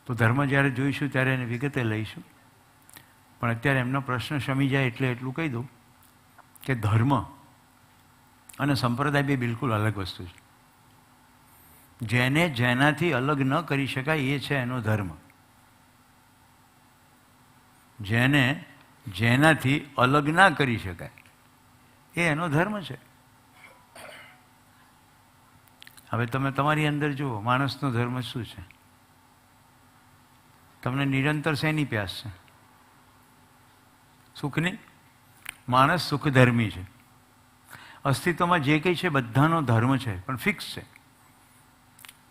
તો ધર્મ જ્યારે જોઈશું ત્યારે એને વિગતે લઈશું. પણ અત્યારે એમનો પ્રશ્ન શમી જાય એટલે એટલું કહી દઉં કે ધર્મ અને સંપ્રદાય બે બિલકુલ અલગ વસ્તુ છે. જેને જેનાથી અલગ ન કરી શકાય એ છે એનો ધર્મ. જેને જેનાથી અલગ ના કરી શકાય એ એનો ધર્મ છે. હવે તમે તમારી અંદર જુઓ, માણસનો ધર્મ શું છે? તમને નિરંતર શેની પ્યાસ છે? સુખની. માણસ સુખધર્મી છે. અસ્તિત્વમાં જે કંઈ છે બધાનો ધર્મ છે, પણ ફિક્સ છે.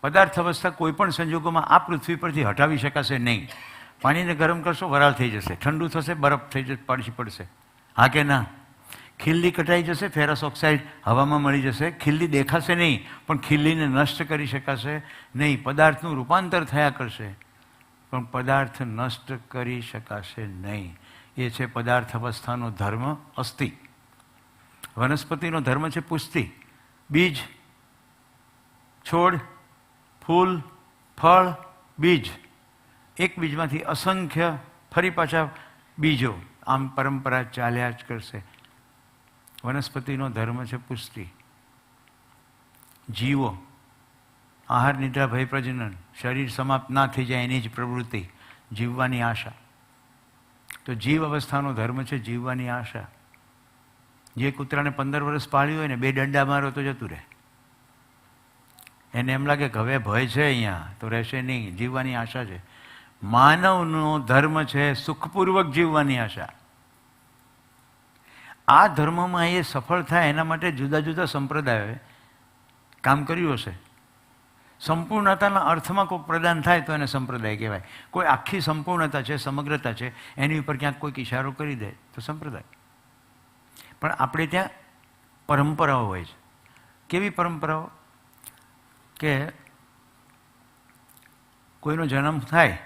પદાર્થ અવસ્થા કોઈ પણ સંજોગોમાં આ પૃથ્વી પરથી હટાવી શકાશે નહીં. પાણીને ગરમ કરશો વરાળ થઈ જશે, ઠંડુ થશે બરફ થઈ જશે, પાડશી પડશે. હા કે ના? ખીલ્લી કટાઈ જશે, ફેરસ ઓક્સાઇડ હવામાં મળી જશે, ખીલ્લી દેખાશે નહીં, પણ ખીલ્લીને નષ્ટ કરી શકાશે નહીં. પદાર્થનું રૂપાંતર થયા કરશે, પણ પદાર્થ નષ્ટ કરી શકાશે નહીં. એ છે પદાર્થ અવસ્થાનો ધર્મ અસ્થિ. વનસ્પતિનો ધર્મ છે પુષ્ટિ. બીજ, છોડ, ફૂલ, ફળ, બીજ. એક બીજમાંથી અસંખ્ય ફરી પાછા બીજો. આમ પરંપરા ચાલ્યા જ કરશે. વનસ્પતિનો ધર્મ છે પુષ્ટિ. જીવો, આહાર, નિદ્રા, ભય, પ્રજનન. શરીર સમાપ્ત ના થઈ જાય એની જ પ્રવૃત્તિ, જીવવાની આશા. તો જીવ અવસ્થાનો ધર્મ છે જીવવાની આશા. જે કૂતરાને 15 વર્ષ પાળ્યું હોય ને 2 દંડા મારો તો જતું રહે. એને એમ લાગે કે હવે ભય છે અહીંયા તો રહેશે નહીં. જીવવાની આશા છે. માનવનો ધર્મ છે સુખપૂર્વક જીવવાની આશા. આ ધર્મમાં એ સફળ થાય એના માટે જુદા જુદા સંપ્રદાયોએ કામ કર્યું હશે. સંપૂર્ણતાના અર્થમાં કોઈ પ્રદાન થાય તો એને સંપ્રદાય કહેવાય. કોઈ આખી સંપૂર્ણતા છે, સમગ્રતા છે, એની ઉપર ક્યાંક કોઈક ઇશારો કરી દે તો સંપ્રદાય. પણ આપણે ત્યાં પરંપરાઓ હોય છે. કેવી પરંપરાઓ? કે કોઈનો જન્મ થાય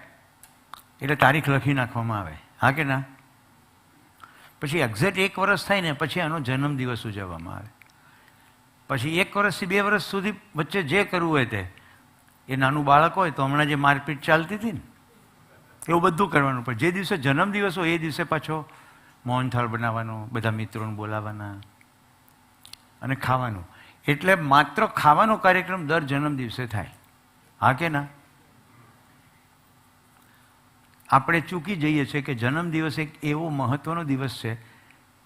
એટલે તારીખ લખી નાખવામાં આવે. હા કે ના? પછી એક્ઝેક્ટ 1 વર્ષ થાય ને પછી એનો જન્મદિવસ ઉજવવામાં આવે. પછી 1 વર્ષથી 2 વર્ષ સુધી વચ્ચે જે કરવું હોય તે. એ નાનું બાળક હોય તો હમણાં જે મારપીટ ચાલતી હતી ને એવું બધું કરવાનું. પણ જે દિવસે જન્મદિવસ હોય એ દિવસે પાછો મોહનથાળ બનાવવાનો, બધા મિત્રોને બોલાવવાના અને ખાવાનું. એટલે માત્ર ખાવાનો કાર્યક્રમ દર જન્મ દિવસે થાય. હા કે ના? આપણે ચૂકી જઈએ છીએ કે જન્મદિવસ એક એવો મહત્ત્વનો દિવસ છે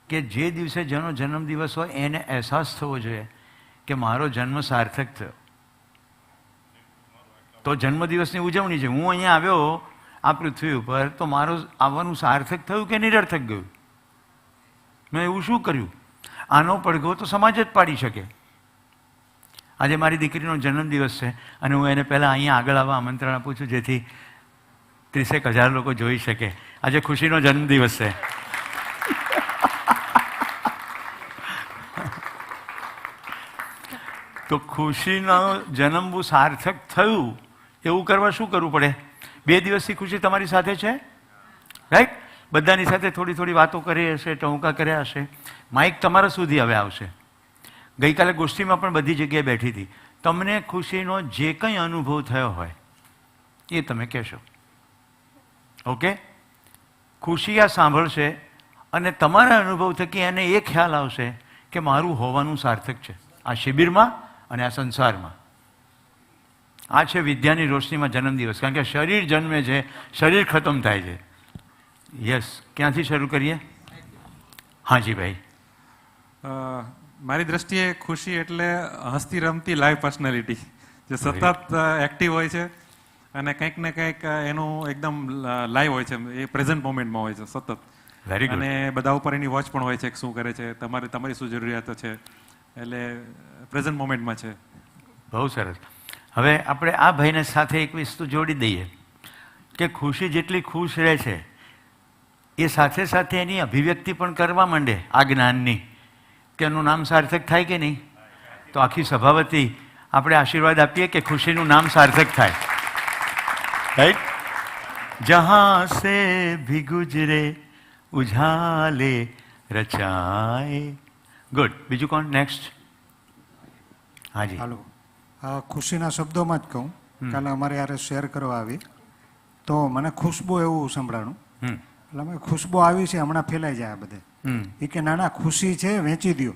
કે જે દિવસે જેનો જન્મદિવસ હોય એને અહેસાસ થવો જોઈએ કે મારો જન્મ સાર્થક થયો. તો જન્મદિવસની ઉજવણી છે. હું અહીંયા આવ્યો આ પૃથ્વી ઉપર તો મારું આવવાનું સાર્થક થયું કે નિરર્થક ગયું? મેં એવું શું કર્યું? આનો પડઘો તો સમાજ જ પાડી શકે. આજે મારી દીકરીનો જન્મદિવસ છે અને હું એને પહેલાં અહીંયા આગળ આવવા આમંત્રણ આપું છું જેથી 30,000 લોકો જોઈ શકે. આજે ખુશીનો જન્મદિવસ છે. તો ખુશીનો જન્મ સાર્થક થયું એવું કરવા શું કરવું પડે? 2 દિવસથી ખુશી તમારી સાથે છે, રાઈટ? બધાની સાથે થોડી થોડી વાતો કરી હશે, ટહુકા કર્યા હશે. માઇક તમારા સુધી હવે આવશે. ગઈકાલે ગોષ્ઠીમાં પણ બધી જગ્યાએ બેઠી હતી. તમને ખુશીનો જે કંઈ અનુભવ થયો હોય એ તમે કહેશો. ઓકે? ખુશી આ સાંભળશે અને તમારા અનુભવ થકી એને એ ખ્યાલ આવશે કે મારું હોવાનું સાર્થક છે આ શિબિરમાં અને આ સંસારમાં. આ છે વિદ્યાની રોશનીમાં જન્મદિવસ. કારણ કે શરીર જન્મે છે, શરીર ખતમ થાય છે. યસ, ક્યાંથી શરૂ કરીએ? હાજી ભાઈ. મારી દ્રષ્ટિએ ખુશી એટલે હસતી રમતી લાઈવ પર્સનાલિટી જે સતત એક્ટિવ હોય છે અને કંઈક ને કંઈક એનું એકદમ લાઈવ હોય છે. એ પ્રેઝન્ટ મોમેન્ટમાં હોય છે સતત. Very good. અને બધા ઉપર એની વોચ પણ હોય છે કે શું કરે છે, તમારી શું જરૂરિયાતો છે. એટલે પ્રેઝન્ટ મોમેન્ટમાં છે. બહુ સરસ. હવે આપણે આ ભાઈને સાથે એક વસ્તુ જોડી દઈએ કે ખુશી જેટલી ખુશ રહે છે એ સાથે સાથે એની અભિવ્યક્તિ પણ કરવા માંડે આ જ્ઞાનની કે એનું નામ સાર્થક થાય કે નહીં. તો આખી સભાવતી આપણે આશીર્વાદ આપીએ કે ખુશીનું નામ સાર્થક થાય. રાઈટ? જહાં સે ભી ગુજરે ઉજાલે રચાએ. ગુડ. બીજું કોણ? નેક્સ્ટ. હાજી. હાલો. ખુશીના શબ્દોમાં જ કહું. કાલે અમારે યારે શેર કરવા આવી તો મને ખુશ્બુ એવું સંભળાણું. હમ એટલે અમે ખુશ્બુ આવી છે હમણાં ફેલાઈ જાય આ બધે. હમ એ કે નાના ખુશી છે વેચી દો.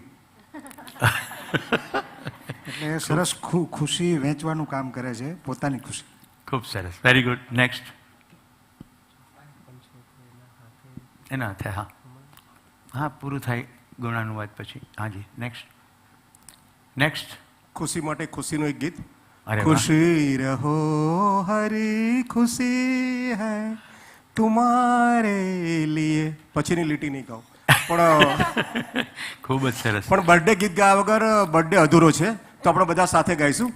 એટલે એ સરસ ખુશી વેચવાનું કામ કરે છે, પોતાની ખુશી. ખૂબ સરસ, વેરી ગુડ. નેક્સ્ટ. એના હાથે હા હા પૂરું થાય ગુણાનુવાદ પછી. હાજી નેક્સ્ટ. નેક્સ્ટ. ખુશી માટે ખુશીનું એક ગીત. અરે વાહ. ખુશી રહો હરી ખુશી હૈ તુમારે લીએ. પછીની લીટી નહીં ગાઉં પણ ખૂબ જ સરસ. પણ બર્થડે ગીત ગાયા વગર બર્થડે અધૂરો છે, તો આપણે બધા સાથે ગાઈશું.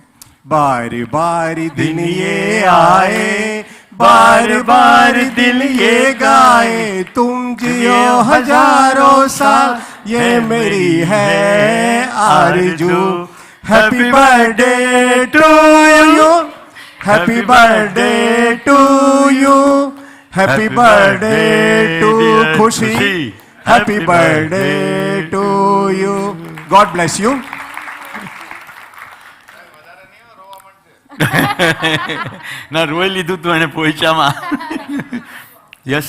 બારી બારી દિન યે આએ, બાર બાર દિલ યે ગાए, तुम जियो हजारों साल, ये मेरी है आरज़ू. Happy birthday to you, happy birthday to you, happy birthday to Khushi, happy birthday to you. God bless you. ના રોઈ લીધું તું એને પોઈચામાં. યસ,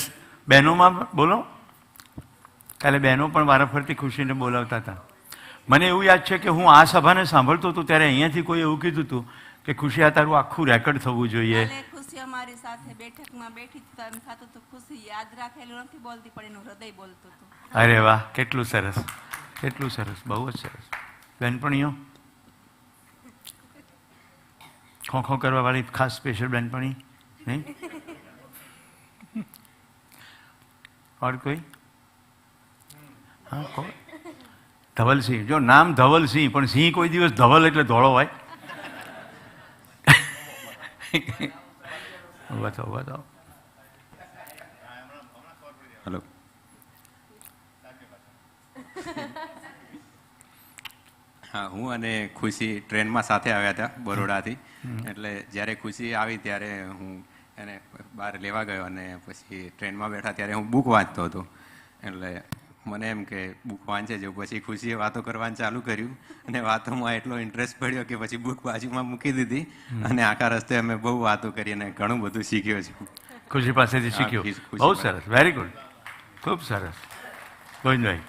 બહેનોમાં બોલો. કાલે બહેનો પણ વારાફરતી ખુશીને બોલાવતા હતા. મને એવું યાદ છે કે હું આ સભાને સાંભળતો હતો ત્યારે અહીંયાથી કોઈ એવું કીધું હતું કે ખુશી આ તારું આખું રેકોર્ડ થવું જોઈએ. ખુશી અમારી સાથે બેઠકમાં બેઠી તો એમ થતું હતું ખુશી યાદ રાખેલું નથી બોલતી પણ એનું હૃદય બોલતું હતું. અરે વાહ, કેટલું સરસ, કેટલું સરસ, બહુ જ સરસ. બેનપણીઓ ખો ખો કરવા વાળી ખાસ સ્પેશિયલ બેનપણી નહીં? ઓર કોઈ? હા કોણ? ધવલસિંહ. જો નામ ધવલસિંહ પણ સિંહ કોઈ દિવસ ધવલ એટલે ધોળો હોય. બતાવો બતાવો. હેલો. હા, હું અને ખુશી ટ્રેનમાં સાથે આવ્યા હતા બરોડાથી. એટલે જ્યારે ખુશી આવી ત્યારે હું એને બહાર લેવા ગયો અને પછી ટ્રેનમાં બેઠા ત્યારે હું બુક વાંચતો હતો. એટલે મને એમ કે બુક વાંચે છે. પછી ખુશીએ વાતો કરવાનું ચાલુ કર્યું અને વાતોમાં એટલો ઇન્ટરેસ્ટ પડ્યો કે પછી બુક બાજુમાં મૂકી દીધી અને આખા રસ્તે અમે બહુ વાતો કરી અને ઘણું બધું શીખ્યો છું. ખુશી પાસેથી શીખ્યો. બહુ સરસ, વેરી ગુડ, ખૂબ સરસ. ગોવિંદભાઈ.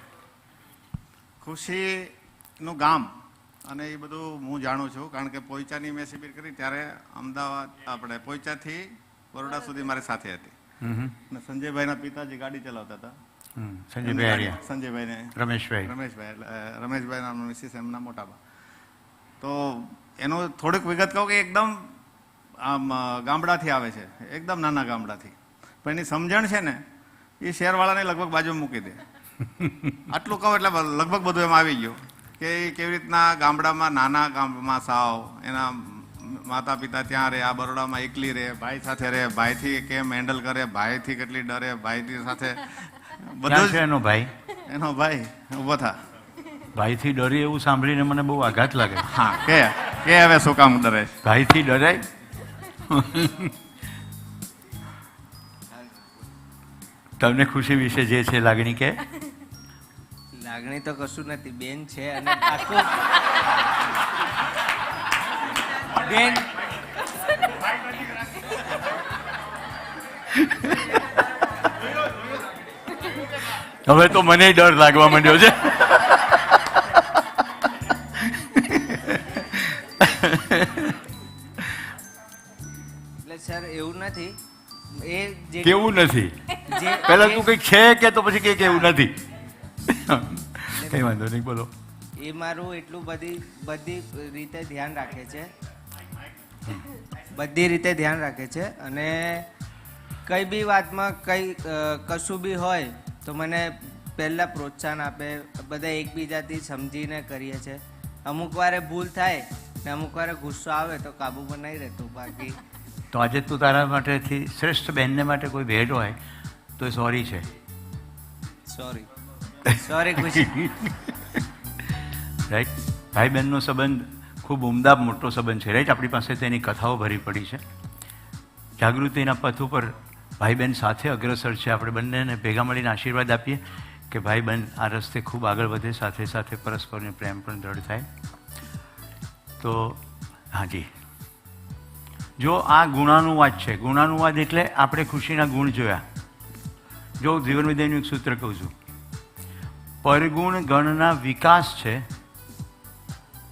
ખુશીનું ગામ અને એ બધું હું જાણું છું કારણ કે પોઈચાની મેં શિબિર કરી ત્યારે અમદાવાદ આપણે પોઈચાથી બરોડા સુધી મારી સાથે હતી. અને સંજયભાઈના પિતાજી ગાડી ચલાવતા હતા. સંજયભાઈ આર્યા. સંજયભાઈને રમેશભાઈ. રમેશભાઈના મિસિસ એમના મોટાબા. તો એનું થોડીક વિગત કહું કે એકદમ આમ ગામડાથી આવે છે, એકદમ નાના ગામડાથી. પણ એની સમજણ છે ને એ શહેરવાળાને લગભગ બાજુમાં મૂકી દે. આટલું કહું એટલે લગભગ બધું એમ આવી ગયું કે કેવી રીતના ગામડામાં નાના ગામમાં સાવ એના માતા પિતા ત્યાં રહે, આ બરોડામાં એકલી રહે, ભાઈ સાથે રહે, ભાઈથી કેમ હેન્ડલ કરે, ભાઈથી કેટલી ડરે, ભાઈથી સાથે બધું જ. એનો ભાઈ, એનો ભાઈ ઉભો થા. ભાઈથી ડરી એવું સાંભળીને મને બહુ આઘાત લાગે. હા કે હવે શું કામ ડરે? ભાઈથી ડરાય? તમને ખુશી વિશે જે છે લાગણી કે? લાગણી તો કશું નથી, બેન છે અને આખું બેન હવે તો મને ડર લાગવા માંડ્યો છે. એટલે સર એવું નથી. એ જે કેવું નથી? જે પહેલા તું કઈ છે કે તો પછી કે એવું નથી? કઈ વાંધો નહીં, બોલો. એ મારું એટલું બધી રીતે ધ્યાન રાખે છે, બધી રીતે ધ્યાન રાખે છે અને કઈ બી વાતમાં કશું બી હોય તો મને પહેલાં પ્રોત્સાહન આપે. બધા એકબીજાથી સમજીને કરીએ છીએ. અમુક વારે ભૂલ થાય ને અમુક વારે ગુસ્સો આવે તો કાબૂમાં નહીં રહેતો. બાકી તો આજે તું તારા માટેથી શ્રેષ્ઠ બહેનને માટે કોઈ ભેટ હોય તો સોરી છે. સોરી ખુશી. રાઈટ. ભાઈ બહેનનો સંબંધ ખૂબ ઉમદા મોટો સંબંધ છે. રાઈટ. આપણી પાસે તેની કથાઓ ભરી પડી છે. જાગૃતિના પથ ઉપર ભાઈ બહેન સાથે અગ્રસર છે. આપણે બંનેને ભેગા મળીને આશીર્વાદ આપીએ કે ભાઈ બહેન આ રસ્તે ખૂબ આગળ વધે, સાથે સાથે પરસ્પરને પ્રેમ પણ દ્રઢ થાય. તો હાજી જો આ ગુણાનુવાદ છે, ગુણાનુવાદ એટલે આપણે ખુશીના ગુણ જોયા. જો જીવન વિદ્યાનું એક સૂત્ર કહું છું, પરગુણ ગણના વિકાસ છે,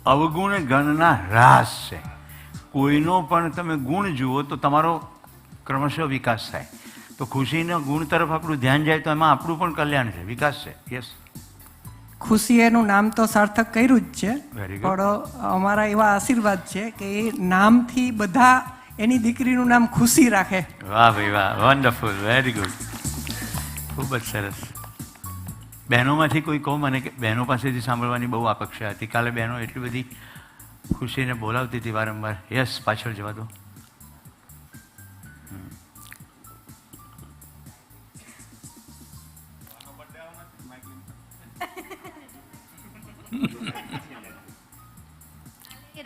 અવગુણ ગણના હ્રાસ છે. કોઈનો પણ તમે ગુણ જુઓ તો તમારો ક્રમશઃ વિકાસ થાય. તો ખુશીના ગુણ તરફ આપણું ધ્યાન જાય તો એમાં આપણું પણ કલ્યાણ છે, વિકાસ છે. યસ, ખુશી એનું નામ તો સાર્થક કર્યું જ છે, Very good. પણ અમારા એવા આશીર્વાદ છે કે એ નામથી બધા એની દીકરીનું નામ ખુશી રાખે. વાહ ભાઈ વાહ, વન્ડરફુલ, વેરી ગુડ, ખૂબ જ સરસ. બહેનોમાંથી કોઈ કહો મને, કે બહેનો પાસેથી સાંભળવાની બહુ અપેક્ષા હતી. કાલે બહેનો એટલી બધી ખુશીને બોલાવતી હતી વારંવાર. યસ, પાછળ જવા દો.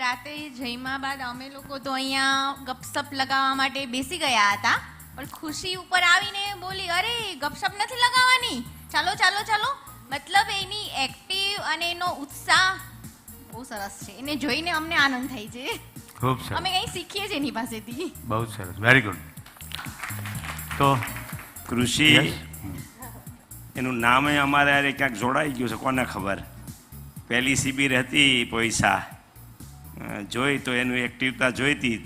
રાતે જમ્યા બાદ અમે લોકો તો અહીંયા ગપસપ લગાવવા માટે બેસી ગયા હતા, પણ ખુશી ઉપર આવીને બોલી, અરે ગપસપ નથી લગાવવાની, ચાલો ચાલો ચાલો. મતલબ એની એક્ટિવ અને એનો ઉત્સાહ બહુ સરસ છે. એને જોઈને અમને આનંદ થાય છે. ખૂબ સરસ, અમે કંઈ શીખીએ છીએ એની પાસેથી. બહુ સરસ, વેરી ગુડ. તો કૃષિ Yes. એનું નામે અમારે હારે ક્યાંક જોડાઈ ગયું છે, કોને ખબર. પહેલી શિબિર હતી પૈસા જોઈ તો એનું એક્ટિવતા જોઈતી,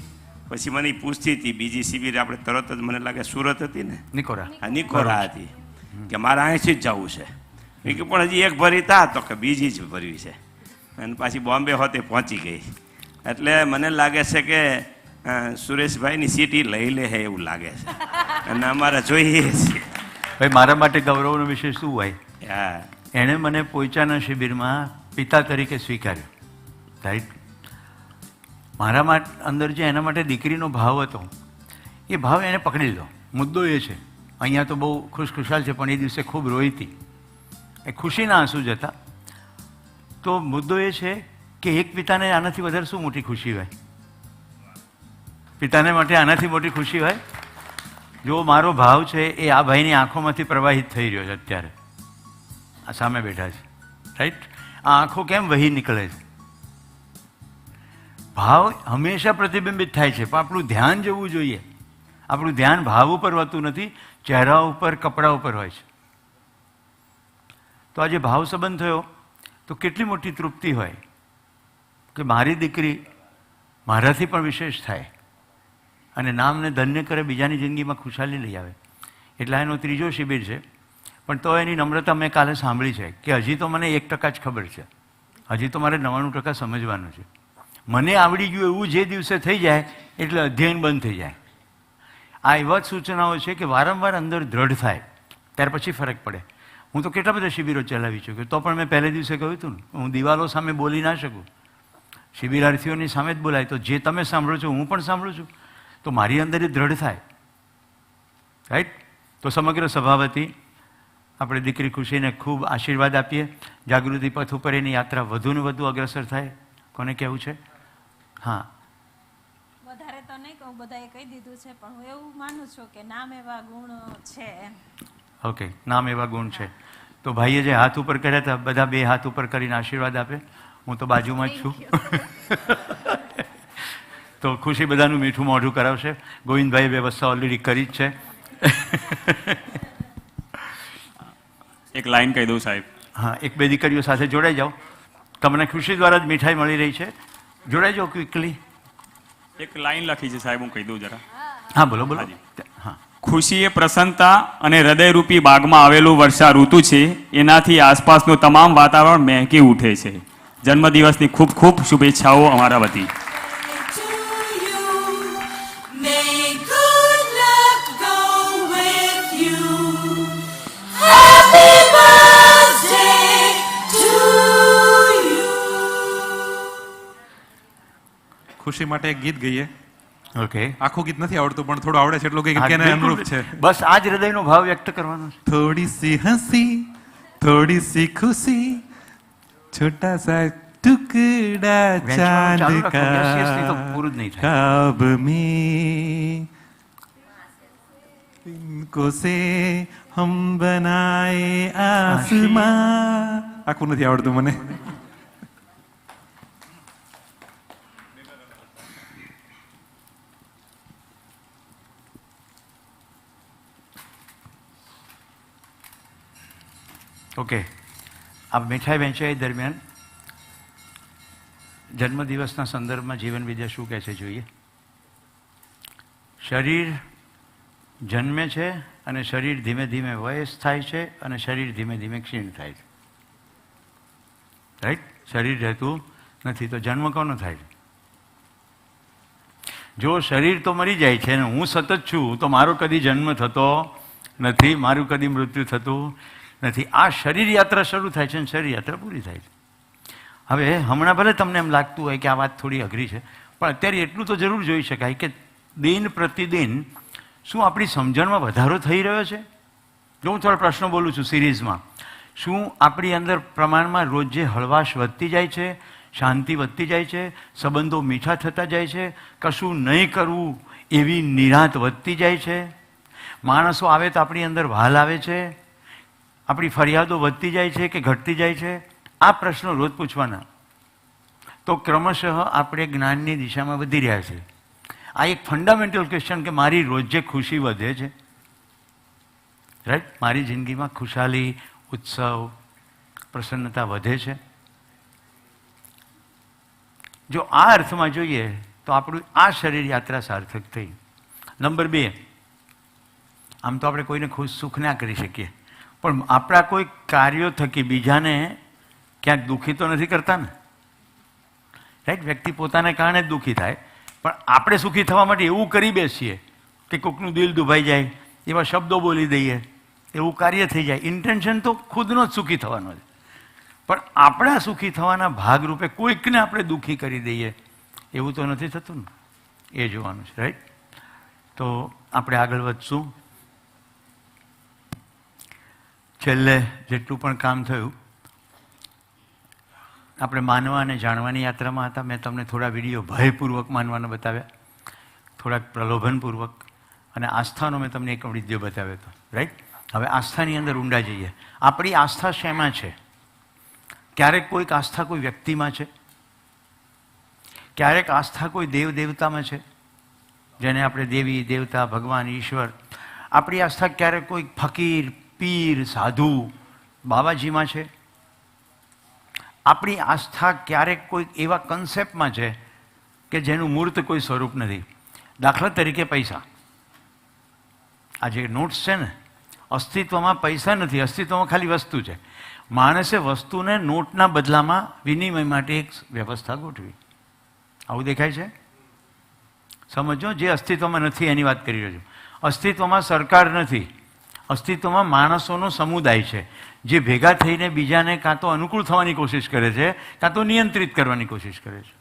પછી મને ઈ પૂછતી હતી. બીજી શિબિર આપણે તરત જ મને લાગે સુરત હતી ને, નિકોરા, હા નિકોરા હતી, કે મારે અહીંથી જ જવું છે. મેં કીધું પણ હજી એક ભરી તા, તો કે બીજી જ ભરવી છે, અને પાછી બોમ્બે હોતે પહોંચી ગઈ. એટલે મને લાગે છે કે સુરેશભાઈની સીટ ઈ લઈ લે છે એવું લાગે છે, અને અમારે જોઈએ છીએ. ભાઈ મારા માટે ગૌરવનો વિષય શું હોય? હા, એણે મને પોઈચાના શિબિરમાં પિતા તરીકે સ્વીકાર્યો, રાઈટ. મારા માટે અંદર જે એના માટે દીકરીનો ભાવ હતો, એ ભાવ એણે પકડી લીધો. મુદ્દો એ છે, અહીંયા તો બહુ ખુશખુશાલ છે, પણ એ દિવસે ખૂબ રોઈ હતી, એ ખુશીના આંસુ જ હતા. તો મુદ્દો એ છે કે એક પિતાને આનાથી વધારે શું મોટી ખુશી હોય? પિતાને માટે આનાથી મોટી ખુશી હોય? જો મારો ભાવ છે એ આ ભાઈની આંખોમાંથી પ્રવાહિત થઈ રહ્યો છે અત્યારે, આ સામે બેઠા છે, રાઈટ. આ આંખો કેમ વહી નીકળે છે? ભાવ હંમેશા પ્રતિબિંબિત થાય છે, પણ આપણું ધ્યાન જવું જોઈએ. આપણું ધ્યાન ભાવ ઉપર હોતું નથી, ચહેરા ઉપર, કપડા ઉપર હોય છે. તો આજે ભાવ સંબંધ થયો તો કેટલી મોટી તૃપ્તિ હોય કે મારી દીકરી મારાથી પણ વિશેષ થાય અને નામને ધન્ય કરે, બીજાની જિંદગીમાં ખુશાલી લઈ આવે. એટલે એનો ત્રીજો શિબિર છે. પણ તો એની નમ્રતા મેં કાલે સાંભળી છે કે હજી તો મને 1% જ ખબર છે, હજી તો મારે 99% સમજવાનું છે. મને આવડી ગયું એવું જે દિવસે થઈ જાય એટલે અધ્યયન બંધ થઈ જાય. આ એવા જ સૂચનાઓ છે કે વારંવાર અંદર દ્રઢ થાય ત્યાર પછી ફરક પડે. હું તો કેટલા બધા શિબિરો ચલાવી ચૂક્યો, તો પણ મેં પહેલે દિવસે કહ્યું હતું ને, હું દિવાલો સામે બોલી ના શકું, શિબિરાર્થીઓની સામે જ બોલાય. તો જે તમે સાંભળો છો હું પણ સાંભળું છું, તો મારી અંદર એ દ્રઢ થાય, રાઈટ. તો સમગ્ર સભા વતી આપણે દીકરી ખુશીને ખૂબ આશીર્વાદ આપીએ. જાગૃતિ પથ ઉપર એની યાત્રા વધુ ને વધુ અગ્રસર થાય. કોને કહેવું છે? હા, વધારે તો નહીં કહું, બધાએ કહી દીધું છે, પણ હું એવું માનું છું કે નામ એવા ગુણ છે. ઓકે, નામ એવા ગુણ છે. તો ભાઈએ જે હાથ ઉપર કર્યા હતા, બધા 2 હાથ ઉપર કરીને આશીર્વાદ આપે. હું તો બાજુમાં જ છું. તો ખુશી બધાનું મીઠું મોઢું કરાવશે. ગોવિંદભાઈ વ્યવસ્થા ઓલરેડી કરી જ છે. એક લાઈન કહી દઉં સાહેબ. હા, 1-2 દીકરીઓ સાથે જોડાઈ જાઓ. તમને ખુશી દ્વારા જ મીઠાઈ મળી રહી છે, જોડાઈ જાઓ ક્વિકલી. એક લાઈન લખી છે સાહેબ, હું કહી દઉં જરા. હા, બોલો બોલો. હા, ખુશી એ પ્રસન્નતા અને હૃદયરૂપી બાગમાં આવેલું વર્ષા ઋતુ છે. એનાથી આસપાસનું તમામ વાતાવરણ મહેકી ઉઠે છે. જન્મદિવસની ખૂબ ખૂબ શુભેચ્છાઓ અમારા વતી. ખુશી માટે એક ગીત ગઈએ. ઓકે. આખું ગીત નથી આવડતું, પણ થોડું આવડે છે એટલું કે કેને અનુરૂપ છે. બસ આ જ હૃદયનો ભાવ વ્યક્ત કરવાનો છે. થોડી સી હસી, થોડી સી ખુશી, छोटा सा टुकड़ा चांद का ख्वाब में इनको से हम बनाए आसमां. આખું નથી આવડતું મને. ઓકે, આ મીઠાઈ વહેંચાઈ દરમિયાન જન્મદિવસના સંદર્ભમાં જીવન વિદ્યા શું કહે છે જોઈએ. શરીર જન્મે છે અને શરીર ધીમે ધીમે વયસ થાય છે અને શરીર ધીમે ધીમે ક્ષીણ થાય છે. રાઈટ? શરીર રહેતું નથી તો જન્મ કોનો થાય છે? જો શરીર તો મરી જાય છે ને હું સતત છું તો મારો કદી જન્મ થતો નથી, મારું કદી મૃત્યુ થતું નથી. આ શરીર યાત્રા શરૂ થાય છે અને શરીર યાત્રા પૂરી થાય છે. હવે હમણાં ભલે તમને એમ લાગતું હોય કે આ વાત થોડી અઘરી છે, પણ અત્યારે એટલું તો જરૂર જોઈ શકાય કે દિન પ્રતિદિન શું આપણી સમજણમાં વધારો થઈ રહ્યો છે? જો હું થોડા પ્રશ્નો બોલું છું સિરીઝમાં, શું આપણી અંદર પ્રમાણમાં રોજ જે હળવાશ વધતી જાય છે, શાંતિ વધતી જાય છે, સંબંધો મીઠા થતા જાય છે, કશું નહીં કરવું એવી નિરાંત વધતી જાય છે, માણસો આવે તો આપણી અંદર વહાલ આવે છે, આપણી ફરિયાદો વધતી જાય છે કે ઘટતી જાય છે? આ પ્રશ્નો રોજ પૂછવાના, તો ક્રમશઃ આપણે જ્ઞાનની દિશામાં વધી રહ્યા છે. આ એક ફંડામેન્ટલ ક્વેશ્ચન કે મારી રોજે ખુશી વધે છે, રાઈટ? મારી જિંદગીમાં ખુશાલી, ઉત્સવ, પ્રસન્નતા વધે છે? જો આ અર્થમાં જોઈએ તો આપણું આ શરીર યાત્રા સાર્થક થઈ. નંબર 2, આમ તો આપણે કોઈને ખુશ સુખ ના કરી શકીએ, પણ આપણા કોઈ કાર્યો થકી બીજાને ક્યાંક દુઃખી તો નથી કરતા ને? રાઈટ? વ્યક્તિ પોતાને કારણે જ દુઃખી થાય, પણ આપણે સુખી થવા માટે એવું કરી બેસીએ કે કોકનું દિલ દુભાઈ જાય, એવા શબ્દો બોલી દઈએ, એવું કાર્ય થઈ જાય. ઇન્ટેન્શન તો ખુદનો જ સુખી થવાનો છે, પણ આપણા સુખી થવાના ભાગરૂપે કોઈકને આપણે દુઃખી કરી દઈએ એવું તો નથી થતું ને? એ જોવાનું છે. રાઈટ? તો આપણે આગળ વધશું. છેલ્લે જેટલું પણ કામ થયું, આપણે માનવા અને જાણવાની યાત્રામાં હતા. મેં તમને થોડા વિડીયો ભયપૂર્વક માનવાના બતાવ્યા, થોડાક પ્રલોભનપૂર્વક, અને આસ્થાનો મેં તમને એક વિડીયો બતાવ્યો હતો. રાઈટ? હવે આસ્થાની અંદર ઊંડા જઈએ. આપણી આસ્થા શેમાં છે? ક્યારેક કોઈક આસ્થા કોઈ વ્યક્તિમાં છે, ક્યારેક આસ્થા કોઈ દેવ દેવતામાં છે, જેને આપણે દેવી દેવતા, ભગવાન, ઈશ્વર. આપણી આસ્થા ક્યારેક કોઈ ફકીર, પીર, સાધુ, બાબાજીમાં છે. આપણી આસ્થા ક્યારેક કોઈક એવા કન્સેપ્ટમાં છે કે જેનું મૂર્ત કોઈ સ્વરૂપ નથી. દાખલા તરીકે પૈસા. આ જે નોટ્સ છે ને, અસ્તિત્વમાં પૈસા નથી, અસ્તિત્વમાં ખાલી વસ્તુ છે. માણસે વસ્તુને નોટના બદલામાં વિનિમય માટે એક વ્યવસ્થા ગોઠવી. આવું દેખાય છે? સમજો, જે અસ્તિત્વમાં નથી એની વાત કરી રહ્યો છું. અસ્તિત્વમાં સરકાર નથી, અસ્તિત્વમાં માણસોનો સમુદાય છે જે ભેગા થઈને બીજાને કાં તો અનુકૂળ થવાની કોશિશ કરે છે, કાં તો નિયંત્રિત કરવાની કોશિશ કરે છે.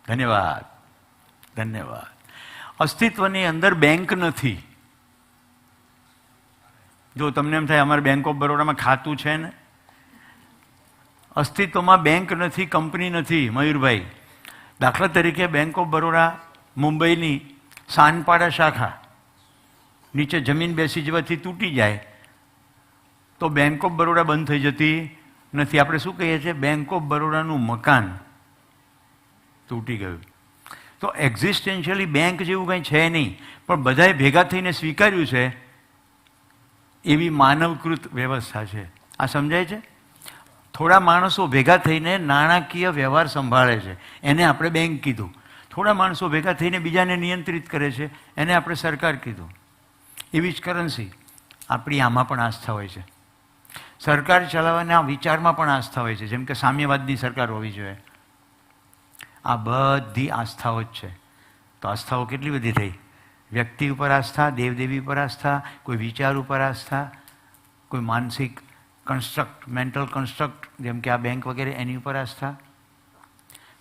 ધન્યવાદ, ધન્યવાદ. અસ્તિત્વની અંદર બેંક નથી. જો તમને એમ થાય અમારે બેંક ઓફ બરોડામાં ખાતું છે ને, અસ્તિત્વમાં બેંક નથી, કંપની નથી. મયુરભાઈ, દાખલા તરીકે બેંક ઓફ બરોડા મુંબઈની સાનપાડા શાખા નીચે જમીન બેસી જવાથી તૂટી જાય તો બેંક ઓફ બરોડા બંધ થઈ જતી નથી. આપણે શું કહીએ છીએ? બેંક ઓફ બરોડાનું મકાન તૂટી ગયું. તો એક્ઝિસ્ટેન્શિયલી બેંક જેવું કંઈ છે નહીં, પણ બધાએ ભેગા થઈને સ્વીકાર્યું છે એવી માનવકૃત વ્યવસ્થા છે. આ સમજાય છે? થોડા માણસો ભેગા થઈને નાણાકીય વ્યવહાર સંભાળે છે, એને આપણે બેંક કીધું. થોડા માણસો ભેગા થઈને બીજાને નિયંત્રિત કરે છે, એને આપણે સરકાર કીધું. એવી જ કરન્સી આપણી આમાં પણ આસ્થા હોય છે. સરકાર ચલાવવાના વિચારમાં પણ આસ્થા હોય છે, જેમ કે સામ્યવાદની સરકાર હોવી જોઈએ. આ બધી આસ્થાઓ જ છે. તો આસ્થાઓ કેટલી બધી થઈ? વ્યક્તિ ઉપર આસ્થા, દેવદેવી ઉપર આસ્થા, કોઈ વિચાર ઉપર આસ્થા, કોઈ માનસિક કન્સ્ટ્રક્ટ, મેન્ટલ કન્સ્ટ્રક્ટ જેમ કે આ બેંક વગેરે, એની ઉપર આસ્થા.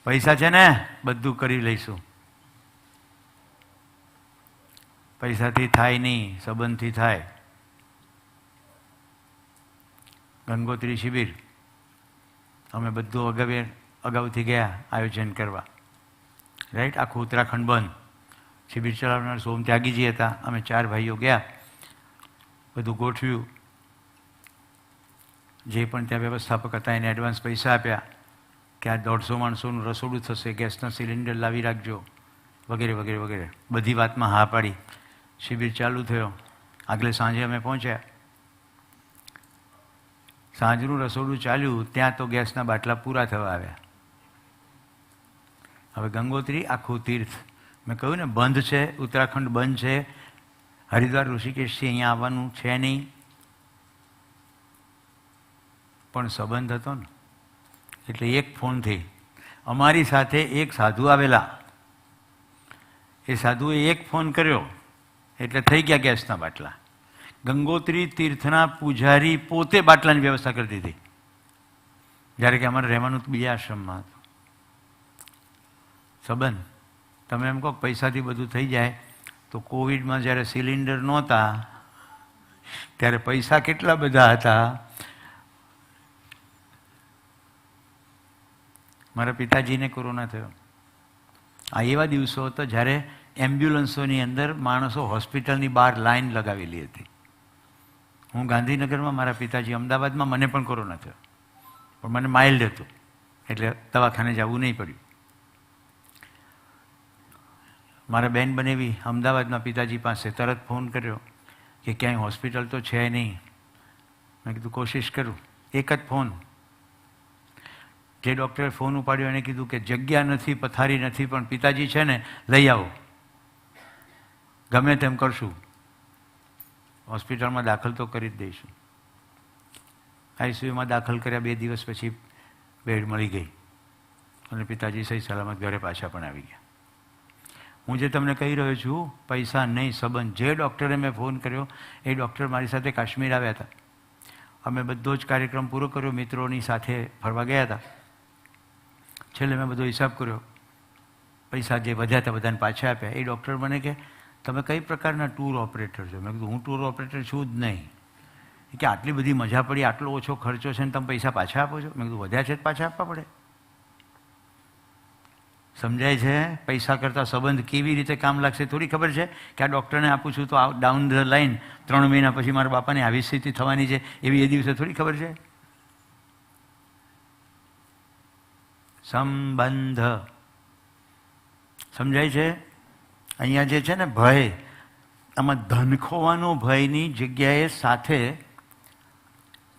પૈસા છે ને, બધું કરી લઈશું. પૈસાથી થાય નહીં, સંબંધથી થાય. ગંગોત્રી શિબિર અમે બધું અગાઉથી ગયા આયોજન કરવા. રાઈટ? આખું ઉત્તરાખંડ બંધ. શિબિર ચલાવનાર સોમ ત્યાગીજી હતા. અમે 4 ભાઈઓ ગયા, બધું ગોઠવ્યું. જે પણ ત્યાં વ્યવસ્થાપક હતા એને એડવાન્સ પૈસા આપ્યા કે આ 150 માણસોનું રસોડું થશે, ગેસના સિલિન્ડર લાવી રાખજો, વગેરે વગેરે વગેરે. બધી વાતમાં હા પાડી. શિબિર ચાલુ થયો. આગલે સાંજે અમે પહોંચ્યા. સાંજનું રસોડું ચાલ્યું ત્યાં તો ગેસના બાટલા પૂરા થવા આવ્યા. હવે ગંગોત્રી આખું તીર્થ, મેં કહ્યું ને બંધ છે, ઉત્તરાખંડ બંધ છે, હરિદ્વાર ઋષિકેશથી અહીંયા આવવાનું છે નહીં, પણ સંબંધ હતો ને એટલે એક ફોનથી અમારી સાથે એક સાધુ આવેલા, એ સાધુએ એક ફોન કર્યો એટલે થઈ ગયા ગેસના બાટલા. ગંગોત્રી તીર્થના પૂજારી પોતે બાટલાની વ્યવસ્થા કરી દીધી, જ્યારે કે અમારે રહેવાનું બીજા આશ્રમમાં હતું. સંબંધ. તમે એમ કહો પૈસાથી બધું થઈ જાય, તો કોવિડમાં જ્યારે સિલિન્ડર નહોતા ત્યારે પૈસા કેટલા બધા હતા. મારા પિતાજીને કોરોના થયો. આ એવા દિવસો હતો જ્યારે એમ્બ્યુલન્સોની અંદર માણસો હોસ્પિટલની બહાર લાઈન લગાવેલી હતી. હું ગાંધીનગરમાં, મારા પિતાજી અમદાવાદમાં, મને પણ કોરોના થયો, પણ મને માઇલ્ડ હતું એટલે દવાખાને જવું નહીં પડ્યું. મારા બેન બનેવી અમદાવાદમાં પિતાજી પાસે તરત ફોન કર્યો કે ક્યાંય હોસ્પિટલ તો છે નહીં. મેં કીધું કોશિશ કરું. એક જ ફોન. જે ડૉક્ટરે ફોન ઉપાડ્યો એને કીધું કે જગ્યા નથી, પથારી નથી, પણ પિતાજી છે ને લઈ આવો, ગમે તેમ કરશું, હોસ્પિટલમાં દાખલ તો કરી જ દઈશું. આઈસીયુમાં દાખલ કર્યા, 2 દિવસ પછી બેડ મળી ગઈ અને પિતાજી સહી સલામત ઘરે પાછા પણ આવી ગયા. હું જે તમને કહી રહ્યો છું, પૈસા નહીં, સંબંધ. જે ડૉક્ટરે મેં ફોન કર્યો એ ડૉક્ટર મારી સાથે કાશ્મીર આવ્યા હતા. અમે બધો જ કાર્યક્રમ પૂરો કર્યો, મિત્રોની સાથે ફરવા ગયા હતા. છેલ્લે મેં બધો હિસાબ કર્યો, પૈસા જે વધ્યા હતા બધાને પાછા આપ્યા. એ ડૉક્ટર મને કે તમે કઈ પ્રકારના ટૂર ઓપરેટર છો? મેં કીધું હું ટૂર ઓપરેટર છું જ નહીં. કે આટલી બધી મજા પડી, આટલો ઓછો ખર્ચો છે ને તમે પૈસા પાછા આપો છો? મેં કીધું વધ્યા છે જ પાછા આપવા પડે. સમજાય છે? પૈસા કરતાં સંબંધ કેવી રીતે કામ લાગશે થોડી ખબર છે કે આ ડૉક્ટરને આપું છું તો ડાઉન ધ લાઈન 3 મહિના પછી મારા બાપાને આવી સ્થિતિ થવાની છે એવી એ દિવસે થોડી ખબર છે. સંબંધ. સમજાય છે? અહીંયા જે છે ને ભય, આમાં ધન ખોવાનો ભયની જગ્યાએ સાથે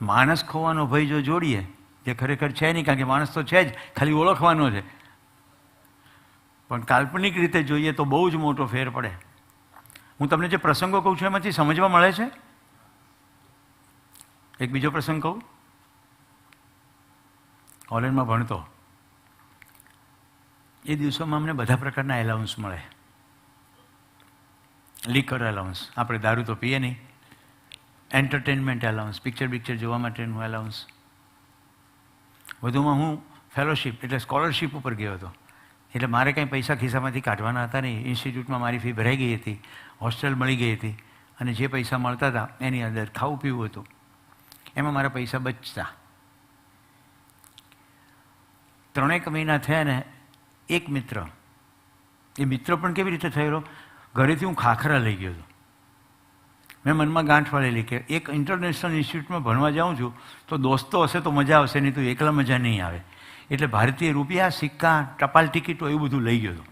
માણસ ખોવાનો ભય જો જોડીએ, જે ખરેખર છે નહીં, કારણ કે માણસ તો છે જ, ખાલી ઓળખવાનો છે, પણ કાલ્પનિક રીતે જોઈએ તો બહુ જ મોટો ફેર પડે. હું તમને જે પ્રસંગો કહું છું એમાંથી સમજવા મળે છે. એક બીજો પ્રસંગ કહું. હોલેન્ડમાં ભણતો એ દિવસોમાં અમને બધા પ્રકારના એલાઉન્સ મળે. લિકર એલાઉન્સ, આપણે દારૂ તો પીએ નહીં, એન્ટરટેનમેન્ટ એલાઉન્સ, પિક્ચર જોવા માટેનું એલાઉન્સ. વધુમાં હું ફેલોશિપ એટલે સ્કોલરશિપ ઉપર ગયો હતો, એટલે મારે કંઈ પૈસા ખિસ્સામાંથી કાઢવાના હતા નહીં. ઇન્સ્ટિટ્યૂટમાં મારી ફી ભરાઈ ગઈ હતી, હોસ્ટેલ મળી ગઈ હતી, અને જે પૈસા મળતા હતા એની અંદર ખાવું પીવું હતું, એમાં મારા પૈસા બચતા. 3 મહિના થયા ને એક મિત્ર, એ મિત્ર પણ કેવી રીતે થયેલો, ઘરેથી હું ખાખરા લઈ ગયો હતો. મેં મનમાં ગાંઠ વાળેલી કે એક ઇન્ટરનેશનલ ઇન્સ્ટિટ્યૂટમાં ભણવા જાઉં છું તો દોસ્તો હશે તો મજા આવશે, નહીં તો એકલા મજા નહીં આવે. એટલે ભારતીય રૂપિયા, સિક્કા, ટપાલ ટિકિટો એવું બધું લઈ ગયો હતો.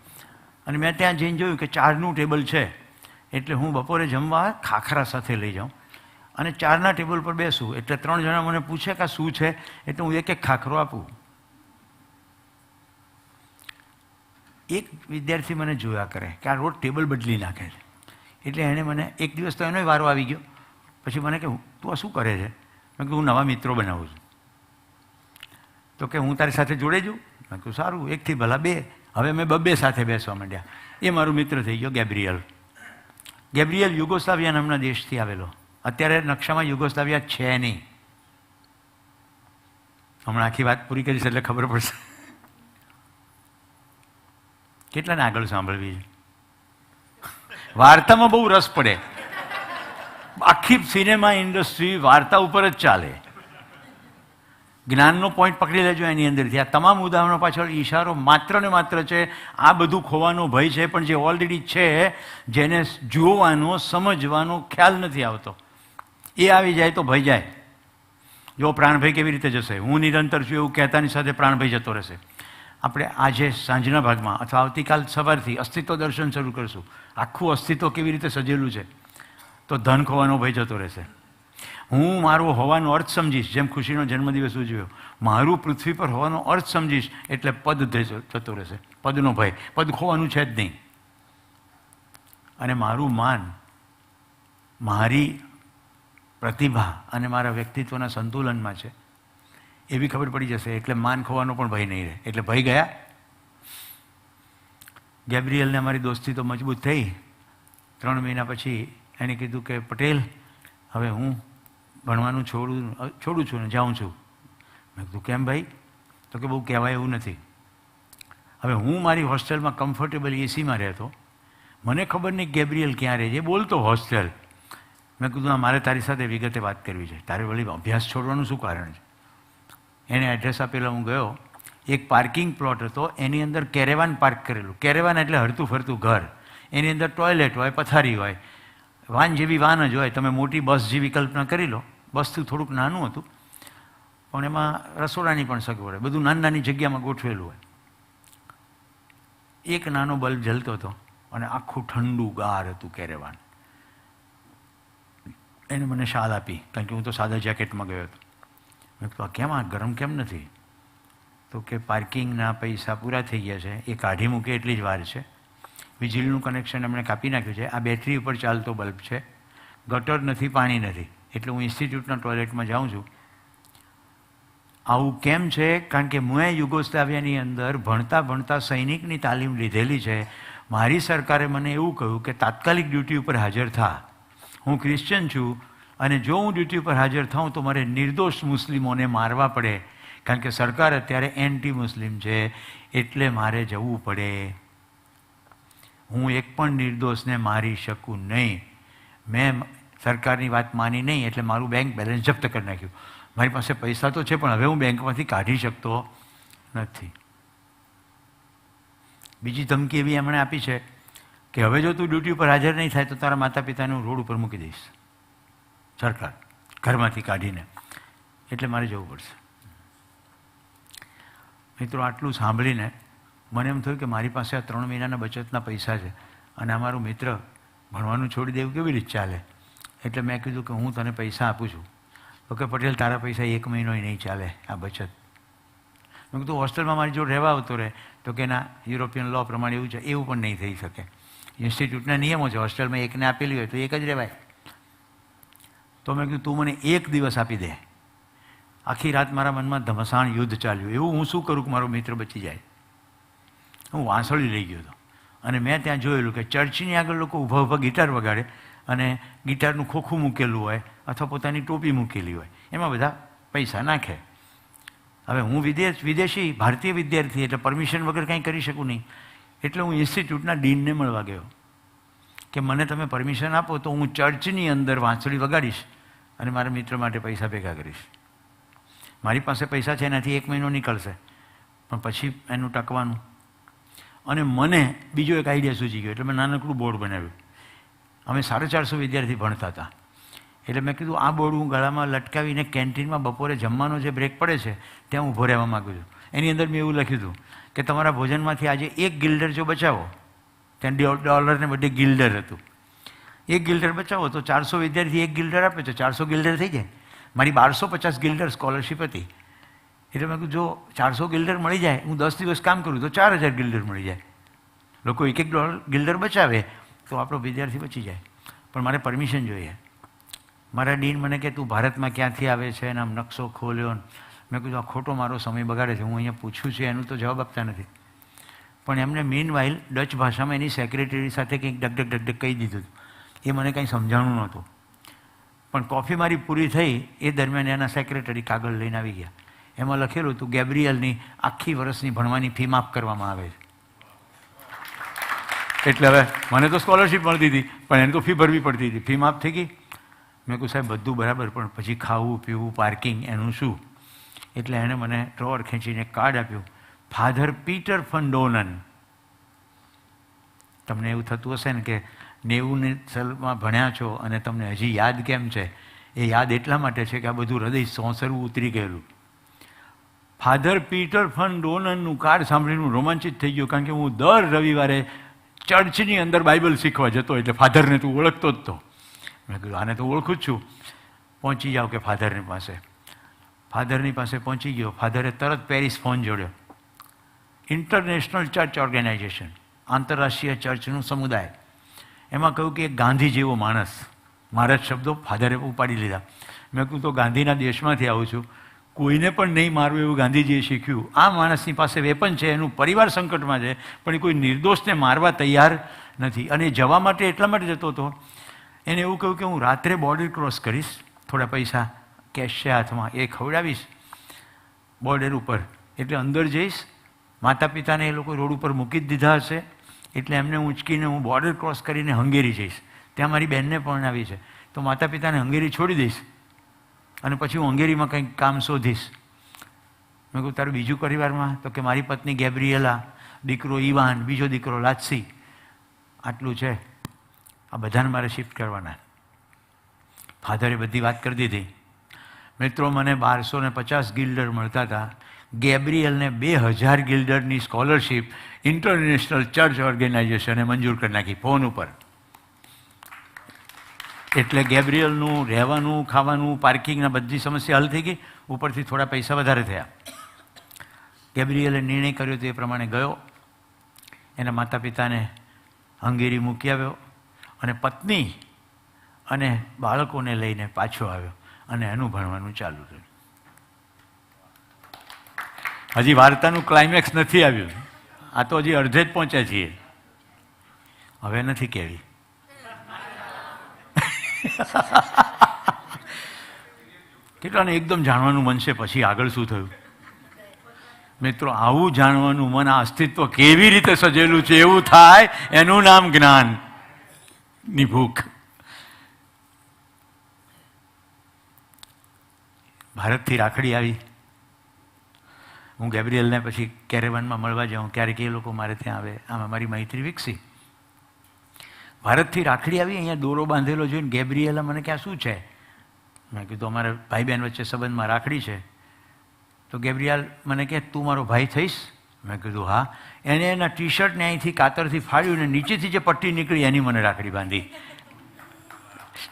અને મેં ત્યાં જઈને જોયું કે 4નું ટેબલ છે, એટલે હું બપોરે જમવા ખાખરા સાથે લઈ જાઉં અને 4ના ટેબલ પર બેસું. એટલે 3 જણા મને પૂછે કે આ શું છે, એટલે હું એક ખાખરો આપું. એક વિદ્યાર્થી મને જોયા કરે કે આ રોજ ટેબલ બદલી નાખે છે, એટલે એણે મને એક દિવસ તો એનો વારો આવી ગયો. પછી મને કે તું આ શું કરે છે? મેં કીધું હું નવા મિત્રો બનાવું છું. તો કે હું તારી સાથે જોડે જઉં? મેં કીધું સારું, 1થી ભલા 2. હવે અમે 2 સાથે બેસવા માંડ્યા. એ મારો મિત્ર થઈ ગયો ગેબ્રિયલ. ગેબ્રિયલ યુગોસ્લાવિયા નામના દેશથી આવેલો. અત્યારે નકશામાં યુગોસ્લાવિયા છે નહીં. હમણાં આખી વાત પૂરી કરીશ એટલે ખબર પડશે. કેટલાને આગળ સાંભળવી છે? વાર્તામાં બહુ રસ પડે. આખી સિનેમા ઇન્ડસ્ટ્રી વાર્તા ઉપર જ ચાલે. જ્ઞાનનો પોઈન્ટ પકડી લેજો એની અંદરથી. આ તમામ ઉદાહરણો પાછળ ઈશારો માત્ર ને માત્ર છે આ બધું ખોવાનો ભય છે, પણ જે ઓલરેડી છે જેને જોવાનો, સમજવાનો ખ્યાલ નથી આવતો, એ આવી જાય તો ભય જાય. જો પ્રાણભય કેવી રીતે જશે? હું નિરંતર છું એવું કહેતાની સાથે પ્રાણભય જતો રહેશે. આપણે આજે સાંજના ભાગમાં અથવા આવતીકાલ સવારથી અસ્તિત્વ દર્શન શરૂ કરશું. આખું અસ્તિત્વ કેવી રીતે સજેલું છે, તો ધન ખોવાનો ભય જતો રહેશે. હું મારો હોવાનો અર્થ સમજીશ, જેમ ખુશીનો જન્મદિવસ ઉજવ્યો, મારું પૃથ્વી પર હોવાનો અર્થ સમજીશ એટલે પદ જતો રહેશે. પદનો ભય, પદ ખોવાનું છે જ નહીં. અને મારું માન, મારી પ્રતિભા અને મારા વ્યક્તિત્વના સંતુલનમાં છે એવી ખબર પડી જશે એટલે માન ખોવાનો પણ ભય નહીં રહે. એટલે ભય ગયા. ગેબ્રિયલને અમારી દોસ્તી તો મજબૂત થઈ. 3 મહિના પછી એણે કીધું કે પટેલ, હવે હું ભણવાનું છોડું છું ને જાઉં છું. મેં કીધું કેમ ભાઈ? તો કે બહુ કહેવાય એવું નથી. હવે હું મારી હોસ્ટેલમાં કમ્ફર્ટેબલ એસીમાં રહેતો, મને ખબર નહીં ગેબ્રિયલ ક્યાં રહે છે, બોલતો હોસ્ટેલ. મેં કીધું મારે તારી સાથે વિગતે વાત કરવી છે, તારે વળી અભ્યાસ છોડવાનું શું કારણ છે? એને એડ્રેસ આપેલા હું ગયો. એક પાર્કિંગ પ્લોટ હતો, એની અંદર કેરેવાન પાર્ક કરેલું. કેરેવાન એટલે હરતું ફરતું ઘર, એની અંદર ટોયલેટ હોય, પથારી હોય, વાન જેવી વાન જ હોય. તમે મોટી બસ જેવી કલ્પના કરી લો. બસથી થોડુંક નાનું હતું પણ એમાં રસોડાની પણ સગવડ હોય, બધું નાની નાની જગ્યામાં ગોઠવેલું હોય. એક નાનો બલ્બ જલતો હતો અને આખું ઠંડુ ગાર હતું કેરેવાન. એને મને શાલ આપી, કારણ કે હું તો સાદા જેકેટમાં ગયો હતો. મેં કીધું કેમ આ ગરમ કેમ નથી? તો કે પાર્કિંગના પૈસા પૂરા થઈ ગયા છે, એ કાઢી મૂકે એટલી જ વાર છે. વીજળીનું કનેક્શન એમણે કાપી નાખ્યું છે, આ બેટરી ઉપર ચાલતો બલ્બ છે, ગટર નથી, પાણી નથી, એટલે હું ઇન્સ્ટિટ્યૂટના ટોયલેટમાં જાઉં છું. આવું કેમ છે? કારણ કે મેં યુગોસ્લાવિયાની અંદર ભણતા ભણતા સૈનિકની તાલીમ લીધેલી છે. મારી સરકારે મને એવું કહ્યું કે તાત્કાલિક ડ્યુટી ઉપર હાજર થા. હું ક્રિશ્ચિયન છું અને જો હું ડ્યુટી ઉપર હાજર થાઉં તો મારે નિર્દોષ મુસ્લિમોને મારવા પડે, કારણ કે સરકાર અત્યારે એન્ટી મુસ્લિમ છે, એટલે મારે જવું પડે. હું એક પણ નિર્દોષને મારી શકું નહીં. મેં સરકારની વાત માની નહીં એટલે મારું બેંક બેલેન્સ જપ્ત કરી નાખ્યું. મારી પાસે પૈસા તો છે પણ હવે હું બેંકમાંથી કાઢી શકતો નથી. બીજી ધમકી એવી એમણે આપી છે કે હવે જો તું ડ્યુટી ઉપર હાજર નહીં થાય તો તારા માતા પિતાને હું રોડ ઉપર મૂકી દઈશ, સરકાર ઘરમાંથી કાઢીને. એટલે મારે જવું પડશે. મિત્રો, આટલું સાંભળીને મને એમ થયું કે મારી પાસે આ 3 મહિનાના બચતના પૈસા છે અને અમારું મિત્ર ભણવાનું છોડી દેવું કેવી રીતે ચાલે? એટલે મેં કીધું કે હું તને પૈસા આપું છું. તો કે પટેલ, તારા પૈસા 1 મહિનોય નહીં ચાલે આ બચત. મેં કીધું હોસ્ટેલમાં મારી જોડે રહેવા આવતો રહે. તો કે ના, યુરોપિયન લો પ્રમાણે એવું છે, એવું પણ નહીં થઈ શકે. ઇન્સ્ટિટ્યૂટના નિયમો છે, હોસ્ટેલમાં એકને આપેલી હોય તો એક જ રહેવાય. તો મેં કીધું તું મને 1 દિવસ આપી દે. આખી રાત મારા મનમાં ધમસાણ યુદ્ધ ચાલ્યું. એવું હું શું કરું કે મારો મિત્ર બચી જાય? હું વાંસળી લઈ ગયો હતો અને મેં ત્યાં જોયેલું કે ચર્ચની આગળ લોકો ઊભા ઊભા ગિટાર વગાડે અને ગિટારનું ખોખું મૂકેલું હોય અથવા પોતાની ટોપી મૂકેલી હોય, એમાં બધા પૈસા નાખે. હવે હું વિદેશી ભારતીય વિદ્યાર્થી એટલે પરમિશન વગર કંઈ કરી શકું નહીં. એટલે હું ઇન્સ્ટિટ્યૂટના ડીનને મળવા ગયો કે મને તમે પરમિશન આપો તો હું ચર્ચની અંદર વાંસળી વગાડીશ અને મારા મિત્ર માટે પૈસા ભેગા કરીશ. મારી પાસે પૈસા છે, એનાથી 1 મહિનો નીકળશે પણ પછી એનું ટકવાનું. અને મને બીજો એક આઈડિયા સૂચી ગયો એટલે મેં નાનકડું બોર્ડ બનાવ્યું. અમે 450 વિદ્યાર્થી ભણતા હતા એટલે મેં કીધું આ બોર્ડ હું ગળામાં લટકાવીને કેન્ટીનમાં બપોરે જમવાનો જે બ્રેક પડે છે ત્યાં ઊભો રહેવા માગું છું. એની અંદર મેં એવું લખ્યું હતું કે તમારા ભોજનમાંથી આજે 1 ગિલ્ડર જો બચાવો, ત્યાં ડોલરને બદલે ગિલ્ડર હતું, 1 ગિલ્ડર બચાવો તો 400 વિદ્યાર્થી 1 ગિલ્ડર આપે તો 400 ગિલ્ડર થઈ જાય. મારી 1250 ગિલ્ડર સ્કોલરશીપ હતી. એટલે મેં કીધું જો 400 ગિલ્ડર મળી જાય, હું 10 દિવસ કામ કરું તો 4000 ગિલ્ડર મળી જાય. લોકો 1 ગિલ્ડર બચાવે તો આપણો વિદ્યાર્થી બચી જાય. પણ મારે પરમિશન જોઈએ. મારા ડીન મને કે તું ભારતમાં ક્યાંથી આવે છે અને આમ નકશો ખોલ્યો. મેં કીધું આ ખોટો મારો સમય બગાડે છે, હું અહીંયા પૂછ્યું છે એનું તો જવાબ આપતા નથી. પણ એમને મીન વાઇલ ડચ ભાષામાં એની સેક્રેટરી સાથે કંઈક ડગડગ કહી દીધું. એ મને કંઈ સમજાણું નહોતું. પણ કોફી મારી પૂરી થઈ એ દરમિયાન એના સેક્રેટરી કાગળ લઈને આવી ગયા. એમાં લખેલું હતું ગેબ્રિયલની આખી વર્ષની ભણવાની ફી માફ કરવામાં આવે છે. એટલે હવે મને તો સ્કોલરશીપ મળતી હતી પણ એને તો ફી ભરવી પડતી હતી. ફી માફ થઈ ગઈ. મેં કહ્યું સાહેબ બધું બરાબર પણ પછી ખાવું પીવું પાર્કિંગ એનું શું? એટલે એણે મને ડ્રોઅર ખેંચીને કાર્ડ આપ્યું, ફાધર પીટર ફન ડોનન. તમને એવું થતું હશે ને કે 90ની સાલમાં ભણ્યા છો અને તમને હજી યાદ કેમ છે? એ યાદ એટલા માટે છે કે આ બધું હૃદય સોંસરવું ઉતરી ગયેલું. ફાધર પીટર ફન ડોનનનું કાર્ડ સાંભળીને હું રોમાંચિત થઈ ગયો, કારણ કે હું દર રવિવારે ચર્ચની અંદર બાઇબલ શીખવા જતો એટલે ફાધરને તું ઓળખતો જ તો. મેં કીધું આને તો ઓળખું જ છું. પહોંચી જાઓ કે ફાધરની પાસે. ફાધરની પાસે પહોંચી ગયો. ફાધરે તરત પેરિસ ફોન જોડ્યો. ઇન્ટરનેશનલ ચર્ચ ઓર્ગેનાઇઝેશન, આંતરરાષ્ટ્રીય ચર્ચનું સમુદાય. એમાં કહ્યું કે એક ગાંધી જેવો માણસ. મારા જ શબ્દો ફાધરે ઉપાડી લીધા. મેં કહ્યું તો ગાંધીના દેશમાંથી આવું છું, કોઈને પણ નહીં મારવું એવું ગાંધીજીએ શીખ્યું. આ માણસની પાસે વેપન છે, એનું પરિવાર સંકટમાં છે, પણ એ કોઈ નિર્દોષને મારવા તૈયાર નથી. અને જવા માટે એટલા માટે જતો હતો, એને એવું કહ્યું કે હું રાત્રે બોર્ડર ક્રોસ કરીશ, થોડા પૈસા કેશ છે હાથમાં, એ ખવડાવીશ બોર્ડર ઉપર, એટલે અંદર જઈશ. માતા પિતાને એ લોકો રોડ ઉપર મૂકી જ દીધા હશે, એટલે એમને ઊંચકીને હું બોર્ડર ક્રોસ કરીને હંગેરી જઈશ. ત્યાં મારી બહેનને પરણાવી છે, તો માતા પિતાને હંગેરી છોડી દઈશ અને પછી હું હંગેરીમાં કંઈક કામ શોધીશ. મેં કહ્યું તારું બીજું પરિવારમાં? તો કે મારી પત્ની ગેબ્રિએલા, દીકરો ઈવાન, બીજો દીકરો લાત્સી, આટલું છે. આ બધાને મારે શિફ્ટ કરવાના. ફાધરે બધી વાત કરી દીધી. મિત્રો, મને 1250 ગિલ્ડર મળતા હતા. ગેબ્રિયલને 2000 ગિલ્ડરની સ્કોલરશીપ ઇન્ટરનેશનલ ચર્ચ ઓર્ગેનાઇઝેશને મંજૂર કરી નાખી ફોન ઉપર. એટલે ગેબ્રિયલનું રહેવાનું, ખાવાનું, પાર્કિંગના બધી સમસ્યા હલ થઈ ગઈ. ઉપરથી થોડા પૈસા વધારે થયા. ગેબ્રિયલે નિર્ણય કર્યો તે પ્રમાણે ગયો. એના માતા પિતાને હંગેરી મૂકી આવ્યો અને પત્ની અને બાળકોને લઈને પાછો આવ્યો અને એનું ભણવાનું ચાલુ કર્યું. હજી વાર્તાનું ક્લાઇમેક્સ નથી આવ્યું. આ તો હજી અડધે જ પહોંચ્યા છીએ. હવે નથી કહેવી. કેટલાને એકદમ જાણવાનું મન છે, પછી આગળ શું થયું? મિત્રો, આવું જાણવાનું મન, આ અસ્તિત્વ કેવી રીતે સજેલું છે એવું થાય, એનું નામ જ્ઞાનની ભૂખ. ભારતથી રાખડી આવી. હું ગેબ્રિયલને પછી કેરેવનમાં મળવા જાઉં, ક્યારેક એ લોકો મારે ત્યાં આવે. આમાં મારી મૈત્રી વિકસી. ભારતથી રાખડી આવી, અહીંયા દોરો બાંધેલો જોઈને ગેબ્રિએલા મને કે આ શું છે? મેં કીધું અમારા ભાઈ બહેન વચ્ચે સંબંધમાં રાખડી છે. તો ગેબ્રિયલ મને કહે તું મારો ભાઈ થઈશ? મેં કીધું હા. એને એના ટી શર્ટને અહીંથી કાતરથી ફાડ્યું ને નીચેથી જે પટ્ટી નીકળી એની મને રાખડી બાંધી.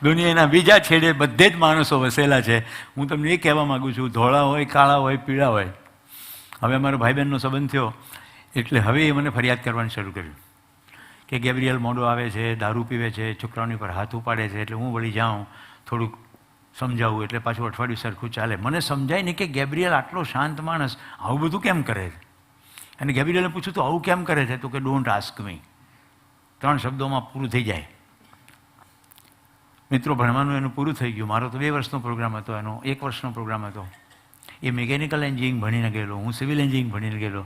દુનિયાના બીજા છેડે બધે જ માણસો વસેલા છે. હું તમને એ કહેવા માગું છું, ધોળા હોય, કાળા હોય, પીળા હોય. હવે અમારો ભાઈ બહેનનો સંબંધ થયો એટલે હવે એ મને ફરિયાદ કરવાનું શરૂ કર્યું કે ગેબ્રિયલ મોડો આવે છે, દારૂ પીવે છે, છોકરાઓની પર હાથ ઉપાડે છે. એટલે હું વળી જાઉં, થોડુંક સમજાવું, એટલે પાછું અઠવાડિયું સરખું ચાલે. મને સમજાય નહીં કે ગેબ્રિયલ આટલો શાંત માણસ આવું બધું કેમ કરે છે. અને ગેબ્રિયલને પૂછ્યું તો આવું કેમ કરે છે? તો કે ડોન્ટ આસ્ક મી. 3 શબ્દોમાં પૂરું થઈ જાય. મિત્રો, ભણવાનું એનું પૂરું થઈ ગયું. મારો તો 2 વર્ષનો પ્રોગ્રામ હતો, એનો 1 વર્ષનો પ્રોગ્રામ હતો. એ મિકેનિકલ એન્જિનિયરિંગ ભણીને ગયેલો, હું સિવિલ એન્જિનિયરિંગ ભણીને ગયેલો.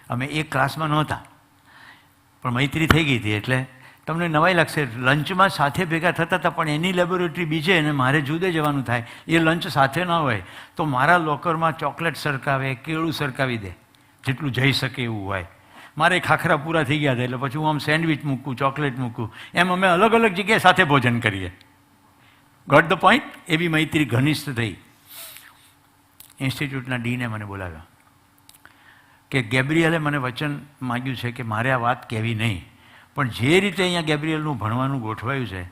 અમે એક ક્લાસમાં નહોતા, પણ મૈત્રી થઈ ગઈ હતી. એટલે તમને નવાઈ લાગશે, લંચમાં સાથે ભેગા થતા હતા, પણ એની લેબોરેટરી બીજે અને મારે જુદે જવાનું થાય. એ લંચ સાથે ન હોય તો મારા લોકરમાં ચોકલેટ સરકાવે, કેળું સરકાવી દે, જેટલું જઈ શકે એવું હોય. મારે ખાખરા પૂરા થઈ ગયા હતા, એટલે પછી હું આમ સેન્ડવિચ મૂકું, ચોકલેટ મૂકું, એમ અમે અલગ અલગ જગ્યાએ સાથે ભોજન કરીએ. Got the point? એવી મૈત્રી ઘનિષ્ઠ થઈ. ઇન્સ્ટિટ્યૂટના ડીને મને બોલાવ્યો કે ગેબ્રિયલે મને વચન માગ્યું છે કે મારે આ વાત કહેવી નહીં, પણ જે રીતે અહીંયા ગેબ્રિયલનું ભણવાનું ગોઠવાયું છે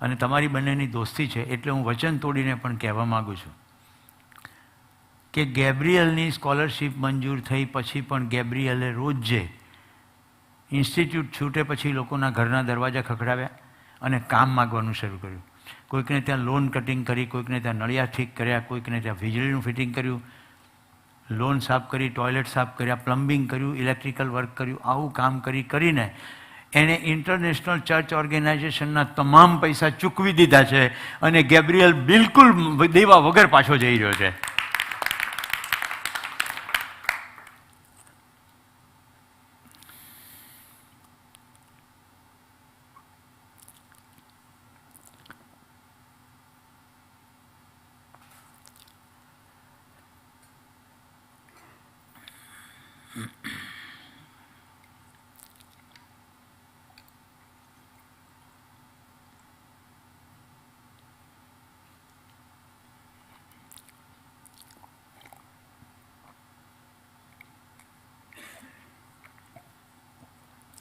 અને તમારી બંનેની દોસ્તી છે, એટલે હું વચન તોડીને પણ કહેવા માગું છું કે ગેબ્રિયલની સ્કોલરશીપ મંજૂર થઈ પછી પણ ગેબ્રિયલે રોજે ઇન્સ્ટિટ્યૂટ છૂટે પછી લોકોના ઘરના દરવાજા ખખડાવ્યા અને કામ માગવાનું શરૂ કર્યું. કોઈકને ત્યાં લોન કટિંગ કરી, કોઈકને ત્યાં નળિયા ઠીક કર્યા, કોઈકને ત્યાં વીજળીનું ફિટિંગ કર્યું, લોન સાફ કરી, ટોયલેટ સાફ કર્યા, પ્લમ્બિંગ કર્યું, ઇલેક્ટ્રિકલ વર્ક કર્યું. આવું કામ કરીને એણે ઇન્ટરનેશનલ ચર્ચ ઓર્ગેનાઇઝેશનના તમામ પૈસા ચૂકવી દીધા છે અને ગેબ્રિયલ બિલકુલ દેવા વગર પાછો જઈ રહ્યો છે.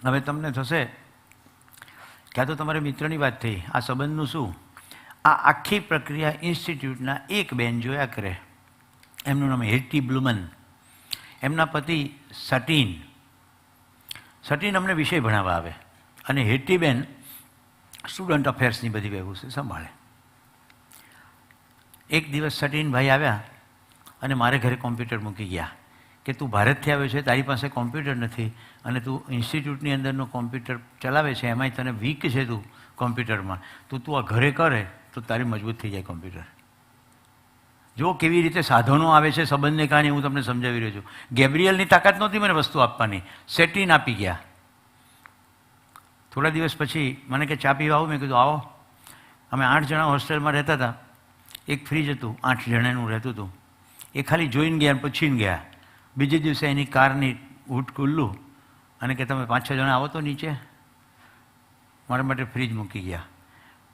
હવે તમને થશે કે આ તો તમારા મિત્રની વાત થઈ, આ સંબંધનું શું? આ આખી પ્રક્રિયા ઇન્સ્ટિટ્યૂટના એક બેન જોયા કરે. એમનું નામ હેટી બ્લુમન. એમના પતિ સટીન. સટીન અમને વિષય ભણાવવા આવે અને હેટીબેન સ્ટુડન્ટ અફેર્સની બધી વ્યવસ્થા સંભાળે. એક દિવસ સટીનભાઈ આવ્યા અને મારે ઘરે કોમ્પ્યુટર મૂકી ગયા કે તું ભારતથી આવ્યો છે, તારી પાસે કોમ્પ્યુટર નથી અને તું ઇન્સ્ટિટ્યૂટની અંદરનું કોમ્પ્યુટર ચલાવે છે, એમાંય તને વીક છે તું કોમ્પ્યુટરમાં, તું આ ઘરે કરે તો તારી મજબૂત થઈ જાય કોમ્પ્યુટર. જો કેવી રીતે સાધનો આવે છે સંબંધને કારણે, હું તમને સમજાવી રહ્યો છું. ગેબ્રિયલની તાકાત નહોતી મને વસ્તુ આપવાની, સેટીન આપી ગયા. થોડા દિવસ પછી મને કે ચા પીવા આવું, મેં કીધું આવો. અમે 8 જણા હોસ્ટેલમાં રહેતા હતા. એક ફ્રીજ હતું 8 જણાનું રહેતું હતું. એ ખાલી જોઈને ગયા અને પૂછીને ગયા. બીજે દિવસે એની કારની હૂટ ખુલ્લું અને કે તમે 5-6 જણા આવો તો નીચે. મારા માટે ફ્રીજ મૂકી ગયા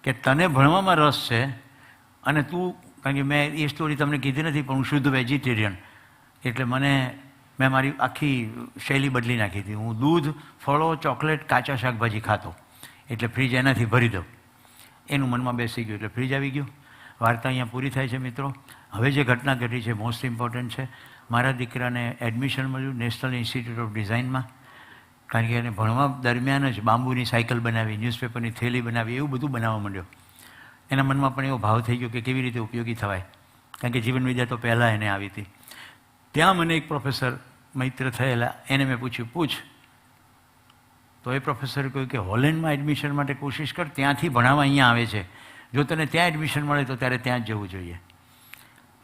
કે તને ભણવામાં રસ છે અને તું, કારણ કે મેં એ સ્ટોરી તમને કીધી નથી પણ હું શુદ્ધ વેજીટેરિયન, એટલે મેં મારી આખી શૈલી બદલી નાખી હતી. હું દૂધ, ફળો, ચોકલેટ, કાચા શાકભાજી ખાતો, એટલે ફ્રીજ એનાથી ભરી દઉં. એનું મનમાં બેસી ગયું એટલે ફ્રીજ આવી ગયું. વાર્તા અહીંયા પૂરી થાય છે મિત્રો. હવે જે ઘટના ઘટી છે મોસ્ટ ઇમ્પોર્ટન્ટ છે. મારા દીકરાને એડમિશન મળ્યું નેશનલ ઇન્સ્ટિટ્યૂટ ઓફ ડિઝાઇનમાં, કારણ કે એને ભણવા દરમિયાન જ બાંબુની સાયકલ બનાવી, ન્યૂઝપેપરની થેલી બનાવી, એવું બધું બનાવવા માંડ્યો. એના મનમાં પણ એવો ભાવ થઈ ગયો કે કેવી રીતે ઉપયોગી થવાય, કારણ કે જીવન વિદ્યા તો પહેલાં એને આવી હતી. ત્યાં મને એક પ્રોફેસર મૈત્ર થયેલા, એને મેં પૂછ્યું પૂછ, તો એ પ્રોફેસરે કહ્યું કે હોલેન્ડમાં એડમિશન માટે કોશિશ કર, ત્યાંથી ભણાવવા અહીંયા આવે છે, જો તને ત્યાં એડમિશન મળે તો ત્યારે ત્યાં જ જવું જોઈએ.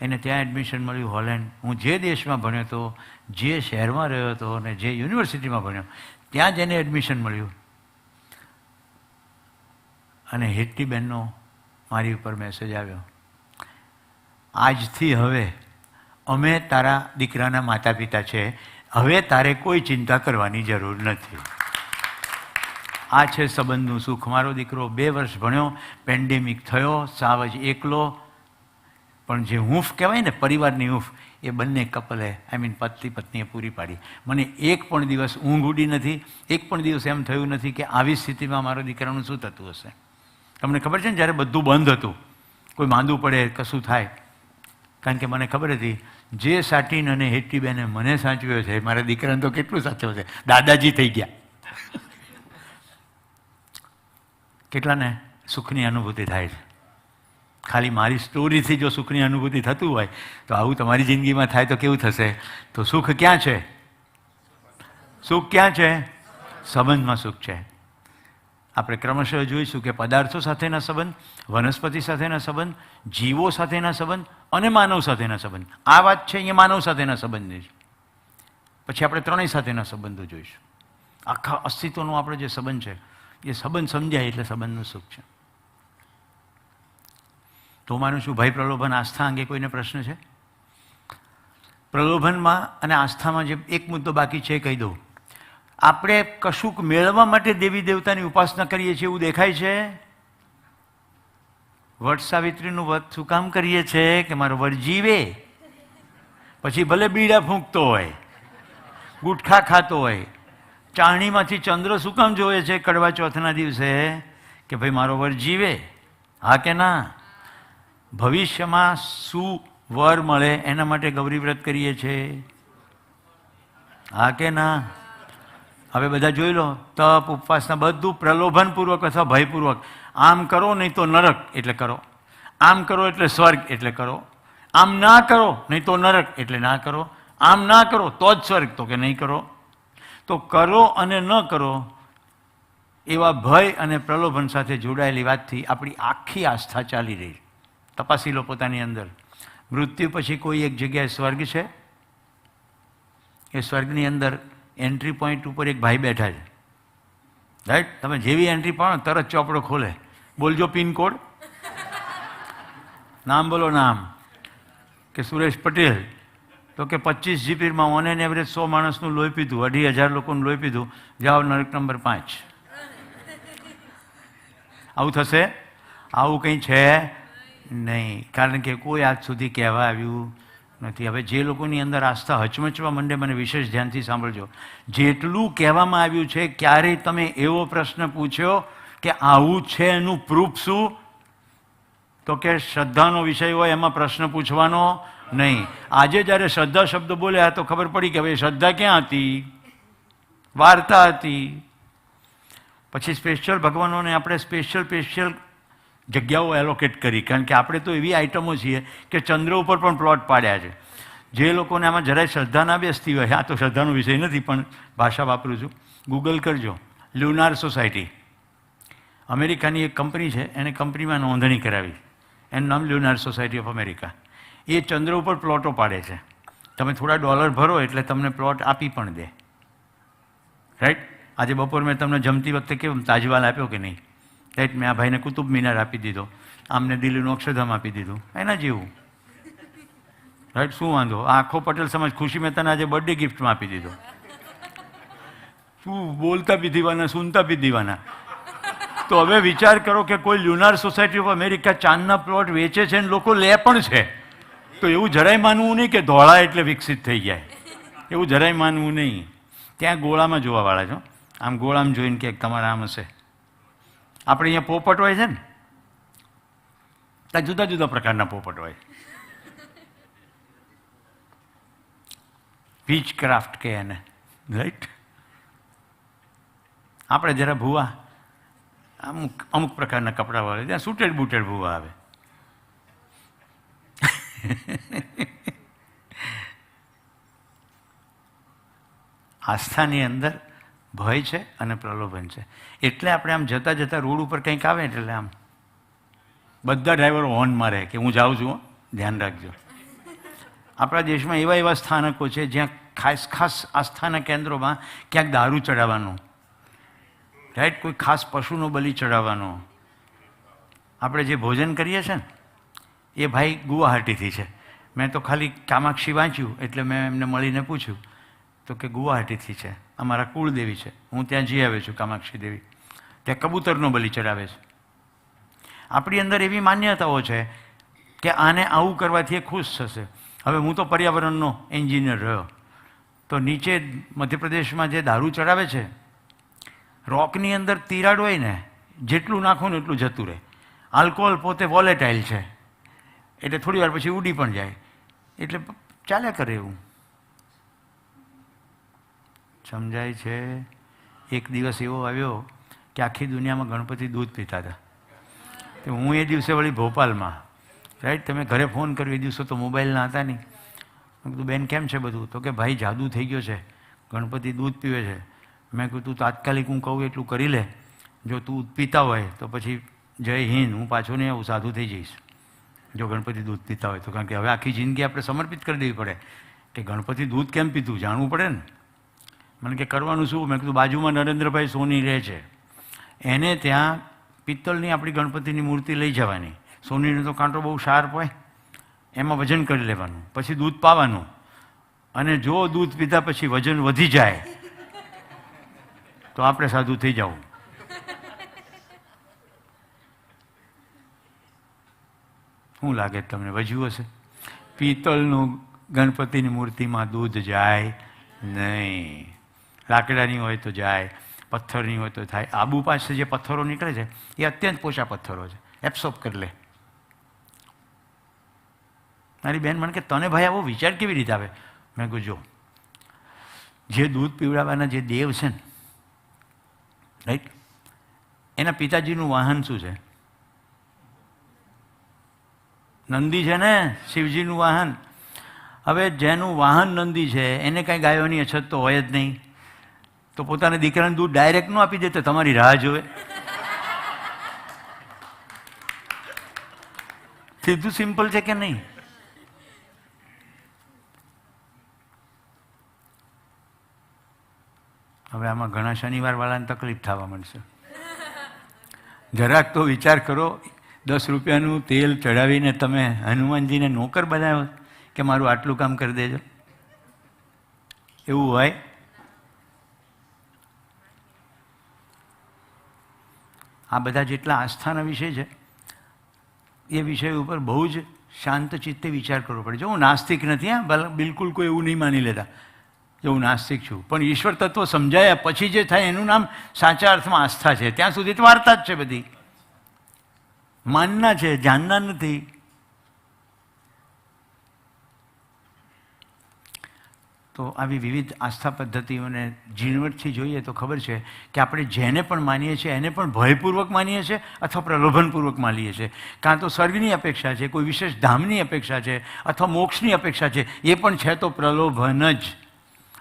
એને ત્યાં એડમિશન મળ્યું હોલેન્ડ. હું જે દેશમાં ભણ્યો હતો, જે શહેરમાં રહ્યો હતો અને જે યુનિવર્સિટીમાં ભણ્યો, ત્યાં જ એને એડમિશન મળ્યું. અને હેટ્ટીબેનનો મારી ઉપર મેસેજ આવ્યો, આજથી હવે અમે તારા દીકરાના માતા પિતા છે, હવે તારે કોઈ ચિંતા કરવાની જરૂર નથી. આ છે સંબંધનું સુખ. મારો દીકરો 2 વર્ષ ભણ્યો, પેન્ડેમિક થયો, સાવ જ એકલો, પણ જે હૂંફ કહેવાય ને પરિવારની હૂંફ, એ બંને કપલે પતિ પત્નીએ પૂરી પાડી. મને એક પણ દિવસ ઊંઘ ઉડી નથી, એક પણ દિવસ એમ થયું નથી કે આવી સ્થિતિમાં મારો દીકરાનું શું થતું હશે. તમને ખબર છે ને, જ્યારે બધું બંધ હતું, કોઈ માંદું પડે, કશું થાય, કારણ કે મને ખબર હતી જે સાટીન અને હેટ્ટીબેને મને સાચવ્યો છે, મારા દીકરાને તો કેટલું સાચવ્યો છે, દાદાજી થઈ ગયા. કેટલાને સુખની અનુભૂતિ થાય છે. ખાલી મારી સ્ટોરીથી જો સુખની અનુભૂતિ થતું હોય તો આવું તમારી જિંદગીમાં થાય તો કેવું થશે. તો સુખ ક્યાં છે? સુખ ક્યાં છે? સંબંધમાં સુખ છે. આપણે ક્રમશઃ જોઈશું કે પદાર્થો સાથેના સંબંધ, વનસ્પતિ સાથેના સંબંધ, જીવો સાથેના સંબંધ અને માનવ સાથેના સંબંધ. આ વાત છે અહીંયા માનવ સાથેના સંબંધની જ. પછી આપણે ત્રણેય સાથેના સંબંધો જોઈશું. આખા અસ્તિત્વનો આપણો જે સંબંધ છે, એ સંબંધ સમજાય એટલે સંબંધનું સુખ છે. તો માનું છું ભાઈ પ્રલોભન આસ્થા અંગે કોઈને પ્રશ્ન છે? પ્રલોભનમાં અને આસ્થામાં જે એક મુદ્દો બાકી છે એ કહી દઉં. આપણે કશુંક મેળવવા માટે દેવી દેવતાની ઉપાસના કરીએ છીએ એવું દેખાય છે. વટ સાવિત્રીનું વ્રત શું કામ કરીએ છીએ? કે મારો વર જીવે, પછી ભલે બીડા ફૂંકતો હોય, ગુટખા ખાતો હોય, ચાણીમાંથી ચંદ્ર શું કામ જોવે છે કડવા ચોથના દિવસે? કે ભાઈ મારો વર જીવે. હા કે ના? ભવિષ્યમાં શું વર મળે એના માટે ગૌરી વ્રત કરીએ છીએ. હા કે ના? હવે બધા જોઈ લો, તપ ઉપવાસના બધું પ્રલોભનપૂર્વક અથવા ભયપૂર્વક. આમ કરો નહીં તો નરક એટલે કરો, આમ કરો એટલે સ્વર્ગ એટલે કરો, આમ ના કરો નહીં તો નરક એટલે ના કરો, આમ ના કરો તો જ સ્વર્ગ, તો કે નહીં કરો. તો કરો અને ન કરો એવા ભય અને પ્રલોભન સાથે જોડાયેલી વાતથી આપણી આખી આસ્થા ચાલી રહી. તપાસી લો પોતાની અંદર. મૃત્યુ પછી કોઈ એક જગ્યાએ સ્વર્ગ છે. એ સ્વર્ગની અંદર એન્ટ્રી પોઈન્ટ ઉપર એક ભાઈ બેઠા છે, રાઈટ? તમે જેવી એન્ટ્રી પાડો તરત ચોપડો ખોલે, બોલજો પિનકોડ, નામ બોલો, નામ કે સુરેશ પટેલ. તો કે 25 જીપીમાં ઓન એન એવરેજ 100 માણસનું લોહી પીધું, 2,500 લોકોનું લોહી પીધું, જાઓ નરક નંબર 5. આવું થશે? આવું કંઈ છે નહીં, કારણ કે કોઈ આજ સુધી કહેવા આવ્યું નથી. હવે જે લોકોની અંદર આસ્થા હચમચવા માંડે, મને વિશેષ ધ્યાનથી સાંભળજો. જેટલું કહેવામાં આવ્યું છે, ક્યારેય તમે એવો પ્રશ્ન પૂછ્યો કે આવું છે એનું પ્રૂફ શું? તો કે શ્રદ્ધાનો વિષય હોય એમાં પ્રશ્ન પૂછવાનો નહીં. આજે જ્યારે શ્રદ્ધા શબ્દ બોલ્યા તો ખબર પડી કે ભાઈ શ્રદ્ધા ક્યાં હતી? વાર્તા હતી. પછી સ્પેશિયલ ભગવાનોને આપણે સ્પેશિયલ જગ્યાઓ એલોકેટ કરી, કારણ કે આપણે તો એવી આઇટમો છીએ કે ચંદ્ર ઉપર પણ પ્લોટ પાડ્યા છે. જે લોકોને આમાં જરાય શ્રદ્ધા ના બેસતી હોય, આ તો શ્રદ્ધાનો વિષય નથી પણ ભાષા વાપરું છું, ગૂગલ કરજો. લ્યુનાર સોસાયટી, અમેરિકાની એક કંપની છે, એને કંપનીમાં નોંધણી કરાવી, એનું નામ લ્યુનાર સોસાયટી ઓફ અમેરિકા. એ ચંદ્ર ઉપર પ્લોટો પાડે છે. તમે થોડા ડોલર ભરો એટલે તમને પ્લોટ આપી પણ દે. રાઈટ? આજે બપોર મેં તમને જમતી વખતે કેવું તાજવાલ આપ્યો કે નહીં? રાઈટ? મેં આ ભાઈને કુતુબ મિનાર આપી દીધો, આમને દિલ્હીનું અક્ષરધામ આપી દીધું, એના જેવું. રાઈટ? શું વાંધો? આખો પટેલ સમાજ ખુશી મહેતાને આજે બર્થડે ગિફ્ટમાં આપી દીધો. શું બોલતા બી દીવાના, સુનતા બી દીવાના. તો હવે વિચાર કરો કે કોઈ લ્યુનાર સોસાયટી ઓફ અમેરિકા ચાંદના પ્લોટ વેચે છે અને લોકો લે પણ છે. તો એવું જરાય માનવું નહીં કે ધોળા એટલે વિકસિત થઈ જાય, એવું જરાય માનવું નહીં. ત્યાં ગોળામાં જોવાવાળા છો, આમ ગોળામાં જોઈને કે તમારા આમ હશે. આપણે અહીંયા પોપટ હોય છે ને, ત્યાં જુદા જુદા પ્રકારના પોપટ હોય. પીચ ક્રાફ્ટ કે એને, રાઈટ? આપણે જરા ભૂવા અમુક પ્રકારના કપડાં વાળે, ત્યાં સૂટેડ બૂટેડ ભૂવા આવે. આસ્થાની અંદર ભય છે અને પ્રલોભન છે. એટલે આપણે આમ જતા જતા રોડ ઉપર કંઈક આવે એટલે આમ બધા ડ્રાઈવરો હોર્ન મારે કે હું જાઉં છું, ધ્યાન રાખજો. આપણા દેશમાં એવા સ્થાનકો છે જ્યાં ખાસ આસ્થાના કેન્દ્રોમાં ક્યાંક દારૂ ચડાવવાનું, રાઈટ? કોઈ ખાસ પશુનો બલિ ચડાવવાનો. આપણે જે ભોજન કરીએ છીએ ને એ ભાઈ ગુવાહાટીથી છે. મેં તો ખાલી કામાક્ષી વાંચ્યું એટલે મેં એમને મળીને પૂછ્યું તો કે ગુવાહાટીથી છે, અમારા કુળદેવી છે, હું ત્યાં જઈ આવ્યો છું કામાક્ષી દેવી. ત્યાં કબૂતરનો બલિ ચડાવે છે. આપણી અંદર એવી માન્યતાઓ છે કે આને આવું કરવાથી એ ખુશ થશે. હવે હું તો પર્યાવરણનો એન્જિનિયર રહ્યો, તો નીચે મધ્યપ્રદેશમાં જે દારૂ ચડાવે છે, રોકની અંદર તિરાડ હોય ને, જેટલું નાખો ને એટલું જતું રહે. આલ્કોહોલ પોતે વોલેટાઇલ છે એટલે થોડી વાર પછી ઉડી પણ જાય, એટલે ચાલ્યા કરે એવું. સમજાય છે? એક દિવસ એવો આવ્યો કે આખી દુનિયામાં ગણપતિ દૂધ પીતા હતા. તો હું એ દિવસે વળી ભોપાલમાં, રાઈટ? તમે ઘરે ફોન કર્યો, એ દિવસો તો મોબાઈલના હતા નહીં. મેં કીધું બેન કેમ છે બધું? તો કે ભાઈ જાદુ થઈ ગયો છે, ગણપતિ દૂધ પીવે છે. મેં કીધું તું તાત્કાલિક હું કહું એટલું કરી લે, જો તું પીતા હોય તો પછી જય હિન્દ, હું પાછો નહીં આવું, સાધુ થઈ જઈશ જો ગણપતિ દૂધ પીતા હોય તો. કારણ કે હવે આખી જિંદગી આપણે સમર્પિત કરી દેવી પડે કે ગણપતિ દૂધ કેમ પીતું, જાણવું પડે ને. મને કે કરવાનું શું? મેં કીધું બાજુમાં નરેન્દ્રભાઈ સોની રહે છે, એને ત્યાં પિત્તળની આપણી ગણપતિની મૂર્તિ લઈ જવાની. સોનીનો તો કાંટો બહુ શાર્પ હોય, એમાં વજન કરી લેવાનું, પછી દૂધ પાવાનું, અને જો દૂધ પીધા પછી વજન વધી જાય તો આપણે સાધુ થઈ જવું. શું લાગે તમને, વજ્યું હશે? પિત્તળનું ગણપતિની મૂર્તિમાં દૂધ જાય નહીં. લાકડાની હોય તો જાય, પથ્થરની હોય તો થાય. આબુ પાસે જે પથ્થરો નીકળે છે એ અત્યંત પોચા પથ્થરો છે, એબ્સોર્બ કરી લે. મારી બેન મને કે તને ભાઈ આવો વિચાર કેવી રીતે આવે? મેં કહ્યું જો, જે દૂધ પીવડાવવાના જે દેવ છે ને, રાઈટ, એના પિતાજીનું વાહન શું છે? નંદી છે ને, શિવજીનું વાહન. હવે જેનું વાહન નંદી છે એને કાંઈ ગાયોની અછત તો હોય જ નહીં, તો પોતાના દીકરાને દૂધ ડાયરેક્ટ ન આપી દે તો તમારી રાહ જોવે? સીધું સિમ્પલ છે કે નહીં? હવે આમાં ઘણા શનિવાર વાળાને તકલીફ થવા મળશે. જરાક તો વિચાર કરો, 10 રૂપિયાનું તેલ ચડાવીને તમે હનુમાનજીને નોકર બનાવ્યો કે મારું આટલું કામ કરી દેજો, એવું હોય? આ બધા જેટલા આસ્થાના વિષય છે એ વિષય ઉપર બહુ જ શાંત ચિત્તે વિચાર કરવો પડે. જો હું નાસ્તિક નથી, હા, બિલકુલ કોઈ એવું નહીં માની લેતા જો હું નાસ્તિક છું, પણ ઈશ્વર તત્વ સમજાયા પછી જે થાય એનું નામ સાચા અર્થમાં આસ્થા છે. ત્યાં સુધી તો વાર્તા જ છે બધી. માનના છે, જાણના નથી. તો આવી વિવિધ આસ્થા પદ્ધતિઓને ઝીણવટથી જોઈએ તો ખબર છે કે આપણે જેને પણ માનીએ છીએ એને પણ ભયપૂર્વક માનીએ છીએ અથવા પ્રલોભનપૂર્વક માનીએ છીએ. કાં તો સ્વર્ગની અપેક્ષા છે, કોઈ વિશેષ ધામની અપેક્ષા છે અથવા મોક્ષની અપેક્ષા છે, એ પણ છે તો પ્રલોભન જ.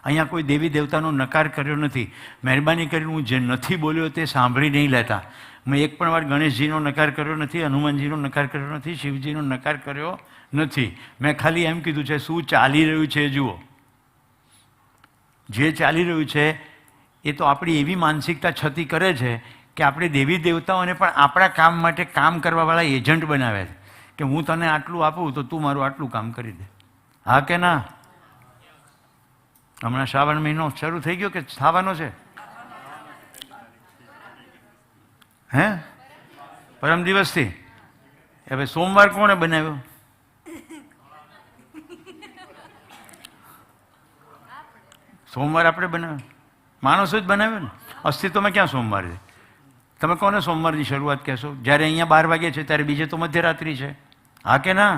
અહીંયા કોઈ દેવી દેવતાનો નકાર કર્યો નથી. મહેરબાની કરીને હું જે નથી બોલ્યો તે સાંભળી નહીં લેતા. મેં એક પણ વાર ગણેશજીનો નકાર કર્યો નથી, હનુમાનજીનો નકાર કર્યો નથી, શિવજીનો નકાર કર્યો નથી. મેં ખાલી એમ કીધું છે શું ચાલી રહ્યું છે એ જુઓ. જે ચાલી રહ્યું છે એ તો આપણી એવી માનસિકતા છતી કરે છે કે આપણે દેવી દેવતાઓને પણ આપણા કામ માટે કામ કરવાવાળા એજન્ટ બનાવે છે કે હું તને આટલું આપું તો તું મારું આટલું કામ કરી દે. હા કે ના? હમણાં શ્રાવણ મહિનો શરૂ થઈ ગયો કે થવાનો છે? હે? પરમ દિવસથી. હવે સોમવાર કોણે બનાવ્યો? સોમવાર આપણે બનાવ્યો? માણસો જ બનાવ્યો ને. અસ્તિત્વમાં ક્યાં સોમવાર છે? તમે કોને સોમવારની શરૂઆત કહેશો? જ્યારે અહીંયા 12 વાગે છે ત્યારે બીજે તો મધ્યરાત્રિ છે. હા કે ના?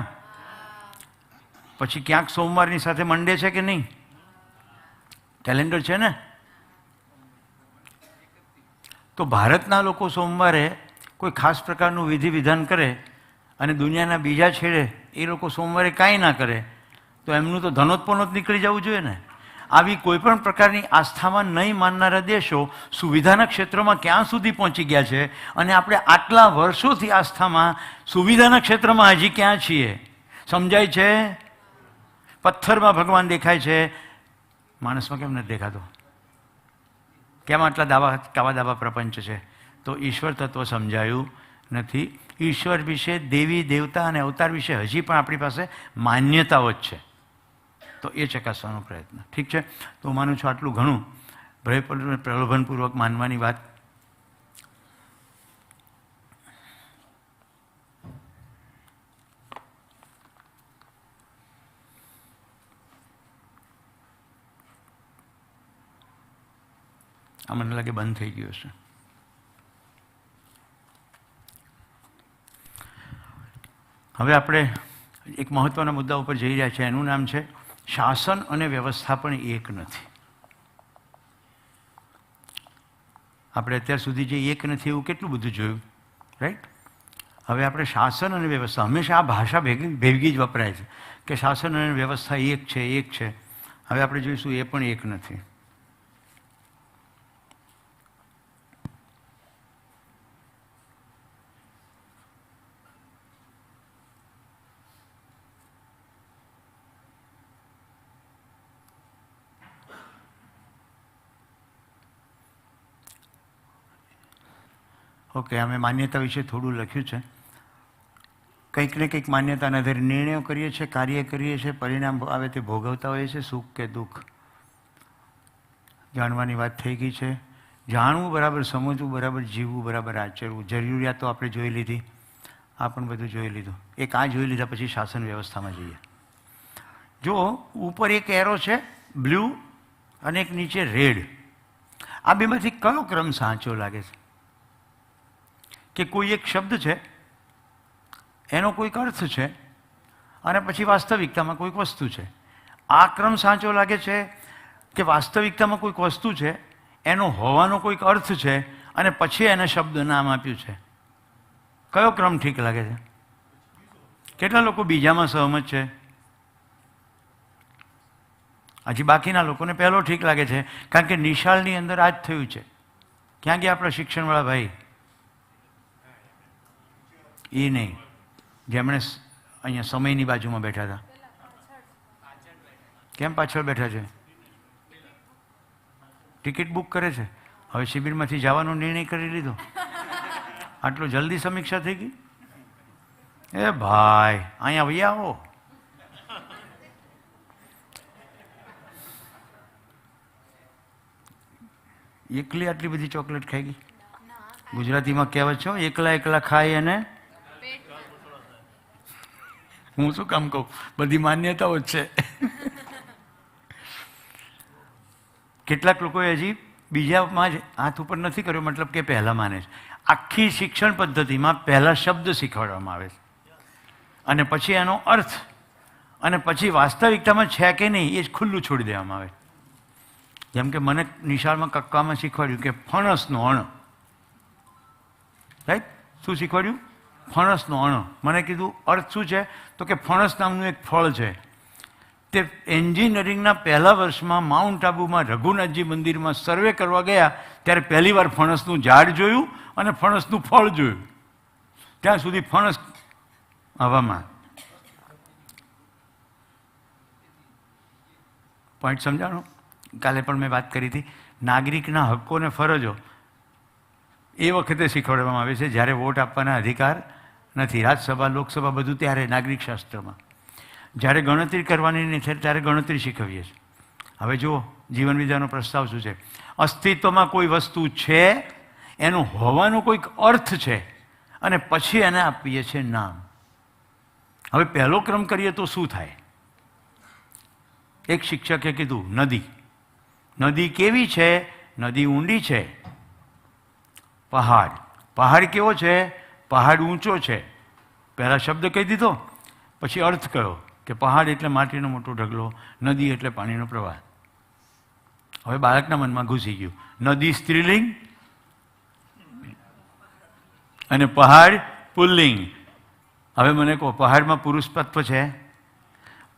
પછી ક્યાંક સોમવારની સાથે મંડે છે કે નહીં? કેલેન્ડર છે ને? તો ભારતના લોકો સોમવારે કોઈ ખાસ પ્રકારનું વિધિ વિધાન કરે અને દુનિયાના બીજા છેડે એ લોકો સોમવારે કાંઈ ના કરે તો એમનું તો ધનોત્પન્ન જ નીકળી જવું જોઈએ ને. આવી કોઈ પણ પ્રકારની આસ્થામાં નહીં માનનારા દેશો સુવિધાના ક્ષેત્રમાં ક્યાં સુધી પહોંચી ગયા છે અને આપણે આટલા વર્ષોથી આસ્થામાં સુવિધાના ક્ષેત્રમાં હજી ક્યાં છીએ? સમજાય છે? પથ્થરમાં ભગવાન દેખાય છે, માણસમાં કેમ નથી દેખાતો? કેમ આટલા કાવા દાવા પ્રપંચ છે? તો ઈશ્વર તત્વ સમજાયું નથી. ઈશ્વર વિશે, દેવી દેવતા અને અવતાર વિશે હજી પણ આપણી પાસે માન્યતાઓ જ છે. તો એ ચકાસવાનો પ્રયત્ન. ઠીક છે? તો હું માનું છું આટલું ઘણું પ્રલોભનપૂર્વક માનવાની વાત. આ મને લાગે બંધ થઈ ગયું છે. હવે આપણે એક મહત્વના મુદ્દા ઉપર જઈ રહ્યા છીએ. એનું નામ છે શાસન અને વ્યવસ્થા પણ એક નથી. આપણે અત્યાર સુધી જે એક નથી એવું કેટલું બધું જોયું, રાઈટ? હવે આપણે શાસન અને વ્યવસ્થા, હંમેશા આ ભાષા ભેગી જ વપરાય છે કે શાસન અને વ્યવસ્થા એક છે, એક છે. હવે આપણે જોઈશું એ પણ એક નથી. ઓકે, અમે માન્યતા વિશે થોડું લખ્યું છે. કંઈક ને કંઈક માન્યતાના આધારે નિર્ણયો કરીએ છીએ, કાર્ય કરીએ છીએ, પરિણામ આવે તે ભોગવતા હોઈએ છીએ, સુખ કે દુઃખ. જાણવાની વાત થઈ ગઈ છે. જાણવું બરાબર, સમજવું બરાબર, જીવવું બરાબર, આચરવું. જરૂરિયાતો આપણે જોઈ લીધી, આ પણ બધું જોઈ લીધું. એક આ જોઈ લીધા પછી શાસન વ્યવસ્થામાં જઈએ. જો ઉપર એક એરો છે બ્લુ અને એક નીચે રેડ. આ બેમાંથી કયો ક્રમ સાચો લાગે છે? કે કોઈ એક શબ્દ છે, એનો કોઈક અર્થ છે અને પછી વાસ્તવિકતામાં કોઈક વસ્તુ છે. આ ક્રમ સાચો લાગે છે કે વાસ્તવિકતામાં કોઈક વસ્તુ છે, એનો હોવાનો કોઈક અર્થ છે અને પછી એને શબ્દ નામ આપ્યું છે? કયો ક્રમ ઠીક લાગે છે? કેટલા લોકો બીજામાં સહમત છે? હજી બાકીના લોકોને પહેલો ઠીક લાગે છે, કારણ કે નિશાળની અંદર આ જ થયું છે. ક્યાં ગયા આપણા શિક્ષણવાળા ભાઈ? એ નહીં, જેમણે અહીંયા સમયની બાજુમાં બેઠા હતા. કેમ પાછળ બેઠા છે? ટિકિટ બુક કરે છે. હવે શિબિરમાંથી જવાનો નિર્ણય કરી લીધો. આટલું જલ્દી સમીક્ષા થઈ ગઈ? એ ભાઈ, અહીંયા વહી આવો. એકલી આટલી બધી ચોકલેટ ખાઈ ગઈ? ગુજરાતીમાં કહેવત છે, એકલા એકલા ખાઈ અને હું શું કામ કહું, બધી માન્યતાઓ જ છે. કેટલાક લોકોએ હજી બીજામાં જ હાથ ઉપર નથી કર્યો, મતલબ કે પહેલાં માને છે. આખી શિક્ષણ પદ્ધતિમાં પહેલાં શબ્દ શીખવાડવામાં આવે છે અને પછી એનો અર્થ અને પછી વાસ્તવિકતામાં છે કે નહીં એ જ ખુલ્લું છોડી દેવામાં આવે. જેમ કે મને નિશાળમાં કક્કામાં શીખવાડ્યું કે ફણસનો અણ, રાઈટ? શું શીખવાડ્યું? ફણસનો અણ. મને કીધું અર્થ શું છે? તો કે ફણસ નામનું એક ફળ છે. તે એન્જિનિયરિંગના પહેલા વર્ષમાં માઉન્ટ આબુમાં રઘુનાથજી મંદિરમાં સર્વે કરવા ગયા ત્યારે પહેલી વાર ફણસનું ઝાડ જોયું અને ફણસનું ફળ જોયું. ત્યાં સુધી ફણસ હવામાં. પોઈન્ટ સમજાણો? કાલે પણ મેં વાત કરી હતી, નાગરિકના હક્કો અને ફરજો એ વખતે શીખવાડવામાં આવે છે જ્યારે વોટ આપવાના અધિકાર નથી. રાજ્યસભા, લોકસભા બધું ત્યારે નાગરિક શાસ્ત્રમાં. જ્યારે ગણતરી કરવાની નથી ત્યારે ગણતરી શીખવીએ છીએ. હવે જુઓ જીવન વિદ્યાનો પ્રસ્તાવ શું છે. અસ્તિત્વમાં કોઈ વસ્તુ છે, એનું હોવાનો કોઈક અર્થ છે અને પછી એને આપીએ છીએ નામ. હવે પહેલો ક્રમ કરીએ તો શું થાય? એક શિક્ષકે કીધું નદી. નદી કેવી છે? નદી ઊંડી છે. પહાડ. પહાડ કેવો છે? પહાડ ઊંચો છે. પહેલા શબ્દ કહી દીધો, પછી અર્થ કયો કે પહાડ એટલે માટીનો મોટો ઢગલો, નદી એટલે પાણીનો પ્રવાહ. હવે બાળકના મનમાં ઘૂસી ગયું, નદી સ્ત્રીલિંગ અને પહાડ પુલ્લિંગ. હવે મને કહો, પહાડમાં પુરુષ તત્વ છે?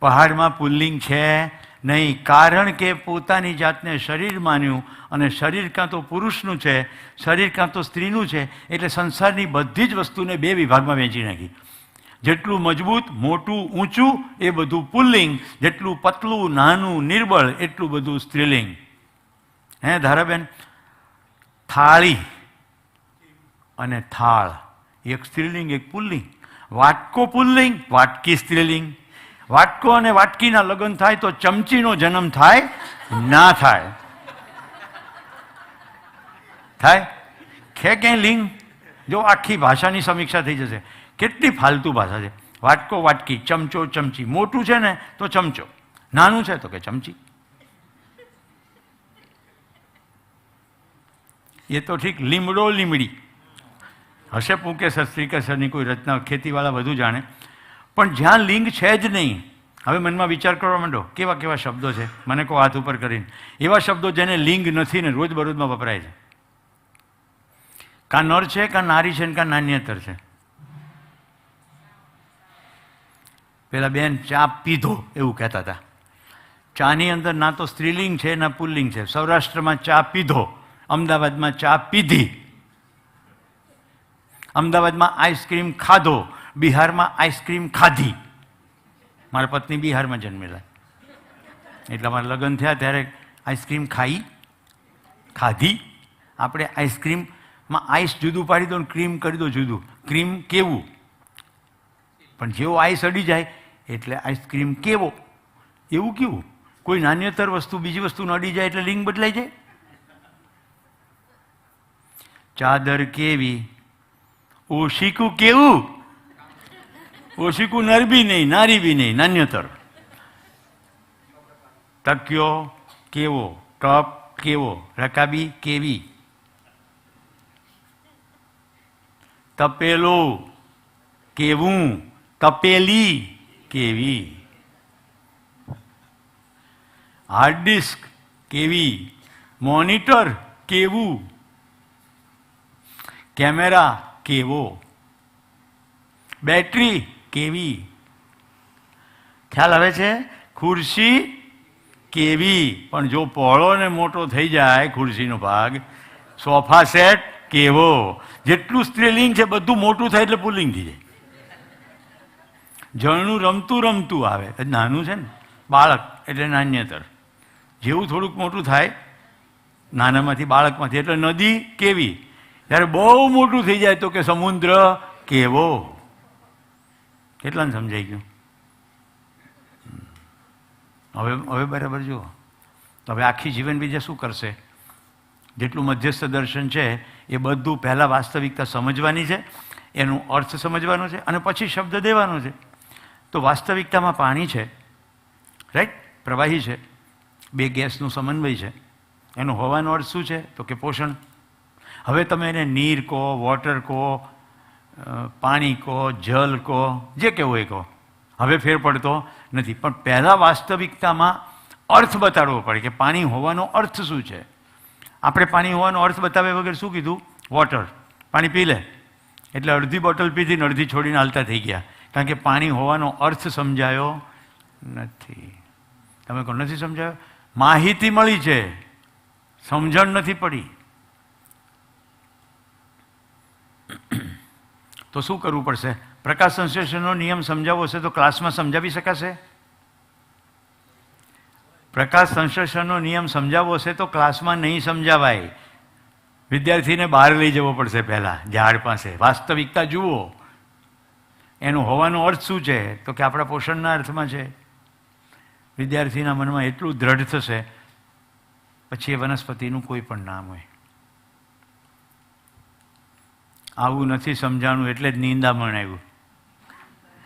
પહાડમાં પુલ્લિંગ છે નહીં, કારણ કે પોતાની જાતને શરીર માન્યું અને શરીર કાં તો પુરુષનું છે, શરીર કાં તો સ્ત્રીનું છે, એટલે સંસારની બધી જ વસ્તુને બે વિભાગમાં વહેંચી નાખી. જેટલું મજબૂત, મોટું, ઊંચું એ બધું પુલ્લિંગ, જેટલું પતલું, નાનું, નિર્બળ એટલું બધું સ્ત્રીલિંગ. હે ધારાબેન, થાળી અને થાળ એક સ્ત્રીલિંગ એક પુલ્લિંગ. વાટકો પુલ્લિંગ, વાટકી સ્ત્રીલિંગ. વાટકો અને વાટકીના લગ્ન થાય તો ચમચીનો જન્મ થાય? ના થાય. થાય? છે ક્યાંય લિંગ? જો આખી ભાષાની સમીક્ષા થઈ જશે. કેટલી ફાલતુ ભાષા છે. વાટકો વાટકી, ચમચો ચમચી. મોટું છે ને તો ચમચો, નાનું છે તો કે ચમચી. એ તો ઠીક લીમડો લીમડી હશે પુંકેસર શ્રીકેસરની કોઈ રચના, ખેતીવાળા વધુ જાણે. પણ જ્યાં લિંગ છે જ નહીં, હવે મનમાં વિચાર કરવા માંડો કેવા કેવા શબ્દો છે. મને કહો હાથ ઉપર કરીને એવા શબ્દો જેને લિંગ નથી ને રોજબરોજમાં વપરાય છે. કાં નર છે, કાં નારી છે, કાં નાન્યતર છે. પેલા બેન ચા પીધો એવું કહેતા હતા. ચાની અંદર ના તો સ્ત્રીલિંગ છે ના પુલ્લિંગ છે. સૌરાષ્ટ્રમાં ચા પીધો, અમદાવાદમાં ચા પીધી. અમદાવાદમાં આઈસ્ક્રીમ ખાધો, બિહારમાં આઈસ્ક્રીમ ખાધી. મારા પત્ની બિહારમાં જન્મેલા, એટલે અમારા લગ્ન થયા ત્યારે આઈસ્ક્રીમ ખાધી. આપણે આઈસ્ક્રીમમાં આઈસ જુદું પાડી દો ને ક્રીમ કરી દો જુદું. ક્રીમ કેવું? પણ જેવો આઈસ અડી જાય એટલે આઈસ્ક્રીમ કેવો, એવું કેવું? કોઈ નાન્યતર વસ્તુ બીજી વસ્તુને અડી જાય એટલે લિંગ બદલાઈ જાય. ચાદર કેવી, ઓશીકું કેવું? ઓશીકું નર બી નહીં, નારી બી નહીં, નાન્યતર. તકિયો કેવો, કપ કેવો, રકાબી કેવી. તપેલો કેવું, તપેલી કેવી. હાર્ડ ડિસ્ક કેવી, મોનિટર કેવું, કેમેરા કેવો, બેટરી કેવી. ખ્યાલ આવે છે? ખુરશી કેવી, પણ જો પહોળો ને મોટો થઈ જાય ખુરશીનો ભાગ. સોફા સેટ કેવો. જેટલું સ્ત્રીલિંગ છે બધું મોટું થાય એટલે પુલ્લિંગ થઈ જાય. જળનું રમતું રમતું આવે, નાનું છે ને બાળક એટલે નાન્યતર. જેવું થોડુંક મોટું થાય નાનામાંથી બાળકમાંથી એટલે નદી કેવી. જ્યારે બહુ મોટું થઈ જાય તો કે સમુદ્ર કેવો. કેટલાને સમજાઈ ગયું? હવે બરાબર જુઓ. હવે આખી જીવન વિદ્યા શું કરશે? જેટલું મધ્યસ્થ દર્શન છે એ બધું પહેલાં વાસ્તવિકતા સમજવાની છે, એનો અર્થ સમજવાનો છે અને પછી શબ્દ દેવાનો છે. તો વાસ્તવિકતામાં પાણી છે, રાઈટ, પ્રવાહી છે, બે ગેસનું સમન્વય છે. એનો હોવાનો અર્થ શું છે? તો કે પોષણ. હવે તમે એને નીર કહો, વોટર કહો, પાણી કહો, જલ કહો, જે કહેવું એ કહો, હવે ફેર પડતો નથી. પણ પહેલાં વાસ્તવિકતામાં અર્થ બતાડવો પડે કે પાણી હોવાનો અર્થ શું છે. આપણે પાણી હોવાનો અર્થ બતાવ્યા વગર શું કીધું? વોટર, પાણી પી લે. એટલે અડધી બોટલ પીધી ને અડધી છોડીને હાલતા થઈ ગયા, કારણ કે પાણી હોવાનો અર્થ સમજાયો નથી. તમે કહો નથી સમજાયો? માહિતી મળી છે, સમજણ નથી પડી. તો શું કરવું પડશે? પ્રકાશ સંશ્લેષણનો નિયમ સમજાવવો હશે તો ક્લાસમાં સમજાવી શકાશે? પ્રકાશ સંશ્લેષણનો નિયમ સમજાવવો હશે તો ક્લાસમાં નહીં સમજાવાય. વિદ્યાર્થીને બહાર લઈ જવો પડશે પહેલાં, ઝાડ પાસે. વાસ્તવિકતા જુઓ, એનું હોવાનો અર્થ શું છે? તો કે આપણા પોષણના અર્થમાં છે. વિદ્યાર્થીના મનમાં એટલું દ્રઢ થશે, પછી એ વનસ્પતિનું કોઈ પણ નામ હોય. આવું નથી સમજાણું એટલે જ નિંદામણ આવ્યું.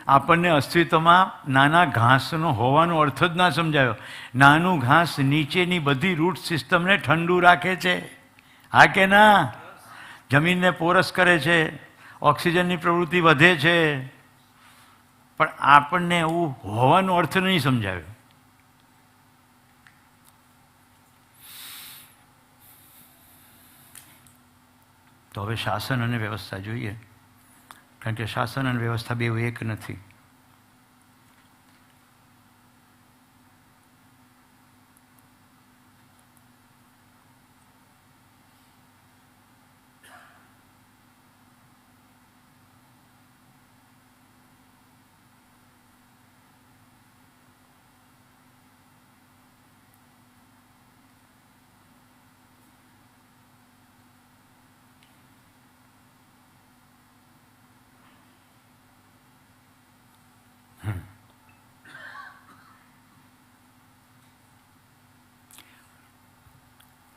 આપણને અસ્તિત્વમાં નાના ઘાસનો હોવાનો અર્થ જ ના સમજાયો. નાનું ઘાસ નીચેની બધી રૂટ સિસ્ટમને ઠંડુ રાખે છે, હા કે ના? જમીનને પોરસ કરે છે, ઓક્સિજનની પ્રવૃત્તિ વધે છે. પણ આપણને એવું હોવાનો અર્થ નહીં સમજાયો. તો હવે શાસન અને વ્યવસ્થા જોઈએ, કારણ કે શાસન અને વ્યવસ્થા બે એક નથી.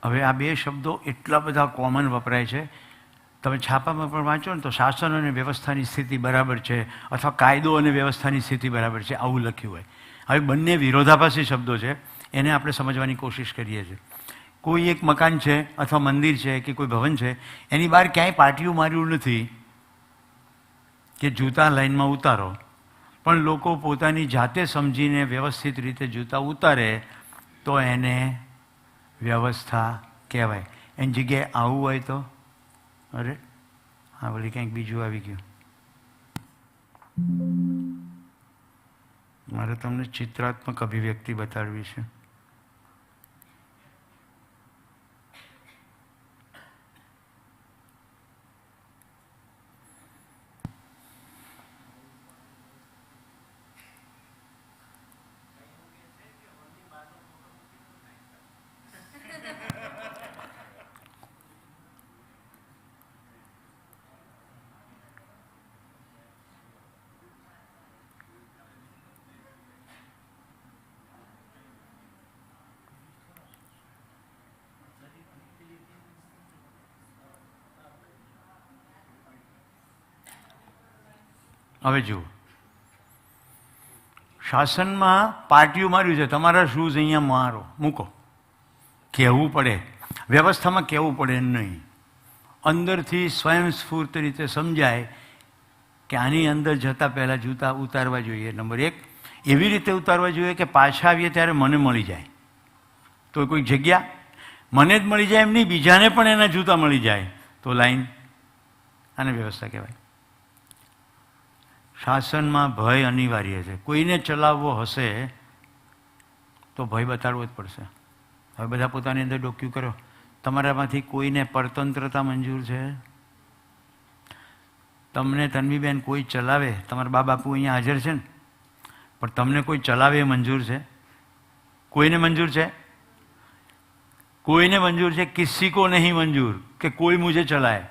હવે આ બે શબ્દો એટલા બધા કોમન વપરાય છે, તમે છાપામાં પણ વાંચો ને તો શાસન અને વ્યવસ્થાની સ્થિતિ બરાબર છે અથવા કાયદો અને વ્યવસ્થાની સ્થિતિ બરાબર છે આવું લખ્યું હોય. હવે બંને વિરોધાભાસી શબ્દો છે, એને આપણે સમજવાની કોશિશ કરીએ છીએ. કોઈ એક મકાન છે અથવા મંદિર છે કે કોઈ ભવન છે, એની બહાર ક્યાંય પાટિયું માર્યું નથી કે જૂતા લાઈનમાં ઉતારો, પણ લોકો પોતાની જાતે સમજીને વ્યવસ્થિત રીતે જૂતા ઉતારે તો એને વ્યવસ્થા કહેવાય. એની જગ્યાએ આવું હોય તો અરે હા વળી કંઈક બીજું આવી ગયું. મારે તમને ચિત્રાત્મક અભિવ્યક્તિ બતાડવી છે. હવે જુઓ, શાસનમાં પાટિયું માર્યું છે, તમારા શૂઝ અહીંયા મારો મૂકો, કહેવું પડે. વ્યવસ્થામાં કહેવું પડે નહીં, અંદરથી સ્વયંસ્ફૂર્ત રીતે સમજાય કે આની અંદર જતાં પહેલાં જૂતા ઉતારવા જોઈએ. નંબર 1, એવી રીતે ઉતારવા જોઈએ કે પાછા આવીએ ત્યારે મને મળી જાય. તો કોઈ જગ્યા મને જ મળી જાય એમ નહીં, બીજાને પણ એના જૂતા મળી જાય તો લાઈન. આને વ્યવસ્થા કહેવાય. શાસનમાં ભય અનિવાર્ય છે. કોઈને ચલાવવો હશે તો ભય બતાડવો જ પડશે. હવે બધા પોતાની અંદર ડોક્યુ કરો. તમારામાંથી કોઈને પરતંત્રતા મંજૂર છે? તમને તન્વીબેન કોઈ ચલાવે, તમારા બા બાપુ અહીંયા હાજર છે ને, પણ તમને કોઈ ચલાવે એ મંજૂર છે? કોઈને મંજૂર છે? કોઈને મંજૂર છે? કિસી કો નહીં મંજૂર કે કોઈ મુझे ચલાય.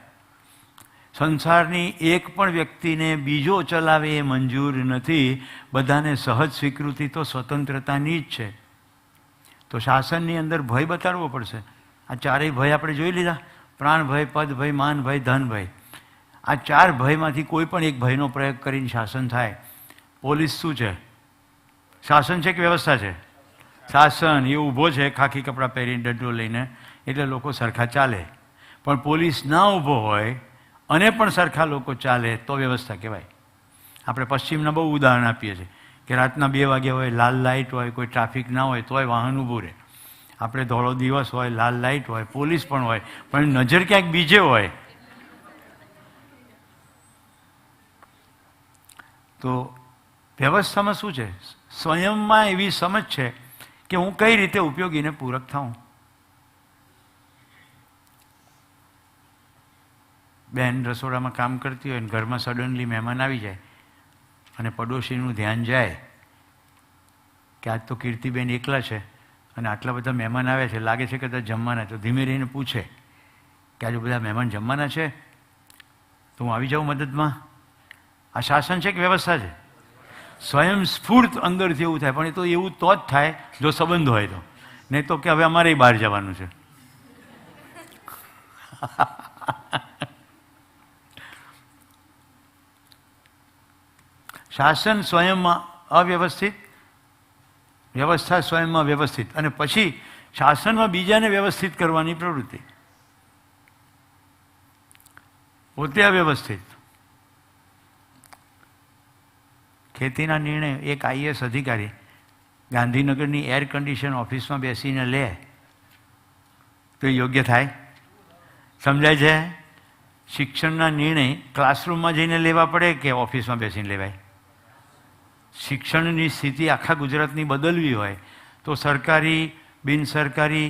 સંસારની એક પણ વ્યક્તિને બીજો ચલાવે એ મંજૂર નથી. બધાને સહજ સ્વીકૃતિ તો સ્વતંત્રતાની જ છે. તો શાસનની અંદર ભય બતાડવો પડશે. આ ચારેય ભય આપણે જોઈ લીધા: પ્રાણ ભય, પદ ભય, માન ભય, ધન ભય. આ 4 ભયમાંથી કોઈ પણ એક ભયનો પ્રયોગ કરીને શાસન થાય. પોલીસ શું છે? શાસન છે કે વ્યવસ્થા છે? શાસન. એ ઊભો છે ખાખી કપડાં પહેરીને, ડંડો લઈને, એટલે લોકો સરખા ચાલે. પણ પોલીસ ના ઊભો હોય અને પણ સરખા લોકો ચાલે તો વ્યવસ્થા કહેવાય. આપણે પશ્ચિમના બહુ ઉદાહરણ આપીએ છીએ કે રાતના 2 વાગ્યા હોય, લાલ લાઇટ હોય, કોઈ ટ્રાફિક ના હોય તોય વાહન ઊભું રહે. આપણે ધોળો દિવસ હોય, લાલ લાઇટ હોય, પોલીસ પણ હોય, પણ નજર ક્યાંક બીજે હોય. તો વ્યવસ્થામાં શું છે? સ્વયંમાં એવી સમજ છે કે હું કઈ રીતે ઉપયોગીને પૂરક થાઉં. બેન રસોડામાં કામ કરતી હોય ને ઘરમાં સડનલી મહેમાન આવી જાય અને પડોશીનું ધ્યાન જાય કે આજ તો કીર્તિબેન એકલા છે અને આટલા બધા મહેમાન આવ્યા છે, લાગે છે કે કદાચ જમવાના, તો ધીમે રહીને પૂછે કે આજે બધા મહેમાન જમવાના છે તો હું આવી જાઉં મદદમાં. આ શાસન છે કે વ્યવસ્થા છે? સ્વયં સ્ફૂર્ત અંદરથી એવું થાય, પણ એ તો એવું તો જ થાય જો સંબંધ હોય તો, નહીં તો કે હવે અમારે બહાર જવાનું છે. શાસન સ્વયંમાં અવ્યવસ્થિત, વ્યવસ્થા સ્વયંમાં વ્યવસ્થિત, અને પછી શાસનમાં બીજાને વ્યવસ્થિત કરવાની પ્રવૃત્તિ. પોતે અવ્યવસ્થિત. ખેતીના નિર્ણય એક IAS અધિકારી ગાંધીનગરની એર કન્ડિશન ઓફિસમાં બેસીને લે તો એ યોગ્ય થાય? સમજાય છે? શિક્ષણના નિર્ણય ક્લાસરૂમમાં જઈને લેવા પડે કે ઓફિસમાં બેસીને લેવાય? શિક્ષણની સ્થિતિ આખા ગુજરાતની બદલવી હોય તો સરકારી, બિનસરકારી,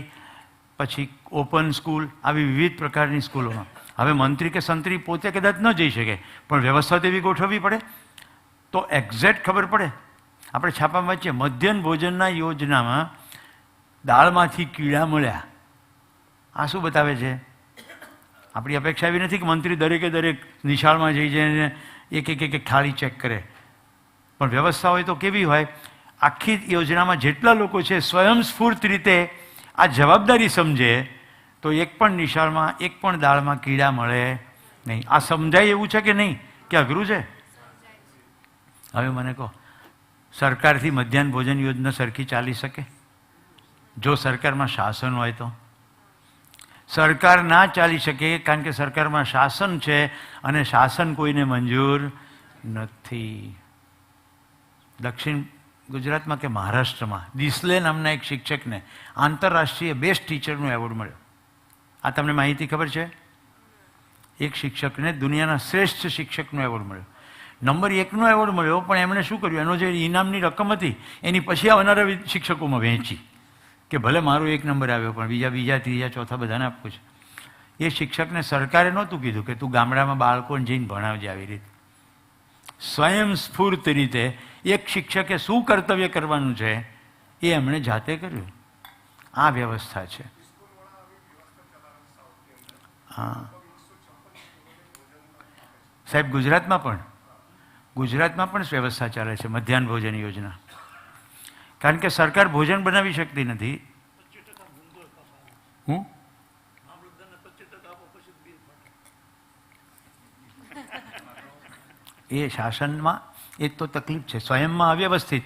પછી ઓપન સ્કૂલ, આવી વિવિધ પ્રકારની સ્કૂલોમાં હવે મંત્રી કે સંત્રી પોતે કદાચ ન જઈ શકે, પણ વ્યવસ્થા તો એવી ગોઠવવી પડે તો એક્ઝેક્ટ ખબર પડે. આપણે છાપામાં વાંચીએ મધ્યાહન ભોજનના યોજનામાં દાળમાંથી કીડા મળ્યા. આ શું બતાવે છે? આપણી અપેક્ષા એવી નથી કે મંત્રી દરેકે દરેક નિશાળમાં જઈ જઈને એક થાળી ચેક કરે, પણ વ્યવસ્થા હોય તો કેવી હોય? આખી યોજનામાં જેટલા લોકો છે સ્વયંસ્ફૂર્ત રીતે આ જવાબદારી સમજે તો એક પણ નિશાળમાં, એક પણ દાળમાં કીડા મળે નહીં. આ સમજાય એવું છે કે નહીં, કે અઘરું છે? હવે મને કહો, સરકારથી મધ્યાહન ભોજન યોજના સરખી ચાલી શકે? જો સરકારમાં શાસન હોય તો. સરકાર ના ચાલી શકે કારણ કે સરકારમાં શાસન છે અને શાસન કોઈને મંજૂર નથી. દક્ષિણ ગુજરાતમાં કે મહારાષ્ટ્રમાં દિસલે નામના એક શિક્ષકને આંતરરાષ્ટ્રીય બેસ્ટ ટીચરનો એવોર્ડ મળ્યો. આ તમને માહિતી ખબર છે? એક શિક્ષકને દુનિયાના શ્રેષ્ઠ શિક્ષકનો એવોર્ડ મળ્યો. નંબર 1નો એવોર્ડ મળ્યો, પણ એમણે શું કર્યું? એનો જે ઇનામની રકમ હતી એની પછી આવનારા શિક્ષકોમાં વહેંચી કે ભલે મારો 1 નંબર આવ્યો પણ બીજા 3જા 4થા બધાને આપવું છે. એ શિક્ષકને સરકારે નહોતું કીધું કે તું ગામડામાં બાળકોને જઈને ભણાવજે આવી રીતે. સ્વયંસ્ફૂર્ત રીતે એક શિક્ષકે શું કર્તવ્ય કરવાનું છે એ એમણે જાતે કર્યું. આ વ્યવસ્થા છે. હા સાહેબ, ગુજરાતમાં પણ વ્યવસ્થા ચાલે છે મધ્યાહન ભોજન યોજના. કારણ કે સરકાર ભોજન બનાવી શકતી નથી. એ શાસનમાં એ તો તકલીફ છે. સ્વયંમાં અવ્યવસ્થિત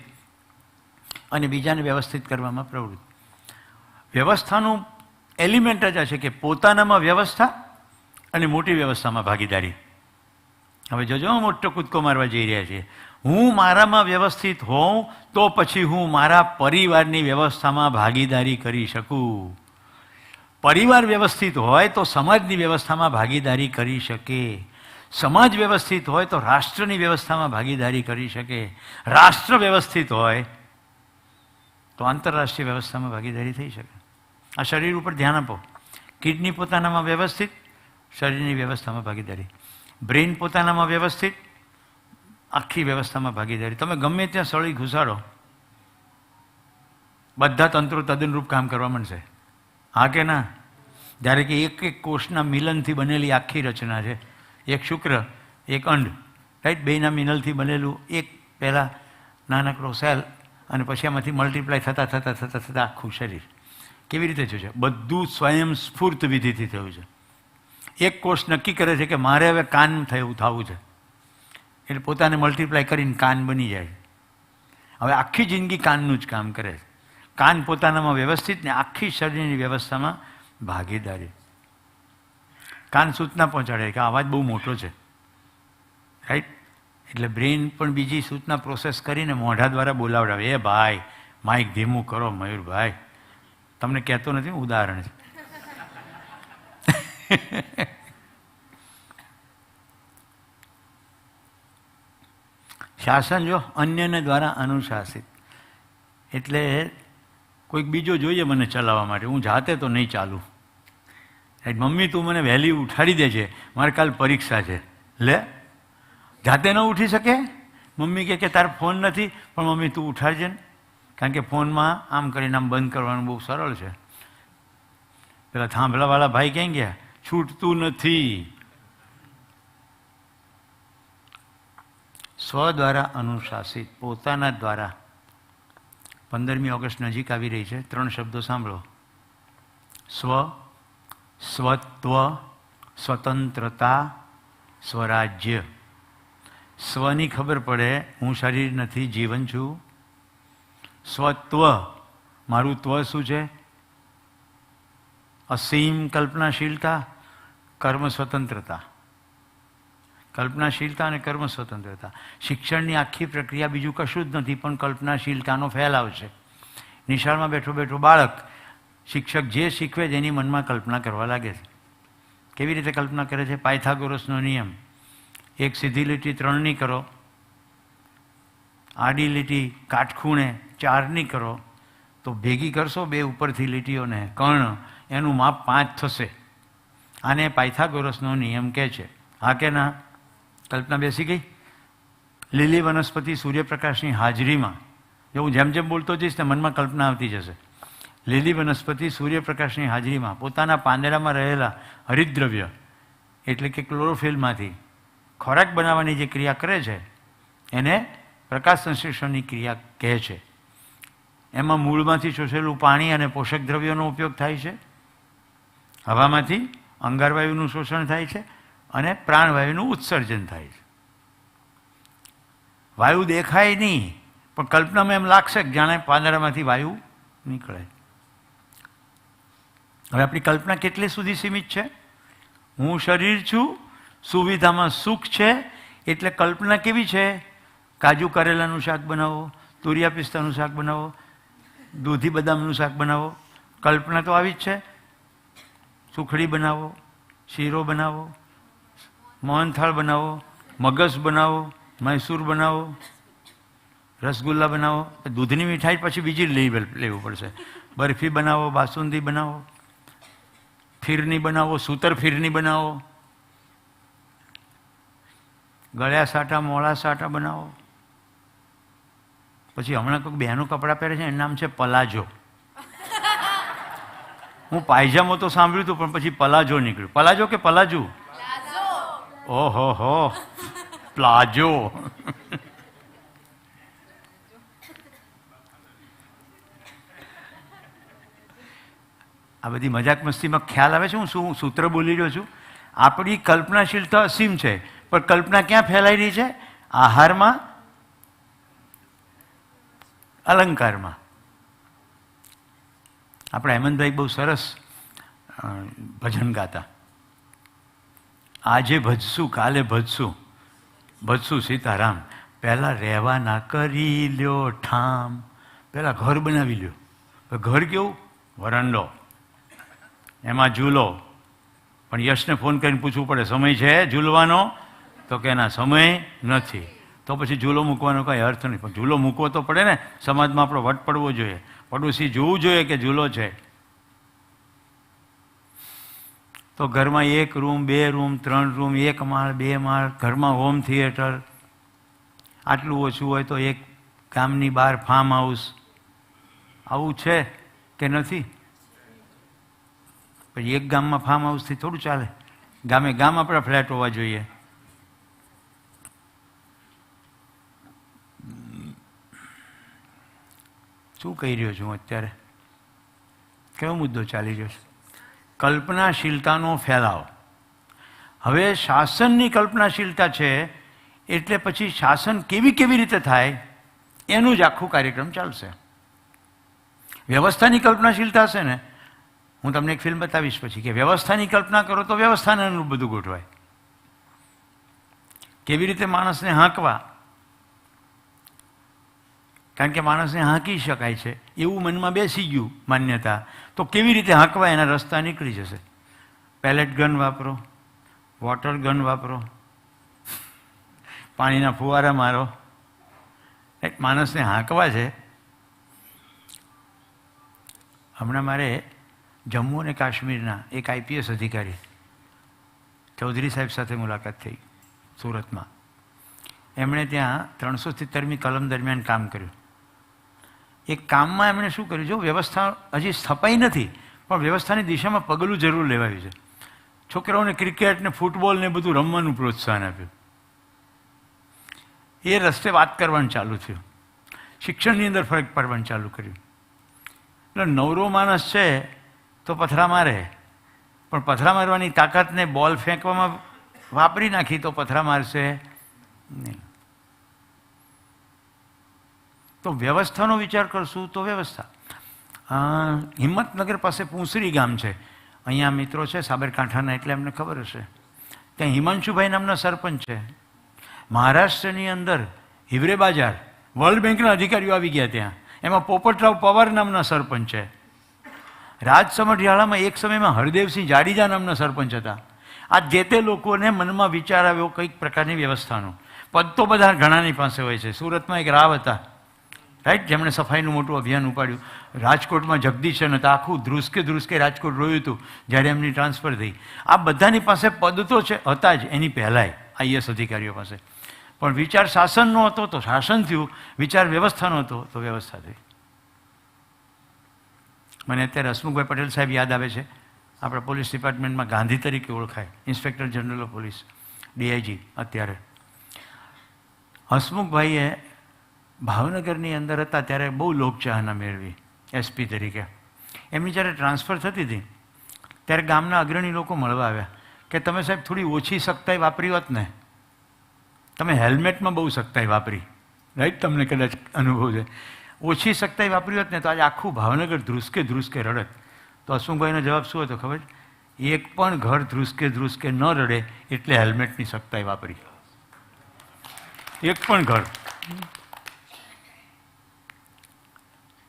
અને બીજાને વ્યવસ્થિત કરવામાં પ્રવૃત્તિ. વ્યવસ્થાનું એલિમેન્ટ જ આ છે કે પોતાનામાં વ્યવસ્થા અને મોટી વ્યવસ્થામાં ભાગીદારી. હવે જોજો, મોટો કૂદકો મારવા જઈ રહ્યા છીએ. હું મારામાં વ્યવસ્થિત હોઉં તો પછી હું મારા પરિવારની વ્યવસ્થામાં ભાગીદારી કરી શકું. પરિવાર વ્યવસ્થિત હોય તો સમાજની વ્યવસ્થામાં ભાગીદારી કરી શકે. સમાજ વ્યવસ્થિત હોય તો રાષ્ટ્રની વ્યવસ્થામાં ભાગીદારી કરી શકે. રાષ્ટ્ર વ્યવસ્થિત હોય તો આંતરરાષ્ટ્રીય વ્યવસ્થામાં ભાગીદારી થઈ શકે. આ શરીર ઉપર ધ્યાન આપો. કિડની પોતાનામાં વ્યવસ્થિત, શરીરની વ્યવસ્થામાં ભાગીદારી. બ્રેઇન પોતાનામાં વ્યવસ્થિત, આખી વ્યવસ્થામાં ભાગીદારી. તમે ગમે ત્યાં સળી ઘુસાડો, બધા તંત્રો તદ્દનરૂપ કામ કરવા માંડશે. હા કે ના? જ્યારે કે એક કોષના મિલનથી બનેલી આખી રચના છે. એક શુક્ર, એક અંડ, રાઈટ? બેના મિનલથી બનેલું એક પહેલાં નાનકડો સેલ અને પછી એમાંથી મલ્ટીપ્લાય થતાં આખું શરીર. કેવી રીતે થયું છે? બધું સ્વયંસ્ફૂર્ત વિધિથી થયું છે. એક કોષ નક્કી કરે છે કે મારે હવે કાન થવું છે, એટલે પોતાને મલ્ટીપ્લાય કરીને કાન બની જાય. હવે આખી જિંદગી કાનનું જ કામ કરે છે. કાન પોતાનામાં વ્યવસ્થિત ને આખી શરીરની વ્યવસ્થામાં ભાગીદારી. કાન સૂચના પહોંચાડે કે અવાજ બહુ મોટો છે, રાઈટ? એટલે બ્રેઇન પણ બીજી સૂચના પ્રોસેસ કરીને મોઢા દ્વારા બોલાવડાવે, એ ભાઈ માઇક ધીમું કરો મયુરભાઈ. તમને કહેતો નથી, ઉદાહરણ છે. શાસન જો અન્યને દ્વારા અનુશાસિત, એટલે કોઈક બીજો જોઈએ મને ચલાવવા માટે, હું જાતે તો નહીં ચાલું. મમ્મી તું મને વહેલી ઉઠાડી દેજે, મારે કાલ પરીક્ષા છે. લે, જાતે ન ઉઠી શકે? મમ્મી કે તારે ફોન નથી, પણ મમ્મી તું ઉઠાડજે ને, કારણ કે ફોનમાં આમ કરીને આમ બંધ કરવાનું બહુ સરળ છે. પેલા થાંભલાવાળા ભાઈ ક્યાં ગયા? છૂટતું નથી. સ્વ દ્વારા અનુશાસિત, પોતાના દ્વારા. 15મી ઓગસ્ટ નજીક આવી રહી છે. 3 શબ્દો સાંભળો: સ્વ, સ્વત્વ, સ્વતંત્રતા, સ્વરાજ્ય. સ્વની ખબર પડે, હું શરીર નથી, જીવન છું. સ્વત્વ, મારું ત્વ શું છે? અસીમ કલ્પનાશીલતા, કર્મ સ્વતંત્રતા. કલ્પનાશીલતા અને કર્મ સ્વતંત્રતા. શિક્ષણની આખી પ્રક્રિયા બીજું કશું જ નથી પણ કલ્પનાશીલતાનો ફેલાવ છે. નિશાળમાં બેઠો બેઠો બાળક શિક્ષક જે શીખવે છે એની મનમાં કલ્પના કરવા લાગે છે. કેવી રીતે કલ્પના કરે છે? પાયથાગોરસનો નિયમ: એક સીધી લીટી 3ની કરો, આડી લીટી કાટખૂણે 4ની કરો, તો ભેગી કરશો બે ઉપરથી લીટીઓને, કર્ણ, એનું માપ 5 થશે. આને પાયથાગોરસનો નિયમ કહે છે. હા કે ના? કલ્પના બેસી ગઈ? લીલી વનસ્પતિ સૂર્યપ્રકાશની હાજરીમાં, જો હું જેમ જેમ બોલતો જઈશ ને મનમાં કલ્પના આવતી જશે. લીલી વનસ્પતિ સૂર્યપ્રકાશની હાજરીમાં પોતાના પાંદડામાં રહેલા હરિતદ્રવ્ય એટલે કે ક્લોરોફિલમાંથી ખોરાક બનાવવાની જે ક્રિયા કરે છે એને પ્રકાશ સંશ્લેષણની ક્રિયા કહે છે. એમાં મૂળમાંથી શોષેલું પાણી અને પોષક દ્રવ્યોનો ઉપયોગ થાય છે, હવામાંથી અંગારવાયુનું શોષણ થાય છે અને પ્રાણવાયુનું ઉત્સર્જન થાય છે. વાયુ દેખાય નહીં પણ કલ્પનામાં એમ લાગશે કે જાણે પાંદડામાંથી વાયુ નીકળે. હવે આપણી કલ્પના કેટલી સુધી સીમિત છે? હું શરીર છું, સુવિધામાં સુખ છે, એટલે કલ્પના કેવી છે? કાજુ કરેલાનું શાક બનાવો, તુરિયા પિસ્તાનું શાક બનાવો, દૂધી બદામનું શાક બનાવો. કલ્પના તો આવી જ છે. સુખડી બનાવો, શીરો બનાવો, મોહનથાળ બનાવો, મગસ બનાવો, મૈસૂર બનાવો, રસગુલ્લા બનાવો. દૂધની મીઠાઈ પછી બીજી લેવું પડશે. બરફી બનાવો, બાસુંદી બનાવો, ફીરની બનાવો, સૂતર ફીરની બનાવો, ગળ્યા સાટા, મોળા સાટા બનાવો. પછી હમણાં કોઈક બહેનો કપડાં પહેરે છે, એનું નામ છે પલાજો. હું પાયજામો તો સાંભળ્યું હતું પણ પછી પલાજો નીકળ્યું. પલાજો કે પલાજુ? ઓહો હો, પ્લાજો. આ બધી મજાક મસ્તીમાં ખ્યાલ આવે છે હું શું સૂત્ર બોલી રહ્યો છું? આપણી કલ્પનાશીલતા અસીમ છે, પણ કલ્પના ક્યાં ફેલાઈ રહી છે? આહારમાં, અલંકારમાં. આપણે હેમંતભાઈ બહુ સરસ ભજન ગાતા. આજે ભજશું, કાલે ભજશું, ભજશું સીતારામ. પહેલાં રહેવા ના કરી લ્યો ઠામ. પહેલાં ઘર બનાવી લ્યો. ઘર કેવું? વરંડો, એમાં ઝૂલો. પણ યશને ફોન કરીને પૂછવું પડે, સમય છે ઝૂલવાનો? તો કે ના, સમય નથી. તો પછી ઝૂલો મૂકવાનો કંઈ અર્થ નહીં. પણ ઝૂલો મૂકવો તો પડે ને. સમાજમાં આપણો વટ પડવો જોઈએ, પડોશી જોવું જોઈએ કે ઝૂલો છે. તો ઘરમાં 1 રૂમ, 2 રૂમ, 3 રૂમ, 1 માળ, 2 માળ, ઘરમાં હોમ થિયેટર. આટલું ઓછું હોય તો એક ગામની બહાર ફાર્મ હાઉસ. આવું છે કે નથી? પછી એક ગામમાં ફાર્મ હાઉસથી થોડું ચાલે. ગામે ગામ આપણા ફ્લેટ હોવા જોઈએ. શું કહી રહ્યો છું અત્યારે? કયો મુદ્દો ચાલી રહ્યો છે? કલ્પનાશીલતાનો ફેલાવ. હવે શાસનની કલ્પનાશીલતા છે એટલે પછી શાસન કેવી રીતે થાય એનું જ આખું કાર્યક્રમ ચાલશે. વ્યવસ્થાની કલ્પનાશીલતા હશે ને હું તમને એક ફિલ્મ બતાવીશ પછી કે વ્યવસ્થાની કલ્પના કરો તો વ્યવસ્થાને અનુરૂપ બધું ગોઠવાય. કેવી રીતે માણસને હાંકવા, કારણ કે માણસને હાંકી શકાય છે એવું મનમાં બેસી ગયું માન્યતા, તો કેવી રીતે હાંકવા એના રસ્તા નીકળી જશે. પેલેટ ગન વાપરો, વોટર ગન વાપરો, પાણીના ફુવારા મારો, માણસને હાંકવા છે. હમણાં મારે જમ્મુ અને કાશ્મીરના એક IPS અધિકારી ચૌધરી સાહેબ સાથે મુલાકાત થઈ સુરતમાં. એમણે ત્યાં 370મી કલમ દરમિયાન કામ કર્યું. એ કામમાં એમણે શું કર્યું, જો વ્યવસ્થા હજી સ્થપાઈ નથી પણ વ્યવસ્થાની દિશામાં પગલું જરૂર લેવાયું છે. છોકરાઓને ક્રિકેટ ને ફૂટબોલ ને બધું રમવાનું પ્રોત્સાહન આપ્યું. એ રસ્તે વાત કરવાનું ચાલુ થયું. શિક્ષણની અંદર ફરક પાડવાનું ચાલુ કર્યું. એટલે નવરો માણસ છે તો પથરા મારે, પણ પથરા મારવાની તાકાતને બોલ ફેંકવામાં વાપરી નાખી તો પથરા મારશે નહીં. તો વ્યવસ્થાનો વિચાર કરશું તો વ્યવસ્થા. હિંમતનગર પાસે પૂંસરી ગામ છે, અહીંયા મિત્રો છે સાબરકાંઠાના એટલે એમને ખબર હશે. ત્યાં હિમાંશુભાઈ નામના સરપંચ છે. મહારાષ્ટ્રની અંદર હિવરે બાજાર વર્લ્ડ બેંકના અધિકારીઓ આવી ગયા ત્યાં. એમાં પોપટરાવ પવાર નામના સરપંચ છે. રાજસમઢિયાળામાં એક સમયમાં હરદેવસિંહ જાડેજા નામના સરપંચ હતા. આ જે તે લોકોને મનમાં વિચાર આવ્યો કંઈક પ્રકારની વ્યવસ્થાનો. પદ તો બધા ઘણાની પાસે હોય છે. સુરતમાં એક રાવ હતા, રાઈટ, જેમણે સફાઈનું મોટું અભિયાન ઉપાડ્યું. રાજકોટમાં જગદીશન હતા, આખું ધ્રુસકે રાજકોટ રોયું હતું જ્યારે એમની ટ્રાન્સફર થઈ. આ બધાની પાસે પદ તો છે હતા જ એની પહેલાંય IAS અધિકારીઓ પાસે, પણ વિચાર શાસનનો હતો તો શાસન થયું, વિચાર વ્યવસ્થાનો હતો તો વ્યવસ્થા થઈ. મને અત્યારે હસમુખભાઈ પટેલ સાહેબ યાદ આવે છે. આપણા પોલીસ ડિપાર્ટમેન્ટમાં ગાંધી તરીકે ઓળખાય, inspector general of police, DIG અત્યારે. હસમુખભાઈએ ભાવનગરની અંદર હતા ત્યારે બહુ લોકચાહના મેળવી SP તરીકે. એમની જ્યારે ટ્રાન્સફર થતી હતી ત્યારે ગામના અગ્રણી લોકો મળવા આવ્યા કે તમે સાહેબ થોડી ઓછી સખ્તાઈ વાપરી હોત ને, તમે હેલ્મેટમાં બહુ સખ્તાઈ વાપરી, રાઈટ, તમને કદાચ અનુભવ છે. ઓછી સખ્તાઈ વાપરી હોત ને તો આજે આખું ભાવનગર ધ્રુસકે રડત. તો હસમુખભાઈનો જવાબ શું હતો ખબર? એક પણ ઘર ધ્રુસકે ન રડે એટલે હેલ્મેટની સખ્તાઈ વાપરી. એક પણ ઘર.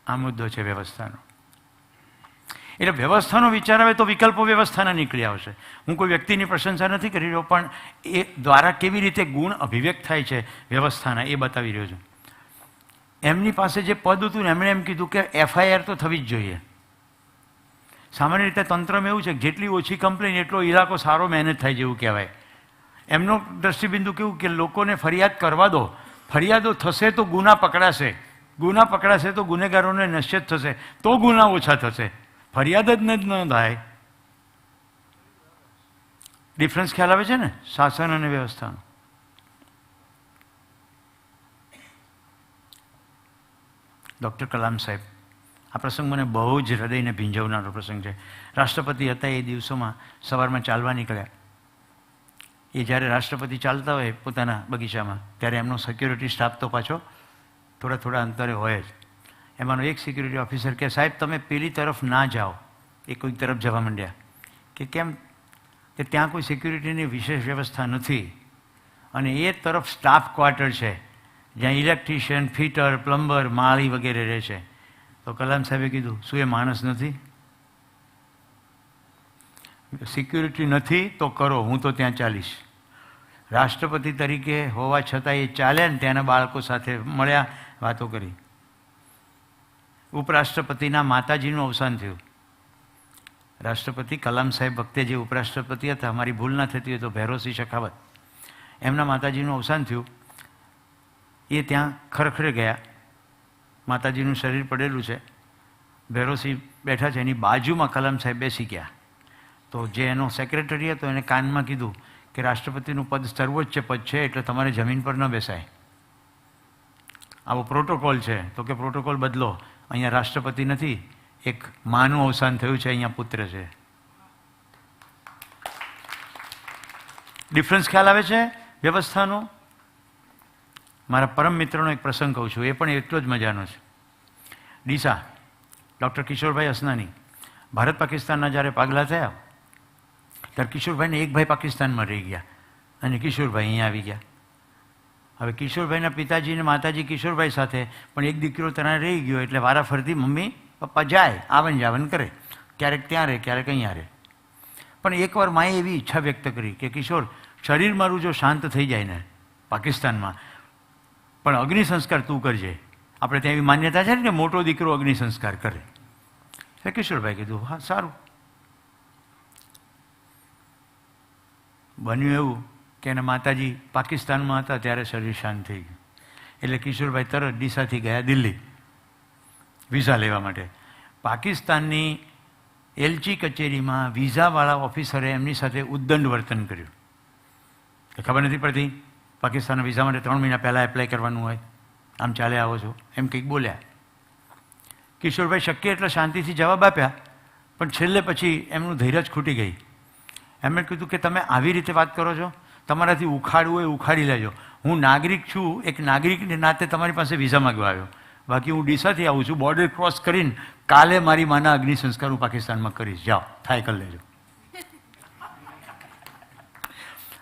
આ મુદ્દો છે વ્યવસ્થાનો. એટલે વ્યવસ્થાનો વિચાર આવે તો વિકલ્પો વ્યવસ્થાના નીકળી આવશે. હું કોઈ વ્યક્તિની પ્રશંસા નથી કરી રહ્યો, પણ એ દ્વારા કેવી રીતે ગુણ અભિવ્યક્ત થાય છે વ્યવસ્થાના એ બતાવી રહ્યો છું. એમની પાસે જે પદ હતું ને એમણે એમ કીધું કે FIR તો થવી જ જોઈએ. સામાન્ય રીતે તંત્રમાં એવું છે કે જેટલી ઓછી કમ્પ્લેન એટલો ઇલાકો સારો મેનેજ થાય જેવું કહેવાય. એમનો દ્રષ્ટિબિંદુ કેવું કે લોકોને ફરિયાદ કરવા દો, ફરિયાદો થશે તો ગુના પકડાશે, ગુના પકડાશે તો ગુનેગારોને નશ્યત થશે, તો ગુના ઓછા થશે. ફરિયાદ જ ન થાય. ડિફરન્સ ખ્યાલ આવે છે ને શાસન અને વ્યવસ્થાનો. ડૉક્ટર કલામ સાહેબ, આ પ્રસંગ મને બહુ જ હૃદયને ભીંજવનારો પ્રસંગ છે. રાષ્ટ્રપતિ હતા એ દિવસોમાં સવારમાં ચાલવા નીકળ્યા. એ જ્યારે રાષ્ટ્રપતિ ચાલતા હોય પોતાના બગીચામાં ત્યારે એમનો સિક્યુરિટી સ્ટાફ તો પાછો થોડા અંતરે હોય જ. એમાંનો એક સિક્યુરિટી ઓફિસર કે સાહેબ તમે પેલી તરફ ના જાઓ. એ કોઈક તરફ જવા માંડ્યા. કે કેમ? કે ત્યાં કોઈ સિક્યુરિટીની વિશેષ વ્યવસ્થા નથી અને એ તરફ સ્ટાફ ક્વાર્ટર છે જ્યાં ઇલેક્ટ્રિશિયન, ફિટર, પ્લમ્બર, માળી વગેરે રહે છે. તો કલામ સાહેબે કીધું શું એ માણસ નથી? સિક્યુરિટી નથી તો કરો, હું તો ત્યાં ચાલીશ. રાષ્ટ્રપતિ તરીકે હોવા છતાં એ ચાલ્યા ને ત્યાંના બાળકો સાથે મળ્યા, વાતો કરી. ઉપરાષ્ટ્રપતિના માતાજીનું અવસાન થયું. રાષ્ટ્રપતિ કલામ સાહેબ વખતે જે ઉપરાષ્ટ્રપતિ હતા, અમારી ભૂલ ના થતી હોય તો ભૈરોસિંહ શેખાવત, એમના માતાજીનું અવસાન થયું. એ ત્યાં ખરખરે ગયા. માતાજીનું શરીર પડેલું છે, ભૈરોસિંહ બેઠા છે, એની બાજુમાં કલામ સાહેબ બેસી ગયા. તો જે એનો સેક્રેટરી હતો એને કાનમાં કીધું કે રાષ્ટ્રપતિનું પદ સર્વોચ્ચ પદ છે એટલે તમારે જમીન પર ન બેસાય, આવો પ્રોટોકોલ છે. તો કે પ્રોટોકોલ બદલો, અહીંયા રાષ્ટ્રપતિ નથી, એક માનું અવસાન થયું છે, અહીંયા પુત્ર છે. ડિફરન્સ ખ્યાલ આવે છે વ્યવસ્થાનો? મારા પરમ મિત્રનો એક પ્રસંગ કહું છું, એ પણ એટલો જ મજાનો છે. ડીસા ડૉક્ટર કિશોરભાઈ અસનાની ભારત પાકિસ્તાનના જ્યારે પાગલા થયા ત્યારે કિશોરભાઈને એક ભાઈ પાકિસ્તાનમાં રહી ગયા અને કિશોરભાઈ અહીંયા આવી ગયા. હવે કિશોરભાઈના પિતાજી અને માતાજી કિશોરભાઈ સાથે, પણ એક દીકરો ત્યાં રહી ગયો એટલે વારાફરતી મમ્મી પપ્પા જાય, આવન જાવન કરે, ક્યારેક ત્યાં રહે ક્યારેક અહીંયા રહે. પણ એકવાર માએ એવી ઈચ્છા વ્યક્ત કરી કે કિશોર, શરીર મારું જો શાંત થઈ જાય ને પાકિસ્તાનમાં, પણ અગ્નિ સંસ્કાર તું કરજે. આપણે ત્યાં એવી માન્યતા છે ને કે મોટો દીકરો અગ્નિ સંસ્કાર કરે. એટલે કિશોરભાઈ કીધું હા સારું. બન્યું એવું કે એના માતાજી પાકિસ્તાનમાં હતા ત્યારે શરીર શાંત થઈ ગયું. એટલે કિશોરભાઈ તરત ડીસાથી ગયા દિલ્હી વિઝા લેવા માટે. પાકિસ્તાનની એલચી કચેરીમાં વિઝાવાળા ઓફિસરે એમની સાથે ઉદ્દંડ વર્તન કર્યું. ખબર નથી પડતી, પાકિસ્તાનના વિઝા માટે 3 મહિના પહેલાં એપ્લાય કરવાનું હોય, આમ ચાલે આવો છો એમ કંઈક બોલ્યા. કિશોરભાઈ શક્ય એટલે શાંતિથી જવાબ આપ્યા, પણ છેલ્લે પછી એમનું ધૈર્ય જ ખૂટી ગઈ. એમણે કીધું કે તમે આવી રીતે વાત કરો છો, તમારાથી ઉખાડવું હોય ઉખાડી લેજો. હું નાગરિક છું, એક નાગરિકને નાતે તમારી પાસે વિઝા માગવા આવ્યો, બાકી હું ડીસાથી આવું છું, બોર્ડર ક્રોસ કરીને કાલે મારી માના અગ્નિ સંસ્કાર હું પાકિસ્તાનમાં કરીશ, જાઓ થાય કરી લેજો.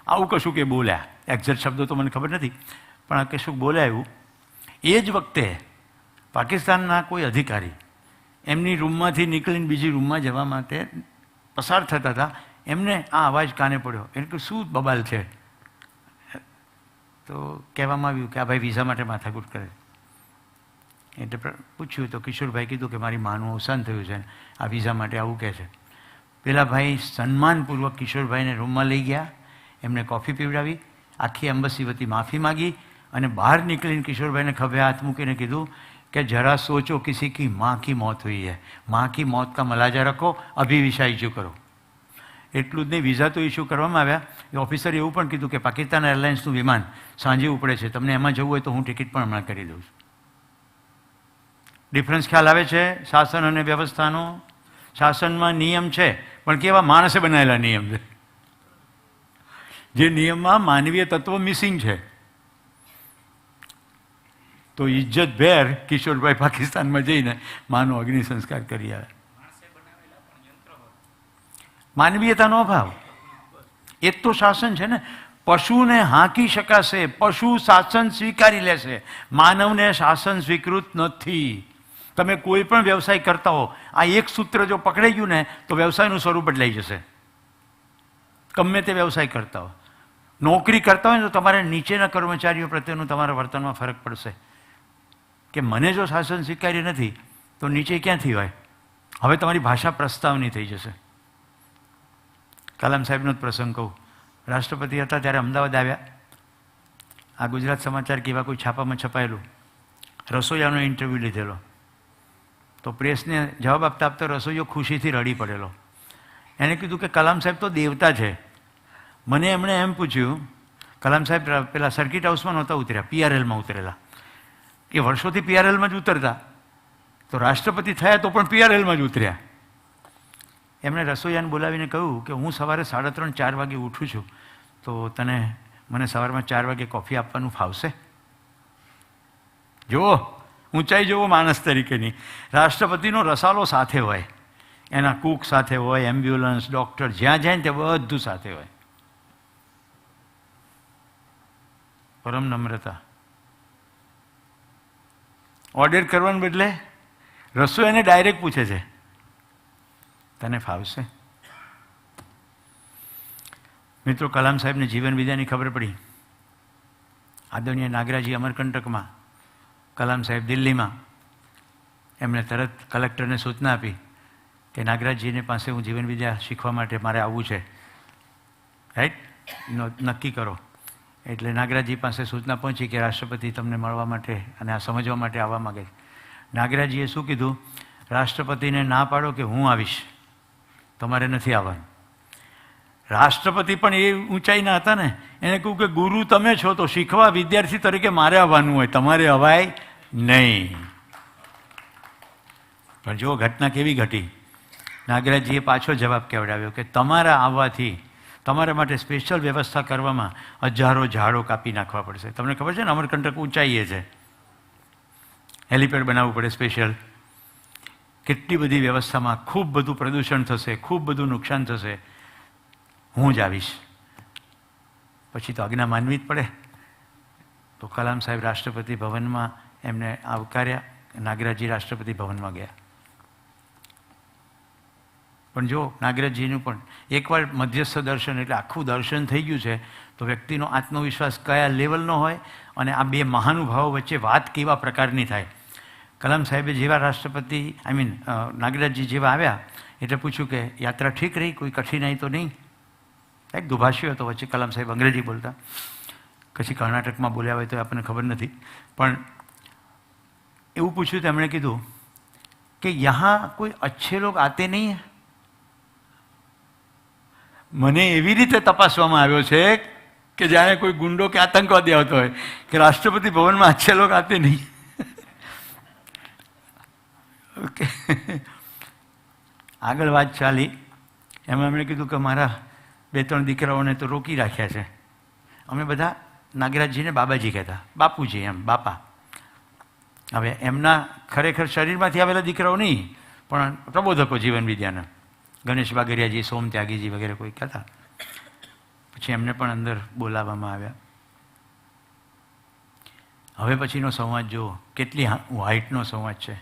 આવું કશું કે બોલ્યા, એક્ઝેક્ટ શબ્દો તો મને ખબર નથી, પણ આ કશું બોલ્યા એવું. એ જ વખતે પાકિસ્તાનના કોઈ અધિકારી એમની રૂમમાંથી નીકળીને બીજી રૂમમાં જવા માટે પસાર થતા હતા. એમને આ અવાજ કાને પડ્યો, એને કે શું બબાલ છે? તો કહેવામાં આવ્યું કે આ ભાઈ વિઝા માટે માથાકૂટ કરે. એટલે પૂછ્યું તો કિશોરભાઈ કીધું કે મારી માનું અવસાન થયું છે, આ વિઝા માટે આવું કહે છે. પેલા ભાઈ સન્માનપૂર્વક કિશોરભાઈને રૂમમાં લઈ ગયા, એમને કોફી પીવડાવી, આખી એમ્બસી વતી માફી માગી અને બહાર નીકળીને કિશોરભાઈને ખભે હાથ મૂકીને કીધું કે જરા સોચો કિસી કી માँ કી મौत हुई है, माँ की मौत का मलाजा रखो, अभी विसा इश्यू કરો. એટલું જ નહીં, વિઝા તો ઇસ્યુ કરવામાં આવ્યા. એ ઓફિસરે એવું પણ કીધું કે પાકિસ્તાન એરલાઇન્સનું વિમાન સાંજે ઉપડે છે, તમને એમાં જવું હોય તો હું ટિકિટ પણ હમણાં કરી દઉં છું. ડિફરન્સ ખ્યાલ આવે છે શાસન અને વ્યવસ્થાનો? શાસનમાં નિયમ છે, પણ કેવા માણસે બનાવેલા નિયમ છે, જે નિયમમાં માનવીય તત્વ મિસિંગ છે. તો ઇજ્જતભેર કિશોરભાઈ પાકિસ્તાનમાં જઈને માનો અગ્નિ સંસ્કાર કરી આવે. માનવીયતાનો અભાવ, એ જ તો શાસન છે ને. પશુને હાંકી શકાશે, પશુ શાસન સ્વીકારી લેશે, માનવને શાસન સ્વીકૃત નથી. તમે કોઈ પણ વ્યવસાય કરતા હો, આ એક સૂત્ર જો પકડાઈ ગયું ને તો વ્યવસાયનું સ્વરૂપ બદલાઈ જશે. ગમે તે વ્યવસાય કરતા હો, નોકરી કરતા હોય ને તો તમારે નીચેના કર્મચારીઓ પ્રત્યેનું તમારા વર્તનમાં ફરક પડશે કે મને જો શાસન સ્વીકાર્ય નથી તો નીચે ક્યાંથી હોય? હવે તમારી ભાષા પ્રસ્તાવની થઈ જશે. કલામ સાહેબનો જ પ્રસંગ કહું. રાષ્ટ્રપતિ હતા ત્યારે અમદાવાદ આવ્યા. આ ગુજરાત સમાચાર કે એવા કોઈ છાપામાં છપાયેલું, રસોઈયાનો ઇન્ટરવ્યૂ લીધેલો. તો પ્રેસને જવાબ આપતા આપતા રસોઈયો ખુશીથી રડી પડેલો. એણે કીધું કે કલામ સાહેબ તો દેવતા છે. મને એમણે એમ પૂછ્યું, કલામ સાહેબ પેલા સર્કિટ હાઉસમાં નહોતા ઉતર્યા, PRLમાં ઉતરેલા. એ વર્ષોથી PRLમાં જ ઉતરતા, તો રાષ્ટ્રપતિ થયા તો પણ PRLમાં જ ઉતર્યા. એમણે રસોઈયાને બોલાવીને કહ્યું કે હું સવારે 3:30-4 વાગે ઉઠું છું, તો તને મને સવારમાં 4 વાગે કોફી આપવાનું ફાવશે? જુઓ ઊંચાઈ જુઓ માણસ તરીકેની. રાષ્ટ્રપતિનો રસાલો સાથે હોય, એના કૂક સાથે હોય, એમ્બ્યુલન્સ, ડૉક્ટર, જ્યાં જાય ને તે બધું સાથે હોય. પરમ નમ્રતા. ઓર્ડર કરવાને બદલે રસોઈયાને ડાયરેક્ટ પૂછે છે તને ફાવશે? મિત્રો, કલામ સાહેબને જીવન વિદ્યાની ખબર પડી. આદરણીય નાગરાજી અમરકંટકમાં, કલામ સાહેબ દિલ્હીમાં. એમણે તરત કલેક્ટરને સૂચના આપી કે નાગરાજજીને પાસે હું જીવન વિદ્યા શીખવા માટે મારે આવવું છે, રાઈટ, નક્કી કરો. એટલે નાગરાજજી પાસે સૂચના પહોંચી કે રાષ્ટ્રપતિ તમને મળવા માટે અને આ સમજવા માટે આવવા માગે છે. નાગરાજીએ શું કીધું? રાષ્ટ્રપતિને ના પાડો કે હું આવીશ, તમારે નથી આવવાનું. રાષ્ટ્રપતિ પણ એ ઊંચાઈના હતા ને, એને કહ્યું કે ગુરુ તમે છો તો શીખવા વિદ્યાર્થી તરીકે મારે આવવાનું હોય, તમારે અવાય નહીં. પણ જો ઘટના કેવી ઘટી. નાગરાજજીએ પાછો જવાબ કેવડાવ્યો કે તમારા આવવાથી તમારા માટે સ્પેશિયલ વ્યવસ્થા કરવામાં હજારો ઝાડો કાપી નાખવા પડશે. તમને ખબર છે ને, અમરકંટક ઊંચાઈએ છે, હેલિપેડ બનાવવું પડે સ્પેશિયલ. કેટલી બધી વ્યવસ્થામાં ખૂબ બધું પ્રદૂષણ થશે, ખૂબ બધું નુકસાન થશે, હું જ આવીશ. પછી તો આજ્ઞા માનવી જ પડે. તો કલામ સાહેબ રાષ્ટ્રપતિ ભવનમાં એમને આવકાર્યા, નાગરાજજી રાષ્ટ્રપતિ ભવનમાં ગયા. પણ જો નાગરાજજીનું પણ એકવાર મધ્યસ્થ દર્શન એટલે આખું દર્શન થઈ ગયું છે તો વ્યક્તિનો આત્મવિશ્વાસ કયા લેવલનો હોય અને આ બે મહાનુભાવો વચ્ચે વાત કેવા પ્રકારની થાય. કલામ સાહેબે જેવા રાષ્ટ્રપતિ નાગરાજજી જેવા આવ્યા એટલે પૂછ્યું કે યાત્રા ઠીક રહી, કોઈ કઠિનાઈ તો નહીં? એક દુભાષી હતો વચ્ચે, કલામ સાહેબ અંગ્રેજી બોલતા, પછી કર્ણાટકમાં બોલ્યા હોય તો આપણને ખબર નથી, પણ એવું પૂછ્યું તો એમણે કીધું કે યહાં કોઈ અચ્છે લોગ આતે નહીં હૈ. મને એવી રીતે તપાસવામાં આવ્યો છે કે જાણે કોઈ ગુંડો કે આતંકવાદી આવતો હોય કે રાષ્ટ્રપતિ ભવનમાં અચ્છે લોગ આતે નહીં. ઓકે, આગળ વાત ચાલી. એમાં એમણે કીધું કે મારા 2-3 દીકરાઓને તો રોકી રાખ્યા છે. અમે બધા નાગરાજજીને બાબાજી કહેતા, બાપુજી એમ, બાપા. હવે એમના ખરેખર શરીરમાંથી આવેલા દીકરાઓ નહીં, પણ પ્રબોધકો જીવન વિદ્યાના, ગણેશ બાગરિયાજી, સોમ ત્યાગીજી વગેરે કોઈ કહેતા. પછી એમને પણ અંદર બોલાવવામાં આવ્યા. હવે પછીનો સંવાદ જુઓ, કેટલી હાઇટનો સંવાદ છે.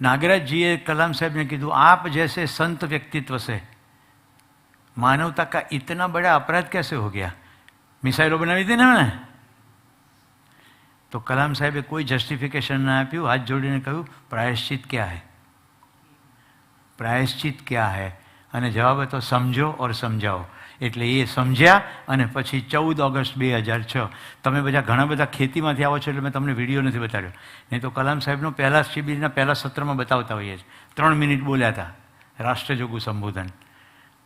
नागराज जी कलाम साहब ने कहा आप जैसे संत व्यक्तित्व से मानवता का इतना बड़ा अपराध कैसे हो गया? मिसाइलों बनावी थी ना मैंने, तो कलाम साहेबे कोई जस्टिफिकेशन ना आप्યું, हाथ जोड़ीने કહ્યું प्रायश्चित क्या है, प्रायश्चित क्या है, અને જવાબ હતો સમજો ઓર સમજાવો. એટલે એ સમજ્યા અને પછી 14 ઓગસ્ટ 2006 તમે બધા ઘણા બધા ખેતીમાંથી આવો છો એટલે મેં તમને વિડીયો નથી બતાવ્યો, નહીં તો કલામ સાહેબનો પહેલા શિબિરના પહેલા સત્રમાં બતાવતા હોઈએ છીએ. 3 મિનિટ બોલ્યા હતા રાષ્ટ્રજોગું સંબોધન.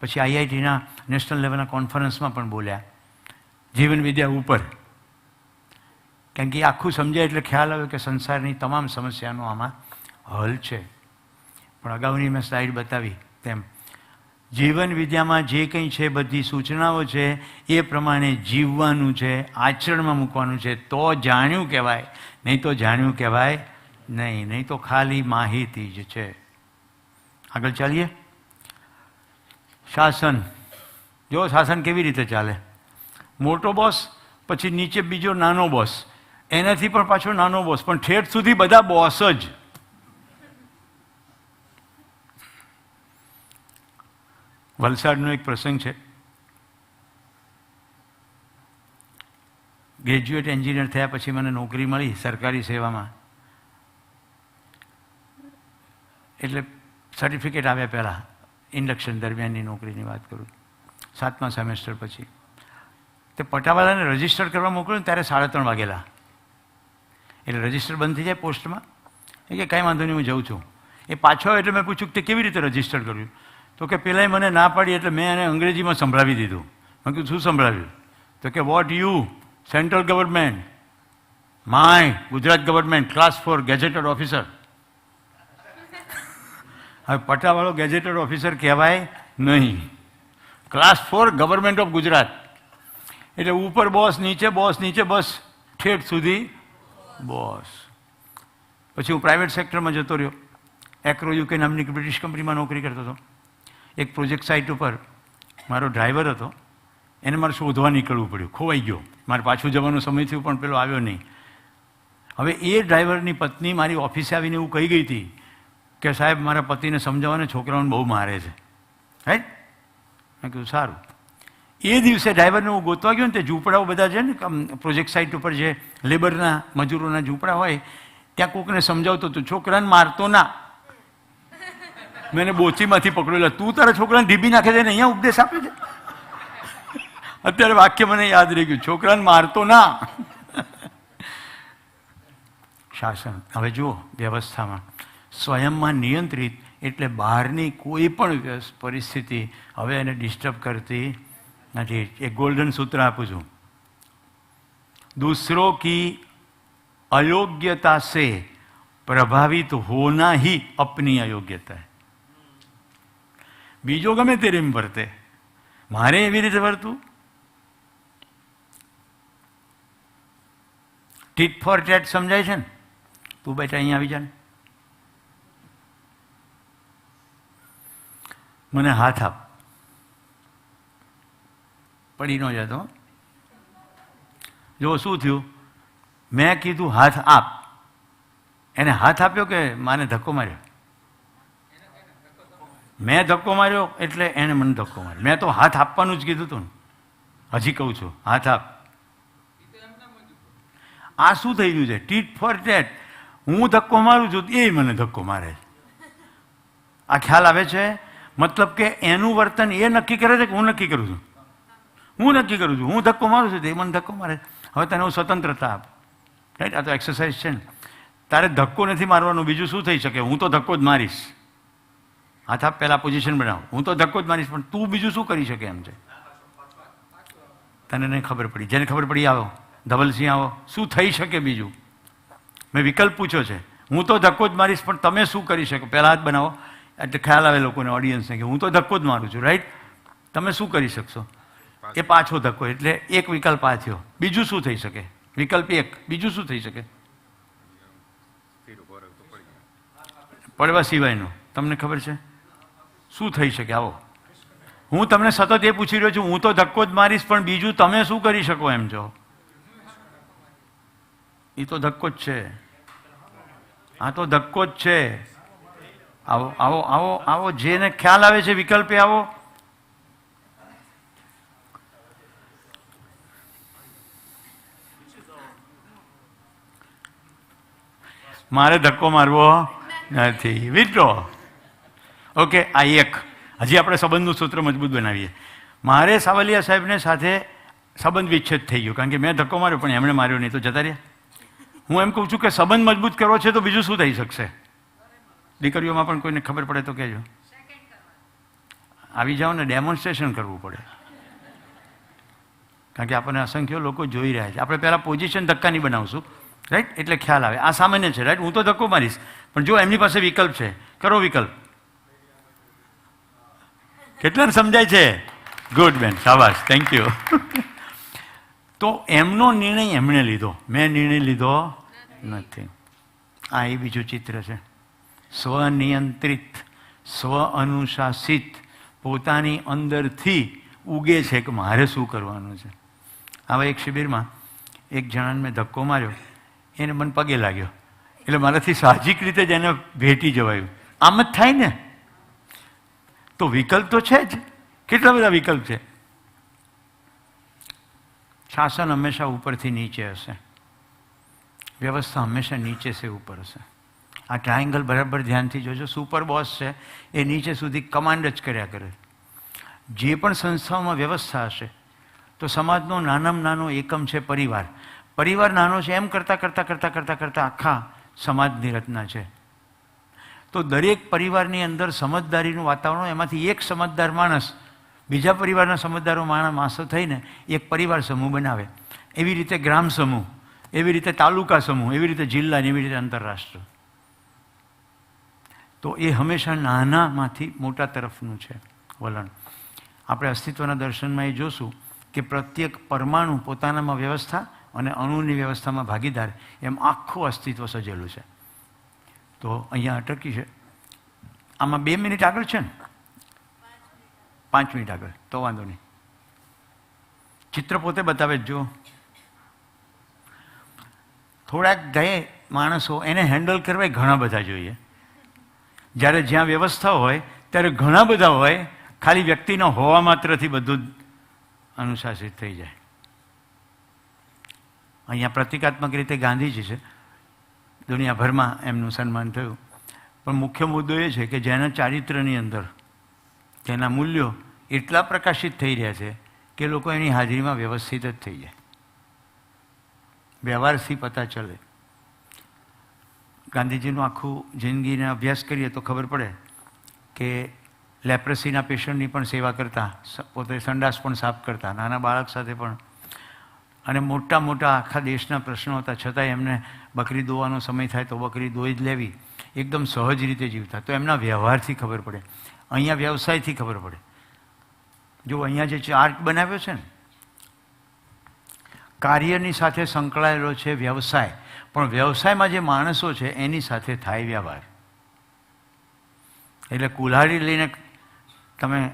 પછી આઈઆઈટીના નેશનલ લેવલના કોન્ફરન્સમાં પણ બોલ્યા જીવન વિદ્યા ઉપર, કારણ કે એ આખું સમજાય એટલે ખ્યાલ આવે કે સંસારની તમામ સમસ્યાનો આમાં હલ છે. પણ અગાઉની મેં સ્લાઇડ બતાવી તેમ જીવન વિદ્યામાં જે કંઈ છે બધી સૂચનાઓ છે એ પ્રમાણે જીવવાનું છે, આચરણમાં મૂકવાનું છે, તો જાણ્યું કહેવાય, નહીં તો જાણ્યું કહેવાય નહીં, નહીં તો ખાલી માહિતી જ છે. આગળ ચાલીએ. શાસન, જો શાસન કેવી રીતે ચાલે, મોટો બોસ, પછી નીચે બીજો નાનો બોસ, એનાથી પણ પાછો નાનો બોસ, પણ ઠેઠ સુધી બધા બોસ જ. વલસાડનો એક પ્રસંગ છે. ગ્રેજ્યુએટ એન્જિનિયર થયા પછી મને નોકરી મળી સરકારી સેવામાં, એટલે સર્ટિફિકેટ આવ્યા પહેલાં ઇન્ડક્શન દરમિયાનની નોકરીની વાત કરું, 7મા સેમેસ્ટર પછી. તે પટાવાળાને રજિસ્ટર કરવા મોકલ્યું ત્યારે 3:30 વાગેલા, એટલે રજિસ્ટર બંધ થઈ જાય પોસ્ટમાં. એ કે કાંઈ વાંધો નહીં, હું જઉં છું. એ પાછો આવ્યો એટલે મેં પૂછ્યું કે તે કેવી રીતે રજિસ્ટર કર્યું? તો કે પહેલાંય મને ના પાડી એટલે મેં એને અંગ્રેજીમાં સંભળાવી દીધું. મેં કીધું શું સંભળાવ્યું? તો કે what you central government, my Gujarat government, class 4 gazetted officer. હવે પટાવાળો ગેઝેટેડ ઓફિસર કહેવાય નહીં, ક્લાસ 4 ગવર્મેન્ટ ઓફ ગુજરાત. એટલે ઉપર બોસ, નીચે બોસ, નીચે બસ ઠેઠ સુધી બોસ. પછી હું પ્રાઇવેટ સેક્ટરમાં જતો રહ્યો. એક્રો યુકે નામની બ્રિટિશ કંપનીમાં નોકરી કરતો હતો. એક પ્રોજેક્ટ સાઇટ ઉપર મારો ડ્રાઈવર હતો, એને મારે શોધવા નીકળવું પડ્યું, ખોવાઈ ગયો. મારે પાછું જવાનો સમય થયો પણ પેલો આવ્યો નહીં. હવે એ ડ્રાઈવરની પત્ની મારી ઓફિસે આવીને એવું કહી ગઈ હતી કે સાહેબ મારા પતિને સમજાવવાને છોકરાઓને બહુ મારે છે. રાઈટ? મેં કીધું સારું. એ દિવસે ડ્રાઈવરને હું ગોતવા ગયો ને, તે ઝૂંપડાઓ બધા છે ને પ્રોજેક્ટ સાઇટ ઉપર જે લેબરના મજૂરોના ઝૂંપડા હોય, ત્યાં કોકને સમજાવતો હતો, છોકરાને મારતો ના. મેં બોચીમાંથી પકડેલા, તું તારા છોકરાને ઢીબી નાખે છે ને અહીંયા ઉપદેશ આપે છે. અત્યારે વાક્ય મને યાદ રહી ગયું, છોકરાને મારતો ના. શાસન. હવે જુઓ વ્યવસ્થામાં સ્વયંમાં નિયંત્રિત એટલે બહારની કોઈ પણ પરિસ્થિતિ હવે એને ડિસ્ટર્બ કરતી નથી. એક ગોલ્ડન સૂત્ર આપું છું, दूसरों की अयोग्यता से प्रभावित होना ही अपनी अयोग्यता है. બીજો ગમે તે રીમ વર્તે, મારે એવી રીતે વર્તું. ટીટ ફોર ટેટ સમજાય છે ને? તું બેટા અહીંયા આવી જા ને, મને હાથ આપ. પડી ન જતો. જો શું થયું, મેં કીધું હાથ આપ, એને હાથ આપ્યો કે માને ધક્કો માર્યો? મેં ધક્કો માર્યો એટલે એને મને ધક્કો માર્યો. મેં તો હાથ આપવાનું જ કીધું હતું ને. હજી કહું છું, હાથ આપ. આ શું થઈ ગયું છે? ટીટ ફોર ટેટ. હું ધક્કો મારું છું એ મને ધક્કો મારે છે. આ ખ્યાલ આવે છે? મતલબ કે એનું વર્તન એ નક્કી કરે છે કે હું નક્કી કરું છું? હું નક્કી કરું છું. હું ધક્કો મારું છું એ મને ધક્કો મારે. હવે તને હું સ્વતંત્રતા આપ. રાઈટ? આ તો એક્સરસાઇઝ છે ને. તારે ધક્કો નથી મારવાનો, બીજું શું થઈ શકે? હું તો ધક્કો જ મારીશ. હાથ આપ, પહેલાં પોઝિશન બનાવો. હું તો ધક્કો જ મારીશ, પણ તું બીજું શું કરી શકે એમ છે? તને નહીં ખબર પડી. જેને ખબર પડી આવો. ધવલસિંહ આવો. શું થઈ શકે બીજું? મેં વિકલ્પ પૂછ્યો છે. હું તો ધક્કો જ મારીશ, પણ તમે શું કરી શકો? પહેલાં હાથ બનાવો એટલે ખ્યાલ આવે લોકોને, ઓડિયન્સને, કે હું તો ધક્કો જ મારું છું. રાઈટ? તમે શું કરી શકશો? એ પાછો ધક્કો. એટલે એક વિકલ્પ આ થયો. બીજું શું થઈ શકે? વિકલ્પ એક. બીજું શું થઈ શકે? પડવા સિવાયનું તમને ખબર છે શું થઈ શકે? આવો. હું તમને સતત એ પૂછી રહ્યો છું, હું તો ધક્કો જ મારીશ, પણ બીજું તમે શું કરી શકો એમ છો? એ તો ધક્કો જ છે. આ તો ધક્કો જ છે. આવો આવો આવો આવો. જેને ખ્યાલ આવે છે વિકલ્પે આવો. મારે ધક્કો મારવો નથી. વિથડ્રો. ઓકે, આ એક. હજી આપણે સંબંધનું સૂત્ર મજબૂત બનાવીએ. મારે સાવલિયા સાહેબને સાથે સંબંધ વિચ્છેદ થઈ ગયો, કારણ કે મેં ધક્કો માર્યો પણ એમણે માર્યો નહીં, તો જતા રહ્યા. હું એમ કહું છું કે સંબંધ મજબૂત કરવો છે તો બીજું શું થઈ શકશે? દીકરીઓમાં પણ કોઈને ખબર પડે તો કહેજો. આવી જાઓ ને, ડેમોન્સ્ટ્રેશન કરવું પડે, કારણ કે આપણને અસંખ્ય લોકો જોઈ રહ્યા છે. આપણે પહેલાં પોઝિશન ધક્કાની બનાવશું. રાઈટ? એટલે ખ્યાલ આવે. આ સામાન્ય છે. રાઈટ? હું તો ધક્કો મારીશ, પણ જો એમની પાસે વિકલ્પ છે, કરો વિકલ્પ. કેટલાને સમજાય છે? ગુડ બેન, શાબાશ, થેન્ક યુ. તો એમનો નિર્ણય એમણે લીધો, મેં નિર્ણય લીધો નથી. આ એ બીજું ચિત્ર છે. સ્વનિયંત્રિત, સ્વ અનુશાસિત, પોતાની અંદરથી ઉગે છે કે મારે શું કરવાનું છે. આવા એક શિબિરમાં એક જણાને મેં ધક્કો માર્યો, એને મને પગે લાગ્યો, એટલે મારાથી સાહજિક રીતે જ એને ભેટી જવાયું. આમ જ થાય ને. તો વિકલ્પ તો છે જ. કેટલા બધા વિકલ્પ છે. શાસન હંમેશા ઉપરથી નીચે હશે, વ્યવસ્થા હંમેશા નીચે સે ઉપર હશે. આ ટ્રાયંગલ બરાબર ધ્યાનથી જોજો. સુપર બોસ છે એ નીચે સુધી કમાન્ડ જ કર્યા કરે. જે પણ સંસ્થાઓમાં વ્યવસ્થા હશે તો સમાજનો નાનામાં નાનો એકમ છે પરિવાર. પરિવાર નાનો છે એમ કરતાં કરતાં કરતાં કરતાં કરતાં આખા સમાજની રચના છે. તો દરેક પરિવારની અંદર સમજદારીનું વાતાવરણ, એમાંથી એક સમજદાર માણસ બીજા પરિવારના સમજદારો માણસો થઈને એક પરિવાર સમૂહ બનાવે. એવી રીતે ગ્રામ સમૂહ, એવી રીતે તાલુકા સમૂહ, એવી રીતે જિલ્લા, એવી રીતે આંતરરાષ્ટ્ર. તો એ હંમેશા નાનામાંથી મોટા તરફનું છે વલણ. આપણે અસ્તિત્વના દર્શનમાં એ જોશું કે પ્રત્યેક પરમાણુ પોતાનામાં વ્યવસ્થા અને અણુની વ્યવસ્થામાં ભાગીદાર, એમ આખું અસ્તિત્વ સજેલું છે. તો અહીંયા અટકી છે. આમાં 2 મિનિટ આગળ છે ને? 5 મિનિટ આગળ તો વાંધો નહીં. ચિત્ર પોતે બતાવે જ. જો થોડાક ગયે માણસો એને હેન્ડલ કરવા ઘણા બધા જોઈએ. જ્યારે જ્યાં વ્યવસ્થા હોય ત્યારે ઘણા બધા હોય, ખાલી વ્યક્તિના હોવા માત્રથી બધું જ અનુશાસિત થઈ જાય. અહીંયા પ્રતિકાત્મક રીતે ગાંધીજી છે, દુનિયાભરમાં એમનું સન્માન થયું, પણ મુખ્ય મુદ્દો એ છે કે જેના ચારિત્ર્યની અંદર તેના મૂલ્યો એટલા પ્રકાશિત થઈ રહ્યા છે કે લોકો એની હાજરીમાં વ્યવસ્થિત જ થઈ જાય. વ્યવહારથી પતા ચલે. ગાંધીજીનું આખું જિંદગીને અભ્યાસ કરીએ તો ખબર પડે કે લેપ્રસીના પેશન્ટની પણ સેવા કરતા, પોતે સંડાસ પણ સાફ કરતા, નાના બાળક સાથે પણ. અને મોટા મોટા આખા દેશના પ્રશ્નો હતા, છતાંય એમને બકરી દોવાનો સમય થાય તો બકરી દોઈ જ લેવી. એકદમ સહજ રીતે જીવતા. તો એમના વ્યવહારથી ખબર પડે. અહીંયા વ્યવસાયથી ખબર પડે. જો અહીંયા જે ચાર્ટ બનાવ્યો છે ને, કાર્યની સાથે સંકળાયેલો છે વ્યવસાય, પણ વ્યવસાયમાં જે માણસો છે એની સાથે થાય વ્યવહાર. એટલે કુલ્હાડી લઈને તમે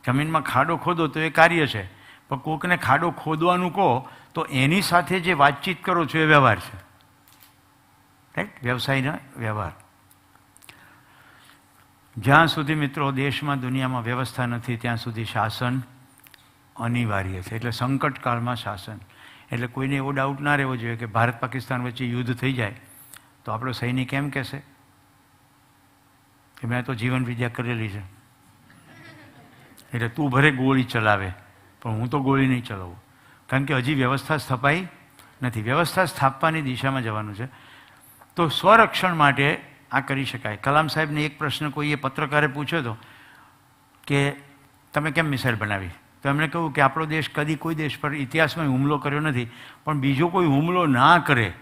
જમીનમાં ખાડો ખોદો તો એ કાર્ય છે, પણ કોકને ખાડો ખોદવાનું કહો તો એની સાથે જે વાતચીત કરો છો એ વ્યવહાર છે, રાઈટ? વ્યવસાયના વ્યવહાર. જ્યાં સુધી મિત્રો દેશમાં દુનિયામાં વ્યવસ્થા નથી ત્યાં સુધી શાસન અનિવાર્ય છે. એટલે સંકટકાળમાં શાસન. એટલે કોઈને એવો ડાઉટ ના રહેવો જોઈએ કે ભારત પાકિસ્તાન વચ્ચે યુદ્ધ થઈ જાય તો આપણો સૈનિક એમ કહેશે કે મેં તો જીવન વિદ્યા કરેલી છે, એટલે તું ભરે ગોળી ચલાવે પણ હું તો ગોળી નહીં ચલાવું. કારણ કે હજી વ્યવસ્થા સ્થપાઈ નથી. વ્યવસ્થા સ્થાપવાની દિશામાં જવાનું છે. તો સ્વરક્ષણ માટે આ કરી શકાય. કલામ સાહેબને એક પ્રશ્ન કોઈએ પત્રકારે પૂછ્યો હતો કે તમે કેમ મિસાઇલ બનાવી? તો એમણે કહ્યું કે આપણો દેશ કદી કોઈ દેશ પર ઇતિહાસમાં હુમલો કર્યો નથી, પણ બીજો કોઈ હુમલો ના કરે,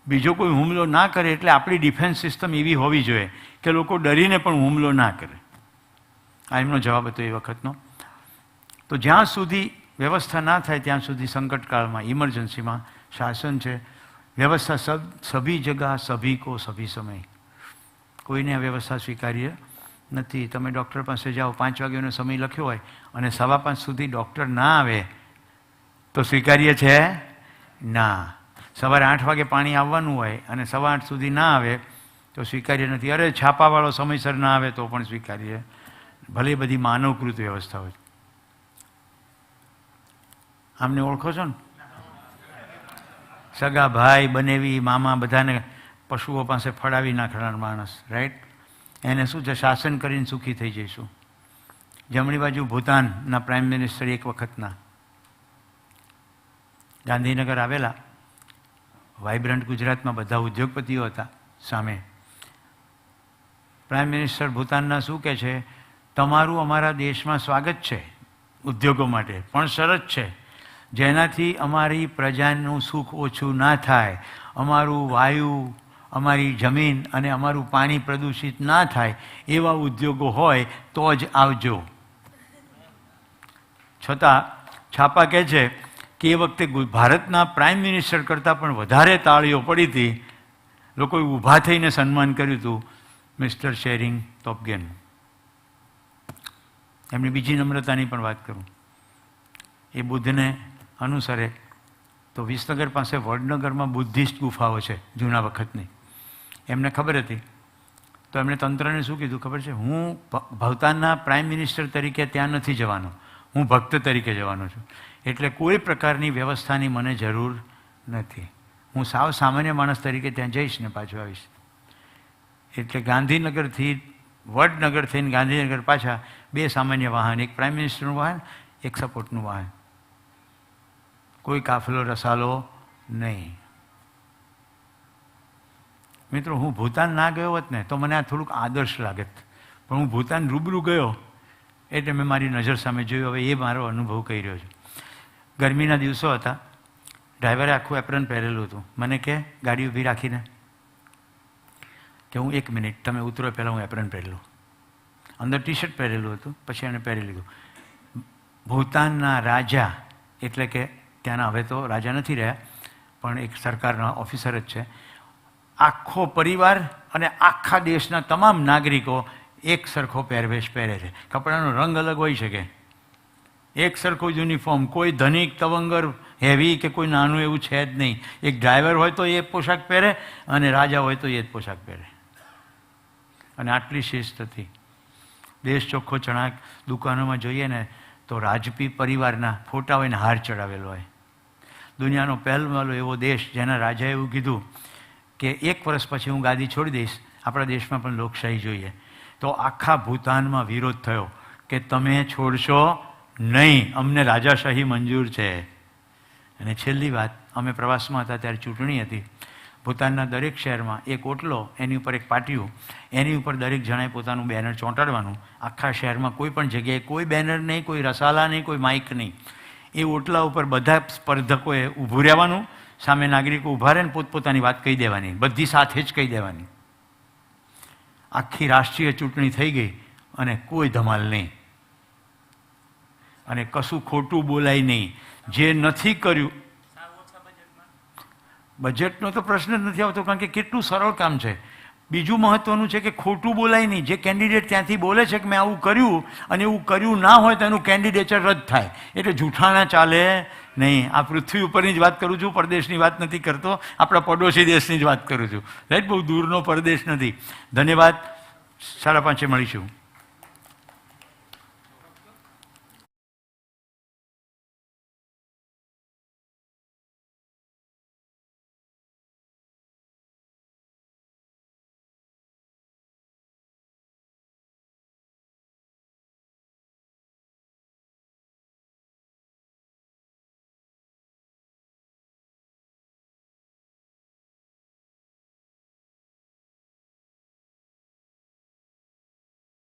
બીજો કોઈ હુમલો ના કરે એટલે આપણી ડિફેન્સ સિસ્ટમ એવી હોવી જોઈએ કે લોકો ડરીને પણ હુમલો ના કરે. આ એમનો જવાબ હતો એ વખતનો. તો જ્યાં સુધી વ્યવસ્થા ના થાય ત્યાં સુધી સંકટકાળમાં ઇમરજન્સીમાં શાસન છે. વ્યવસ્થા સભી જગા સભી કો સભી સમય. કોઈને આ વ્યવસ્થા સ્વીકાર્ય નથી. તમે ડૉક્ટર પાસે જાઓ, 5 વાગ્યાનો સમય લખ્યો હોય અને 5:15 સુધી ડૉક્ટર ના આવે તો સ્વીકાર્ય છે? ના. સવારે 8 વાગે પાણી આવવાનું હોય અને 8:15 સુધી ના આવે તો સ્વીકાર્ય નથી. અરે છાપાવાળો સમયસર ના આવે તો પણ સ્વીકાર્ય, ભલે બધી માનવકૃત વ્યવસ્થા હોય. આમને ઓળખો છો ને? સગા ભાઈ, બનેવી, મામા, બધાને પશુઓ પાસે ફળાવી નાખનાર માણસ, રાઈટ? એને શું છે, શાસન કરીને સુખી થઈ જઈશું. જમણી બાજુ ભૂતાનના પ્રાઇમ મિનિસ્ટર એક વખતના ગાંધીનગર આવેલા. વાઇબ્રન્ટ ગુજરાતમાં બધા ઉદ્યોગપતિઓ હતા સામે. પ્રાઇમ મિનિસ્ટર ભૂતાનના શું કહે છે, તમારું અમારા દેશમાં સ્વાગત છે ઉદ્યોગો માટે, પણ શરત છે જેનાથી અમારી પ્રજાનું સુખ ઓછું ના થાય, અમારું વાયુ, અમારી જમીન અને અમારું પાણી પ્રદૂષિત ના થાય એવા ઉદ્યોગો હોય તો જ આવજો. છતાં છાપા કહે છે કે એ વખતે ભારતના પ્રાઇમ મિનિસ્ટર કરતાં પણ વધારે તાળીઓ પડી હતી. લોકોએ ઊભા થઈને સન્માન કર્યું હતું મિસ્ટર શેરિંગ તોપગેન. એમની બીજી નમ્રતાની પણ વાત કરું. એ બુદ્ધને અનુસરે તો વિસનગર પાસે વડનગરમાં બુદ્ધિસ્ટ ગુફાઓ છે જૂના વખતની. એમને ખબર હતી તો એમણે તંત્રને શું કીધું ખબર છે, હું ભૂતાનના પ્રાઇમ મિનિસ્ટર તરીકે ત્યાં નથી જવાનો, હું ભક્ત તરીકે જવાનો છું, એટલે કોઈ પ્રકારની વ્યવસ્થાની મને જરૂર નથી. હું સાવ સામાન્ય માણસ તરીકે ત્યાં જઈશ ને પાછો આવીશ. એટલે ગાંધીનગરથી વડનગર થઈને ગાંધીનગર પાછા 2 સામાન્ય વાહન, એક પ્રાઇમ મિનિસ્ટરનું વાહન, એક સપોર્ટનું વાહન. કોઈ કાફલો રસાલો નહીં. મિત્રો, હું ભૂતાન ના ગયો હોત ને તો મને આ થોડુંક આદર્શ લાગત, પણ હું ભૂતાન રૂબરૂ ગયો એટલે મેં મારી નજર સામે જોયું. હવે એ મારો અનુભવ કહી રહ્યો છું. ગરમીના દિવસો હતા, ડ્રાઈવરે આખું એપ્રન પહેરેલું હતું. મને કે ગાડી ઊભી રાખીને કે હું 1 મિનિટ, તમે ઉતરો પહેલાં હું એપ્રન પહેરેલું. અંદર ટી શર્ટ પહેરેલું હતું, પછી એને પહેરી લીધું. ભૂતાનના રાજા, એટલે કે ત્યાંના હવે તો રાજા નથી રહ્યા પણ એક સરકારના ઓફિસર જ છે, આખો પરિવાર અને આખા દેશના તમામ નાગરિકો એક સરખો પહેરવેશ પહેરે છે. કપડાનો રંગ અલગ હોઈ શકે, એક સરખો યુનિફોર્મ, કોઈ ધનિક તવંગર હેવી કે કોઈ નાનું એવું છે જ નહીં. એક ડ્રાઈવર હોય તો એ પોશાક પહેરે અને રાજા હોય તો એ જ પોશાક પહેરે. અને આટલી શિસ્ત હતી. દેશ ચોખ્ખો ચણાક દુકાનોમાં જોઈએ ને તો રાજપી પરિવારના ફોટા હોય ને હાર ચડાવેલો હોય. દુનિયાનો પહેલો એવો દેશ જેના રાજાએ એવું કીધું કે 1 વર્ષ પછી હું ગાદી છોડી દઈશ, આપણા દેશમાં પણ લોકશાહી જોઈએ. તો આખા ભૂતાનમાં વિરોધ થયો કે તમે છોડશો નહીં, અમને રાજાશાહી મંજૂર છે. અને છેલ્લી વાત, અમે પ્રવાસમાં હતા ત્યારે ચૂંટણી હતી. ભૂતાનના દરેક શહેરમાં એક ઓટલો, એની ઉપર એક પાટિયું, એની ઉપર દરેક જણાએ પોતાનું બેનર ચોંટાડવાનું. આખા શહેરમાં કોઈ પણ જગ્યાએ કોઈ બેનર નહીં, કોઈ રસાલા નહીં, કોઈ માઇક નહીં. એ ઓટલા ઉપર બધા સ્પર્ધકોએ ઊભું રહેવાનું, સામે નાગરિકો ઊભા રહે ને પોતપોતાની વાત કહી દેવાની, બધી સાથે જ કહી દેવાની. આખી રાષ્ટ્રીય ચૂંટણી થઈ ગઈ અને કોઈ ધમાલ નહીં અને કશું ખોટું બોલાય નહીં. જે નથી કર્યું, બજેટનો તો પ્રશ્ન જ નથી આવતો, કારણ કે કેટલું સરળ કામ છે. બીજું મહત્વનું છે કે ખોટું બોલાય નહીં. જે કેન્ડિડેટ ત્યાંથી બોલે છે કે મેં આવું કર્યું અને એવું કર્યું ના હોય તો એનું કેન્ડિડેચર રદ થાય. એટલે જૂઠાણા ચાલે નહીં. આ પૃથ્વી ઉપરની જ વાત કરું છું, પરદેશની વાત નથી કરતો, આપણા પડોશી દેશની જ વાત કરું છું. રાઈટ, બહુ દૂરનો પરદેશ નથી. ધન્યવાદ. 5:30 મળીશું.